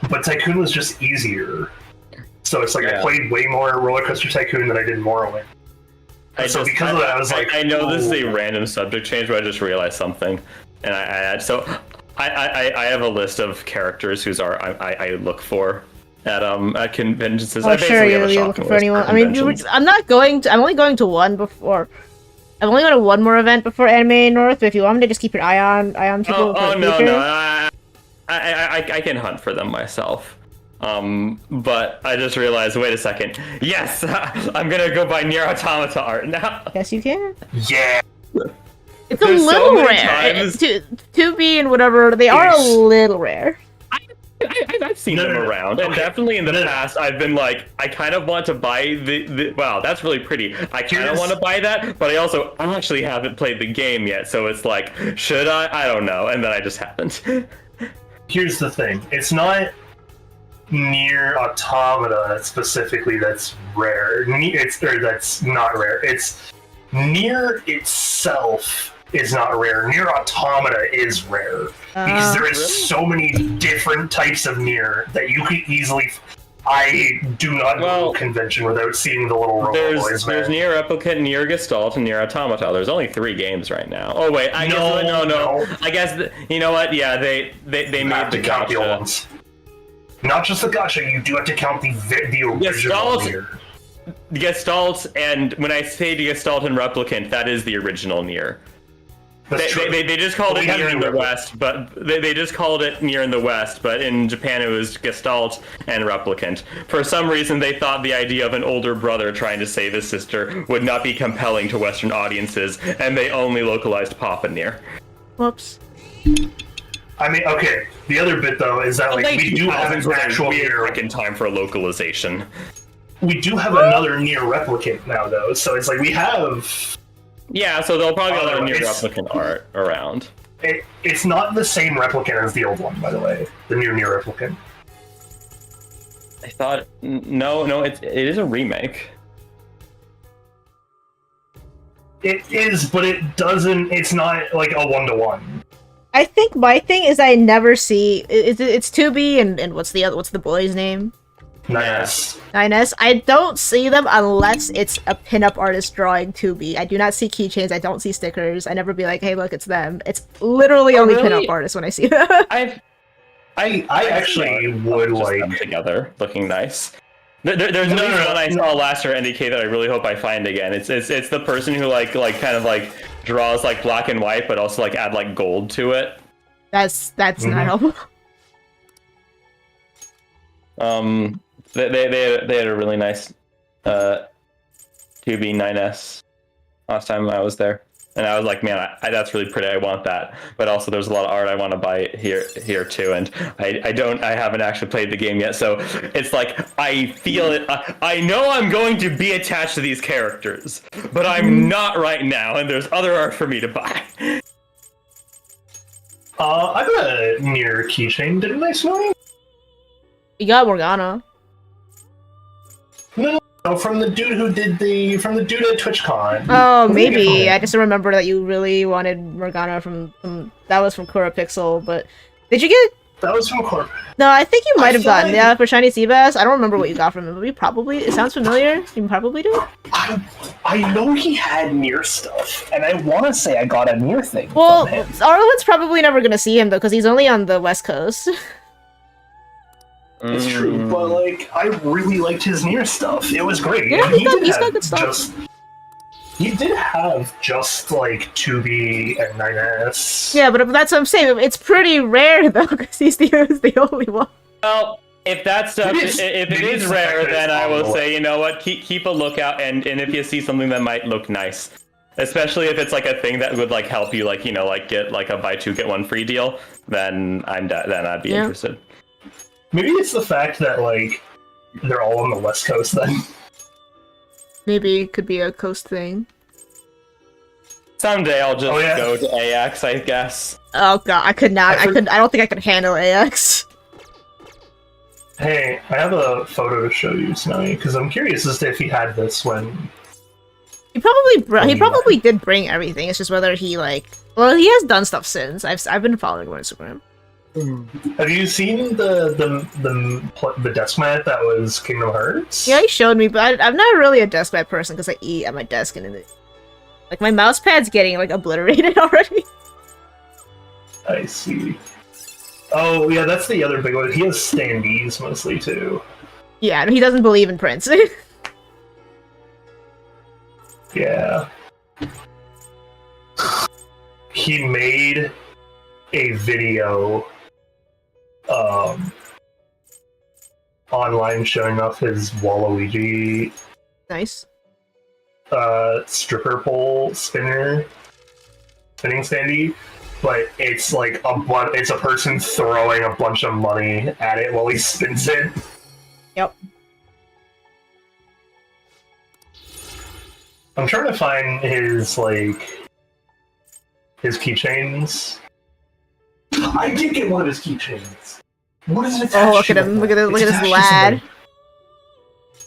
But Tycoon was just easier. So it's like I played way more Roller Coaster Tycoon than I did Morrowind. Because of that, I was like, I know this is a random subject change, but I just realized something, and I have a list of characters whose art I look for at conventions. Oh, sure, you're looking for anyone. I mean, I'm only going to one before. I'm only going to one more event before Anime North. But if you want me to just keep your eye on people. No, I can hunt for them myself. But I just realized, wait a second. Yes! I'm gonna go buy Nier Automata art now. Yes, you can. Yeah! It's a little rare. 2B and whatever, they are a little rare. I've seen them around, and definitely in the past, I've been like, I kind of want to buy the wow, that's really pretty. I kind of want to buy that, but I also actually haven't played the game yet, so it's like, should I? I don't know, and then I just haven't. Here's the thing. It's not Nier Automata specifically that's rare. That's not rare. It's Nier itself is not rare. Nier Automata is rare because there is so many different types of Nier that you could easily. I do not go Well, to a convention without seeing the little robot boys, There's man. Nier Replicant, Nier Gestalt, and Nier Automata. There's only 3 games right now. Oh wait, I guess no. I guess you know what? Yeah, they You made have the to count the old gacha. ones. Not just the gacha, you do have to count the original Gestalt. Nier. Gestalt, and when I say Gestalt and Replicant, that is the original Nier. That's true. They just called But it we have Nier in Nier the Replicant. West, but they just called it Nier in the West, but in Japan it was Gestalt and Replicant. For some reason, they thought the idea of an older brother trying to save his sister would not be compelling to Western audiences, and they only localized Papa Nier. Whoops. I mean, okay. The other bit though is that like we do have an actual Nier. in time for localization. We do have another Nier Replicant now though, so it's like we have. Yeah, so there'll probably be other Nier it's- Replicant art around. It's not the same replicant as the old one, by the way. The new Nier Replicant. I thought no, it is a remake. It is, but it doesn't. It's not like a 1-to-1. I think my thing is I never see it's 2B and what's the boy's name? Nice. 9S. I don't see them unless it's a pinup artist drawing 2B. I do not see keychains. I don't see stickers. I never be like, hey, look, it's them. It's literally only really? pinup artists when I see them. I actually would just like. them together, looking nice. There's No, another no, one I no. saw last year, NDK, that I really hope I find again. It's the person who like kind of like draws like black and white, but also like add like gold to it. That's not Mhm. helpful. They had a really nice 2B 9S last time I was there, and I was like, man, that's really pretty. I want that. But also, there's a lot of art I want to buy here too, and I haven't actually played the game yet, so it's like I feel it. I know I'm going to be attached to these characters, but I'm not right now, and there's other art for me to buy. I got a Nier keychain, didn't I, Snowy? You got Morgana. No, from the dude who did from the dude at TwitchCon. Oh, Who did you get from maybe. him? I just remember that you really wanted Morgana from that was from Kura Pixel, but did you get? That was from Corp. No, I think you I might have feel gotten like- for Shiny Seabass. I don't remember what you got from him, but it sounds familiar. You probably do. I know he had Nier stuff, and I want to say I got a Nier thing Well, from him. Arlen's probably never gonna see him though, because he's only on the West Coast. It's true, but like I really liked his Nier stuff. It was great. Yeah, And he's got good stuff. He did have just like 2B and 9S. Yeah, but that's what I'm saying. It's pretty rare though, because he's the only one. Well, if that stuff, It is- if it it is is the fact rare, that then it's I on will the say, you know what, keep a lookout, and if you see something that might look nice, especially if it's like a thing that would like help you, like, you know, like get like a buy 2 get 1 free deal, then I'd be Yeah. interested. Maybe it's the fact that like they're all on the West Coast then. Maybe it could be a coast thing. Someday I'll just Oh, yeah. go to AX, I guess. Oh god, I could not. I I don't think I could handle AX. Hey, I have a photo to show you, Snowy, because I'm curious as to if he had this when. He probably yeah. he probably did bring everything. It's just whether he like. Well, he has done stuff since. I've been following him on Instagram. Have you seen the desk mat that was Kingdom Hearts? Yeah, he showed me, but I'm not really a desk mat person because I eat at my desk and like my mouse pad's getting like obliterated already. I see. Oh yeah, that's the other big one. He has standees mostly too. Yeah, he doesn't believe in Prince. Yeah. He made a video online showing off his Waluigi Nice. stripper pole spinning standee, but it's like it's a person throwing a bunch of money at it while he spins it. Yep. I'm trying to find his keychains. I did get one of his keychains. What is it attached Oh, look to at him! it? Look at It's this attached to lad. something.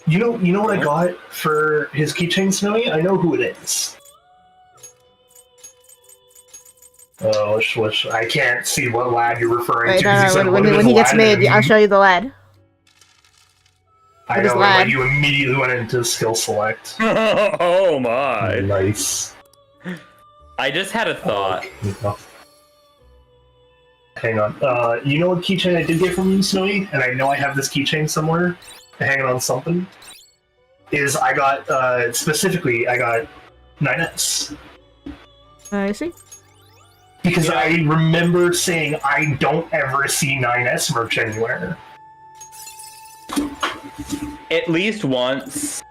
You know what I got for his keychain, Snowy? I know who it is. Oh, I can't see what lad you're referring Wait, to. 'cause he said no. one of When his he gets lad made, names. I'll show you the lad. I What is know, lad? like you immediately went into skill select. Oh my. Nice. I just had a thought. Oh, hang on. You know what keychain I did get from you, Snowy? And I know I have this keychain somewhere, hanging on something. Is I got, specifically, I got 9S. I see. Because Yeah. I remember saying I don't ever see 9S merch anywhere. At least once,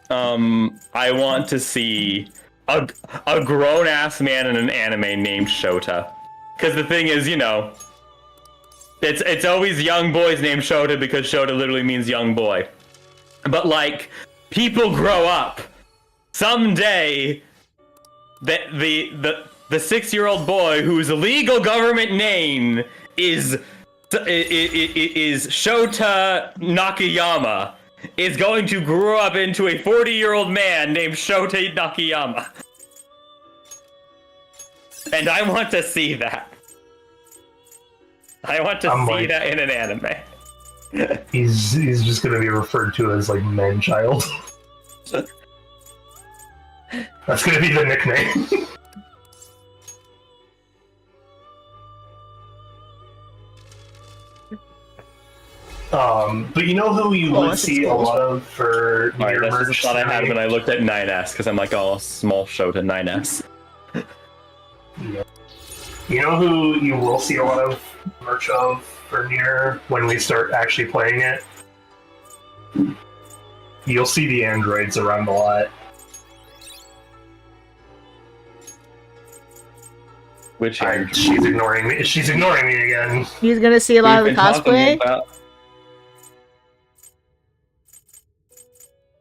I want to see a grown ass man in an anime named Shota. Because the thing is, you know, it's always young boys named Shota because Shota literally means young boy. But like, people grow up. Someday, the 6-year-old boy whose legal government name is Shota Nakayama is going to grow up into a 40-year-old man named Shota Nakayama. And I want to see that. I want to see that in an anime. He's just gonna be referred to as like man child. That's gonna be the nickname. But you know who you would that's see a cool. lot of for Alright, your that's just a merch thought I had today? when I looked at 9S, because I'm like, oh, small Shota 9S. Yeah. You know who you will see a lot of merch of for Nier when we start actually playing it? You'll see the androids around a lot. Which She's ignoring me. She's ignoring me again. He's gonna see a lot of the cosplay.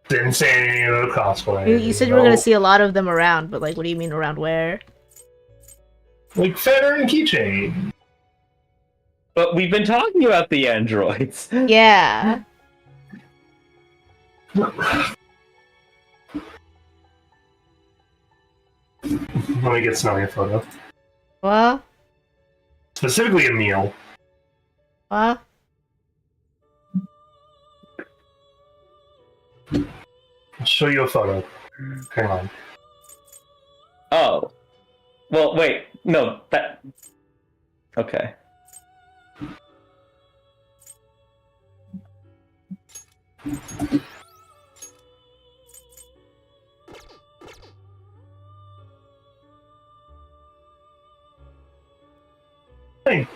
Didn't say anything about cosplay. You said you were gonna see a lot of them around, but like, what do you mean around where? like Feather and Keychain. But we've been talking about the androids. Yeah. Let me get Snowy a photo. What? Specifically a meal. What? I'll show you a photo. Hang on. Oh. Well, wait. No, that... Okay. Hey.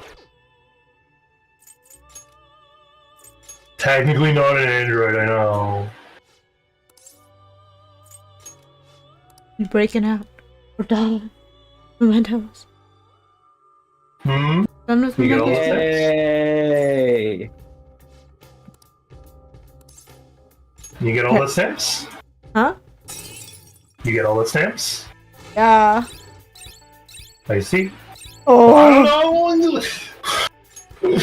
Technically not an android, I know. You breaking out? We're done. Mementos. Hmm? Done with You get all mementos. the Yay! You get all the stamps? Huh? You get all the stamps? Yeah. I see. Oh. I don't know.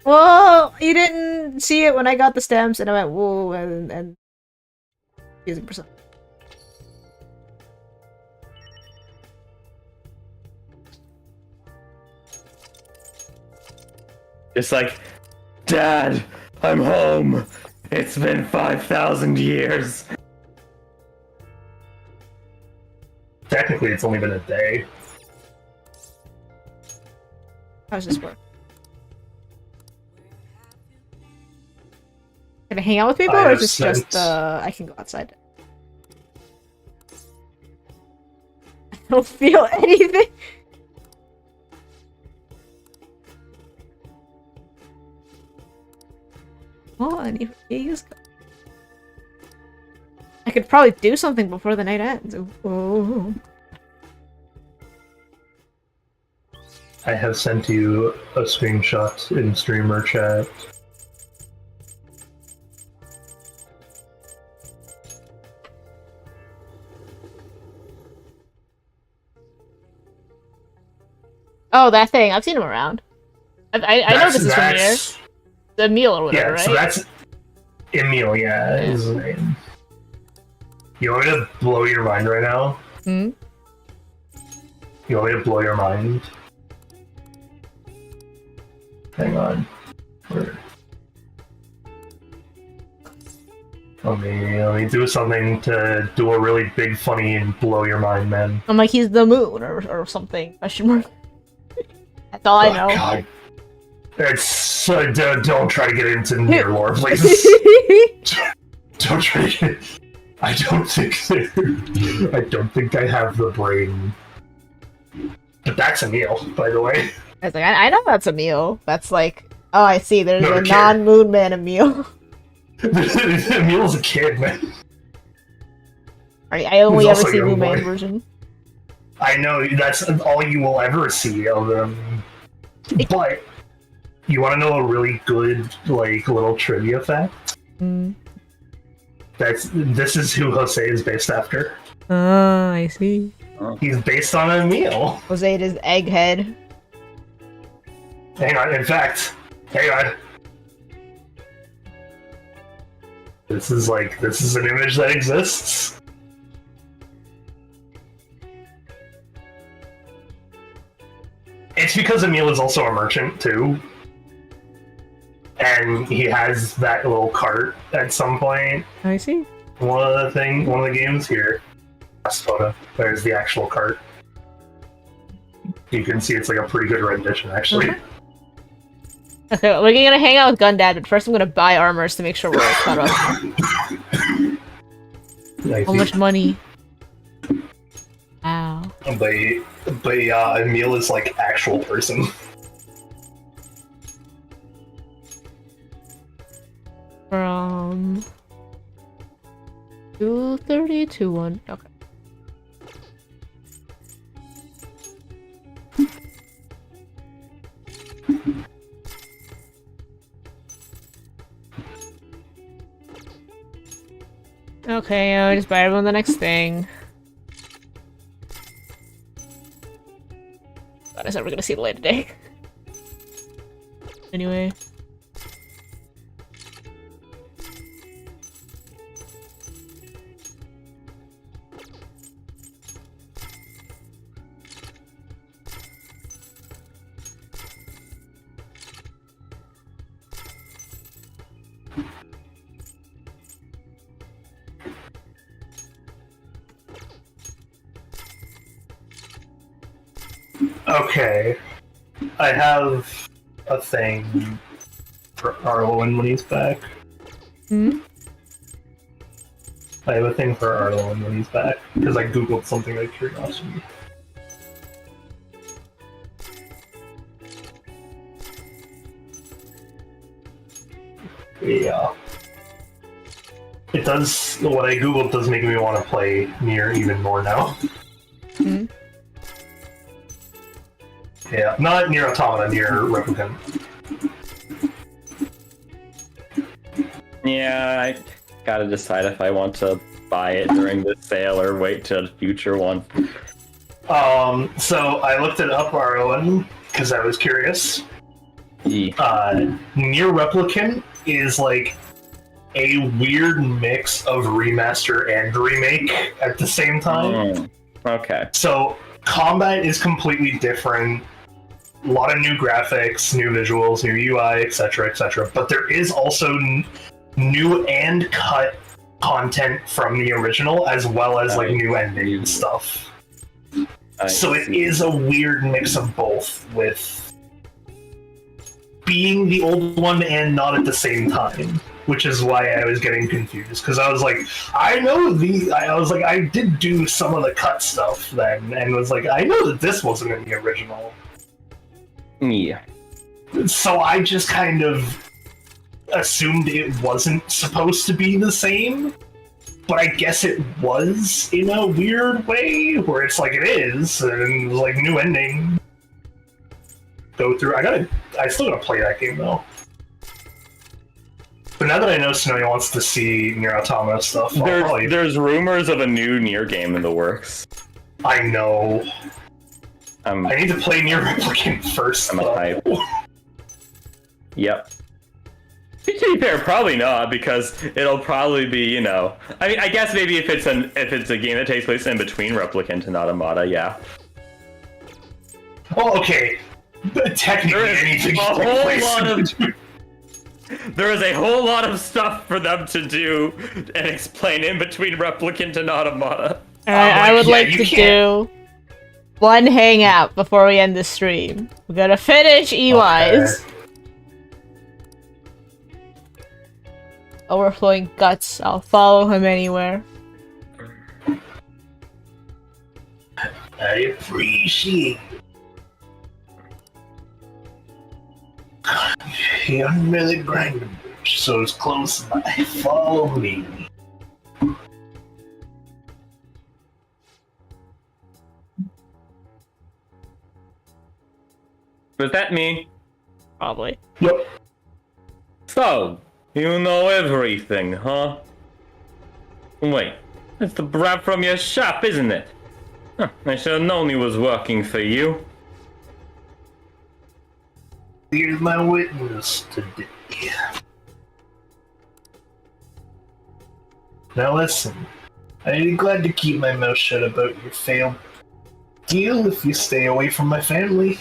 Well, you didn't see it when I got the stamps, and I went whoa, and using percent. It's like, Dad, I'm home. It's been 5,000 years. Technically, it's only been a day. How does this work? Can I hang out with people, I or have is this just sent- I can go outside? I don't feel anything. Oh, I need to use. I could probably do something before the night ends. Oh. I have sent you a screenshot in streamer chat. Oh, that thing. I've seen him around. I know this is from here. The meal or whatever, Yeah, right? so that's Emil, yeah, is his name. You want me to blow your mind right now? Hmm? You want me to blow your mind? Hang on. Where- Let me do something to do a really big, funny, and blow your mind, man. I'm like, he's the moon or something. Question mark. That's all I know. God. It's don't try to get into near lore, please. Don't try to get. I don't think I have the brain. But that's Emil, by the way. I was like, I know that's Emil. That's like, oh, I see. There's No, a the kid. non-moon man Emil. Emil's a kid, man. I only He's ever also a see young Moon Man boy. version. I know that's all you will ever see of them. But you want to know a really good, like, little trivia fact? Mm. This is who Jose is based after. I see. He's based on Emil. Jose is Egghead. Hang on, in fact, hang on. This is an image that exists. It's because Emil is also a merchant too. And he has that little cart at some point. I see. One of the games here. Last photo. There's the actual cart. You can see it's like a pretty good rendition, actually. Okay, we're gonna hang out with Gundad, but first I'm gonna buy armors to make sure we're caught up. How much money? Wow. But yeah, Emil is like actual person. From 230 to 1. Okay. Okay, I'll just buy everyone the next thing. Thought I said we're gonna see it later today. Anyway. Okay. I have a thing for Arlen when he's back. Hmm? I have a thing for Arlen when he's back, because I googled something out of curiosity. Yeah. It does, what I googled does make me want to play Nier even more now. Hmm? Yeah, not Nier Automata, Nier Replicant. Yeah, I gotta decide if I want to buy it during this sale or wait till the future one. So I looked it up, Arlen, because I was curious. Yeah. Nier Replicant is like a weird mix of remaster and remake at the same time. Okay. So combat is completely different. A lot of new graphics, new visuals, new UI, etc., etc. But there is also new and cut content from the original, as well as like new ending and stuff. So it is a weird mix of both, with being the old one and not at the same time, which is why I was getting confused, because I was like, I did do some of the cut stuff then, and was like, I know that this wasn't in the original. Yeah. So I just kind of assumed it wasn't supposed to be the same, but I guess it was in a weird way, where it's like it is, and it was like new ending. Go through. I still gotta play that game though. But now that I know Snowy wants to see Nier Automata stuff, There's rumors of a new Nier game in the works. I know. I need to play Nier Replicant first. I'm a hype. Yep. To be fair, probably not, because it'll probably be, you know. I mean, I guess maybe if it's a game that takes place in between Replicant and Automata, yeah. Well, okay. But technically, There is anything a can take whole place lot in of- between. there is a whole lot of stuff for them to do and explain in between Replicant and Automata. I would yeah, like you to can't- do one hangout before we end the stream. We're gonna finish EY's. Overflowing guts. I'll follow him anywhere. I appreciate it. I'm really grinding, so it's close by. Follow me. Was that me? Probably. Yep. So, you know everything, huh? Wait, it's the brat from your shop, isn't it? Huh, I should have known he was working for you. Here's my witness today. Now listen, I'd be glad to keep my mouth shut about your failed deal if you stay away from my family.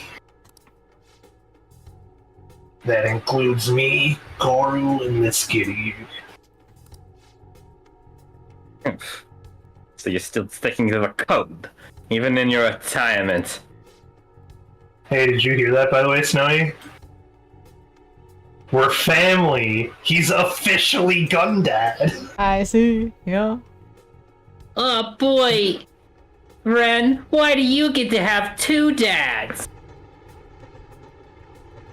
That includes me, Koru, and this kitty. So you're still sticking to the code, even in your retirement. Hey, did you hear that, by the way, Snowy? We're family. He's officially Gundad. I see. Yeah. Oh boy! Ren, why do you get to have two dads?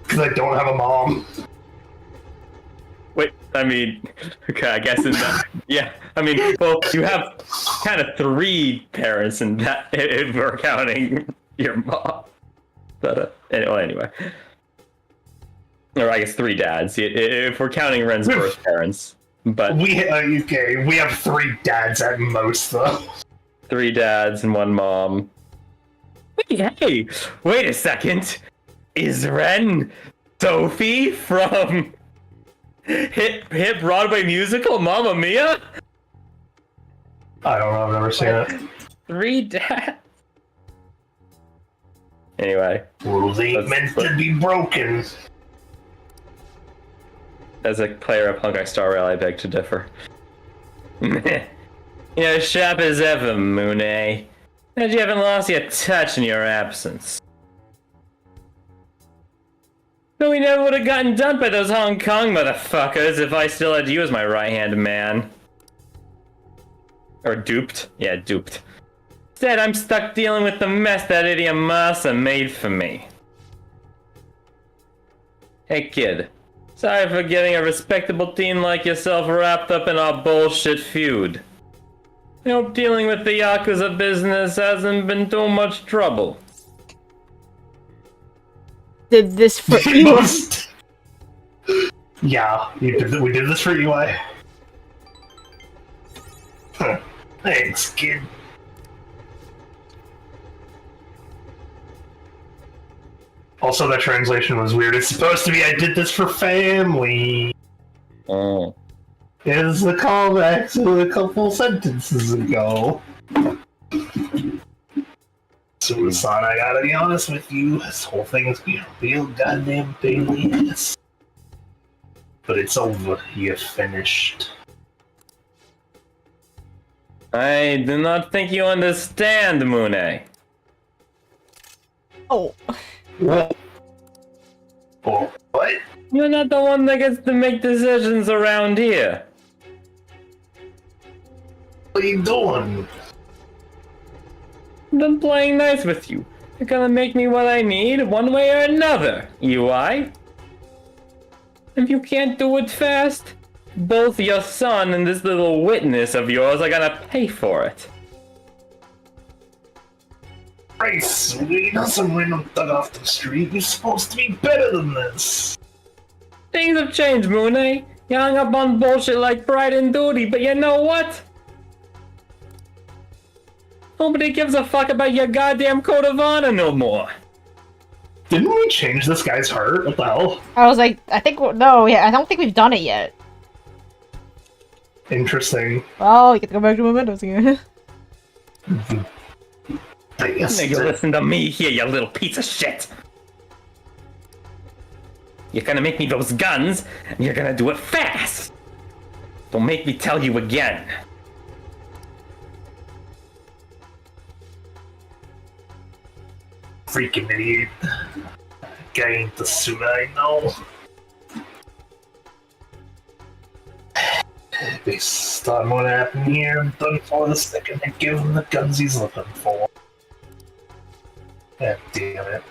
Because I don't have a mom. Wait, I mean, okay, I guess in that, yeah, I mean, well, you have kind of 3 parents in that, if we're counting your mom. But, anyway. Or I guess 3 dads, if we're counting Ren's birth parents. But We have 3 dads at most, though. 3 dads and 1 mom. Hey, wait a second. Is Ren Sophie from hit Broadway musical Mamma Mia? I don't know, I've never seen it. 3 dads. Anyway, Rules ain't meant to be broken. as a player of Honkai Star Rail, I beg to differ. You're sharp as ever, Mooney. And you haven't lost your touch in your absence. But we never would have gotten dumped by those Hong Kong motherfuckers if I still had you as my right-hand man. Or duped. Yeah, duped. Instead, I'm stuck dealing with the mess that idiot Masa made for me. Hey kid, sorry for getting a respectable teen like yourself wrapped up in our bullshit feud. I hope dealing with the Yakuza business hasn't been too much trouble. Did this for you. Yeah, we did this for UI. Huh. Thanks, kid. Also, that translation was weird. It's supposed to be I did this for family. Oh. Is the callback to a couple sentences ago. Suicide, I gotta be honest with you, this whole thing is being a real goddamn pain in the ass. But it's over, you're finished. I do not think you understand, Mooney. Oh. What? Oh, what? You're not the one that gets to make decisions around here. What are you doing? I'm done playing nice with you. You're gonna make me what I need, one way or another, UI. If you can't do it fast, both your son and this little witness of yours are gonna pay for it. Bryce, you're not some random thug off the street. You're supposed to be better than this. Things have changed, Mooney. You hung up on bullshit like Pride and Duty, but you know what? Nobody gives a fuck about your goddamn code of honor no more. Didn't we change this guy's heart? What the hell? I was like, I think no, yeah, I don't think we've done it yet. Interesting. Oh, you get to go back to Mementos again. I guess Nigga, listen to me here, you little piece of shit. You're gonna make me those guns, and you're gonna do it fast. Don't make me tell you again. Freaking idiot. Guy ain't the suit I know. Based on what happened here, I'm done for the second to give him the guns he's looking for. God damn it.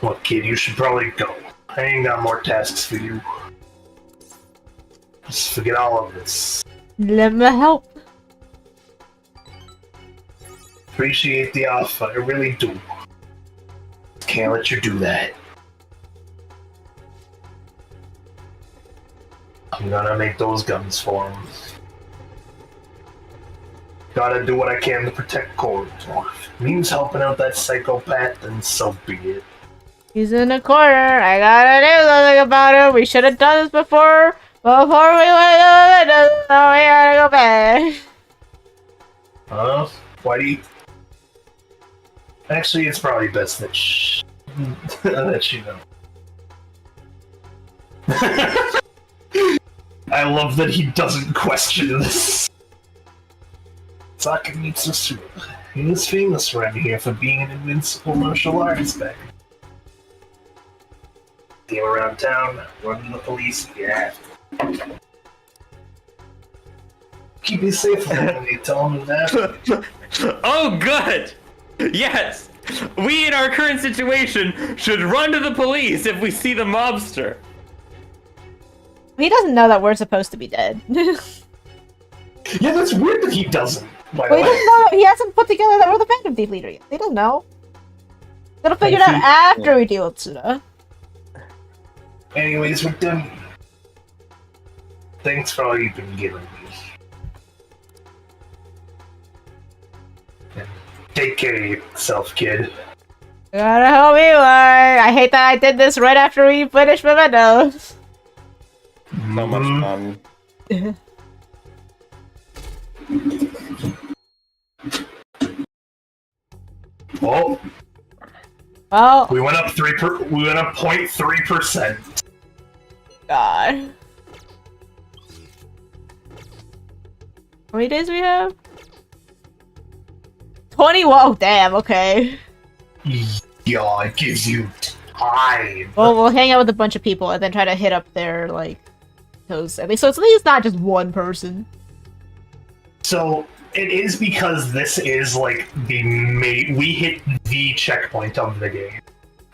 Look, kid, you should probably go. I ain't got more tasks for you. Just forget all of this. Let me help. Appreciate the offer, I really do. Can't let you do that. I'm gonna make those guns for him. Gotta do what I can to protect Corridor. If it means helping out that psychopath, then so be it. He's in the corner. I gotta do something about it. We should have done this before. Before we went to so we gotta go back. Why do you... Actually, it's probably best that that you know. I love that he doesn't question this. Saka Mitsusura. He was famous around here for being an invincible martial arts back. Came around town, running the police, yeah. Keep you safe when you tell him that. Oh, good! Yes! We, in our current situation, should run to the police if we see the mobster. He doesn't know that we're supposed to be dead. Yeah, that's weird that he doesn't. By the Well, he way. doesn't know. He hasn't put together that we're the Phantom Thief leader yet. He doesn't know. Gotta figure it out after we deal with Tsuda. Anyways, we're done. Thanks for all you've been giving me. And take care of yourself, kid. Gotta help me, I hate that I did this right after we finished Mementos. So much fun. Oh, Oh, we went up 0.3%. God. How many days we have? 21. Oh, damn. Okay. Yeah, it gives you time. Well, we'll hang out with a bunch of people and then try to hit up their like those. At least so it's at least not just one person. So it is because this is like we hit the checkpoint of the game.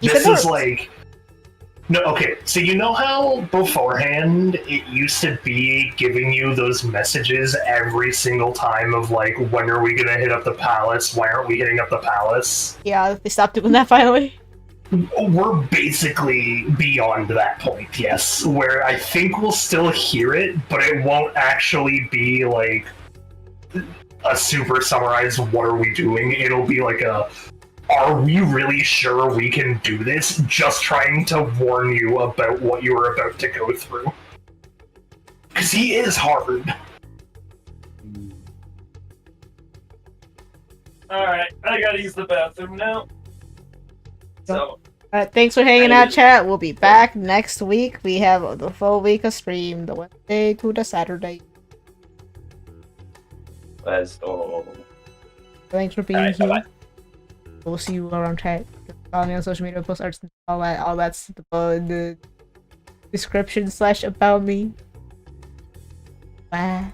You This said is there- like no, okay. So you know how beforehand it used to be giving you those messages every single time of like, when are we gonna hit up the palace? Why aren't we hitting up the palace? Yeah, they stopped doing that finally. We're basically beyond that point, yes. Where I think we'll still hear it, but it won't actually be like a super summarized what are we doing. It'll be like a, are we really sure we can do this? Just trying to warn you about what you are about to go through. Because he is hard. Alright, I gotta use the bathroom now. So, Thanks for hanging out, chat. We'll be back next week. We have the full week of stream, the Wednesday to the Saturday. let's go. Thanks for being Alright, here. bye-bye. We'll see you around chat. Follow me on social media, post arts, and all that. All that's the description / about me. Bye.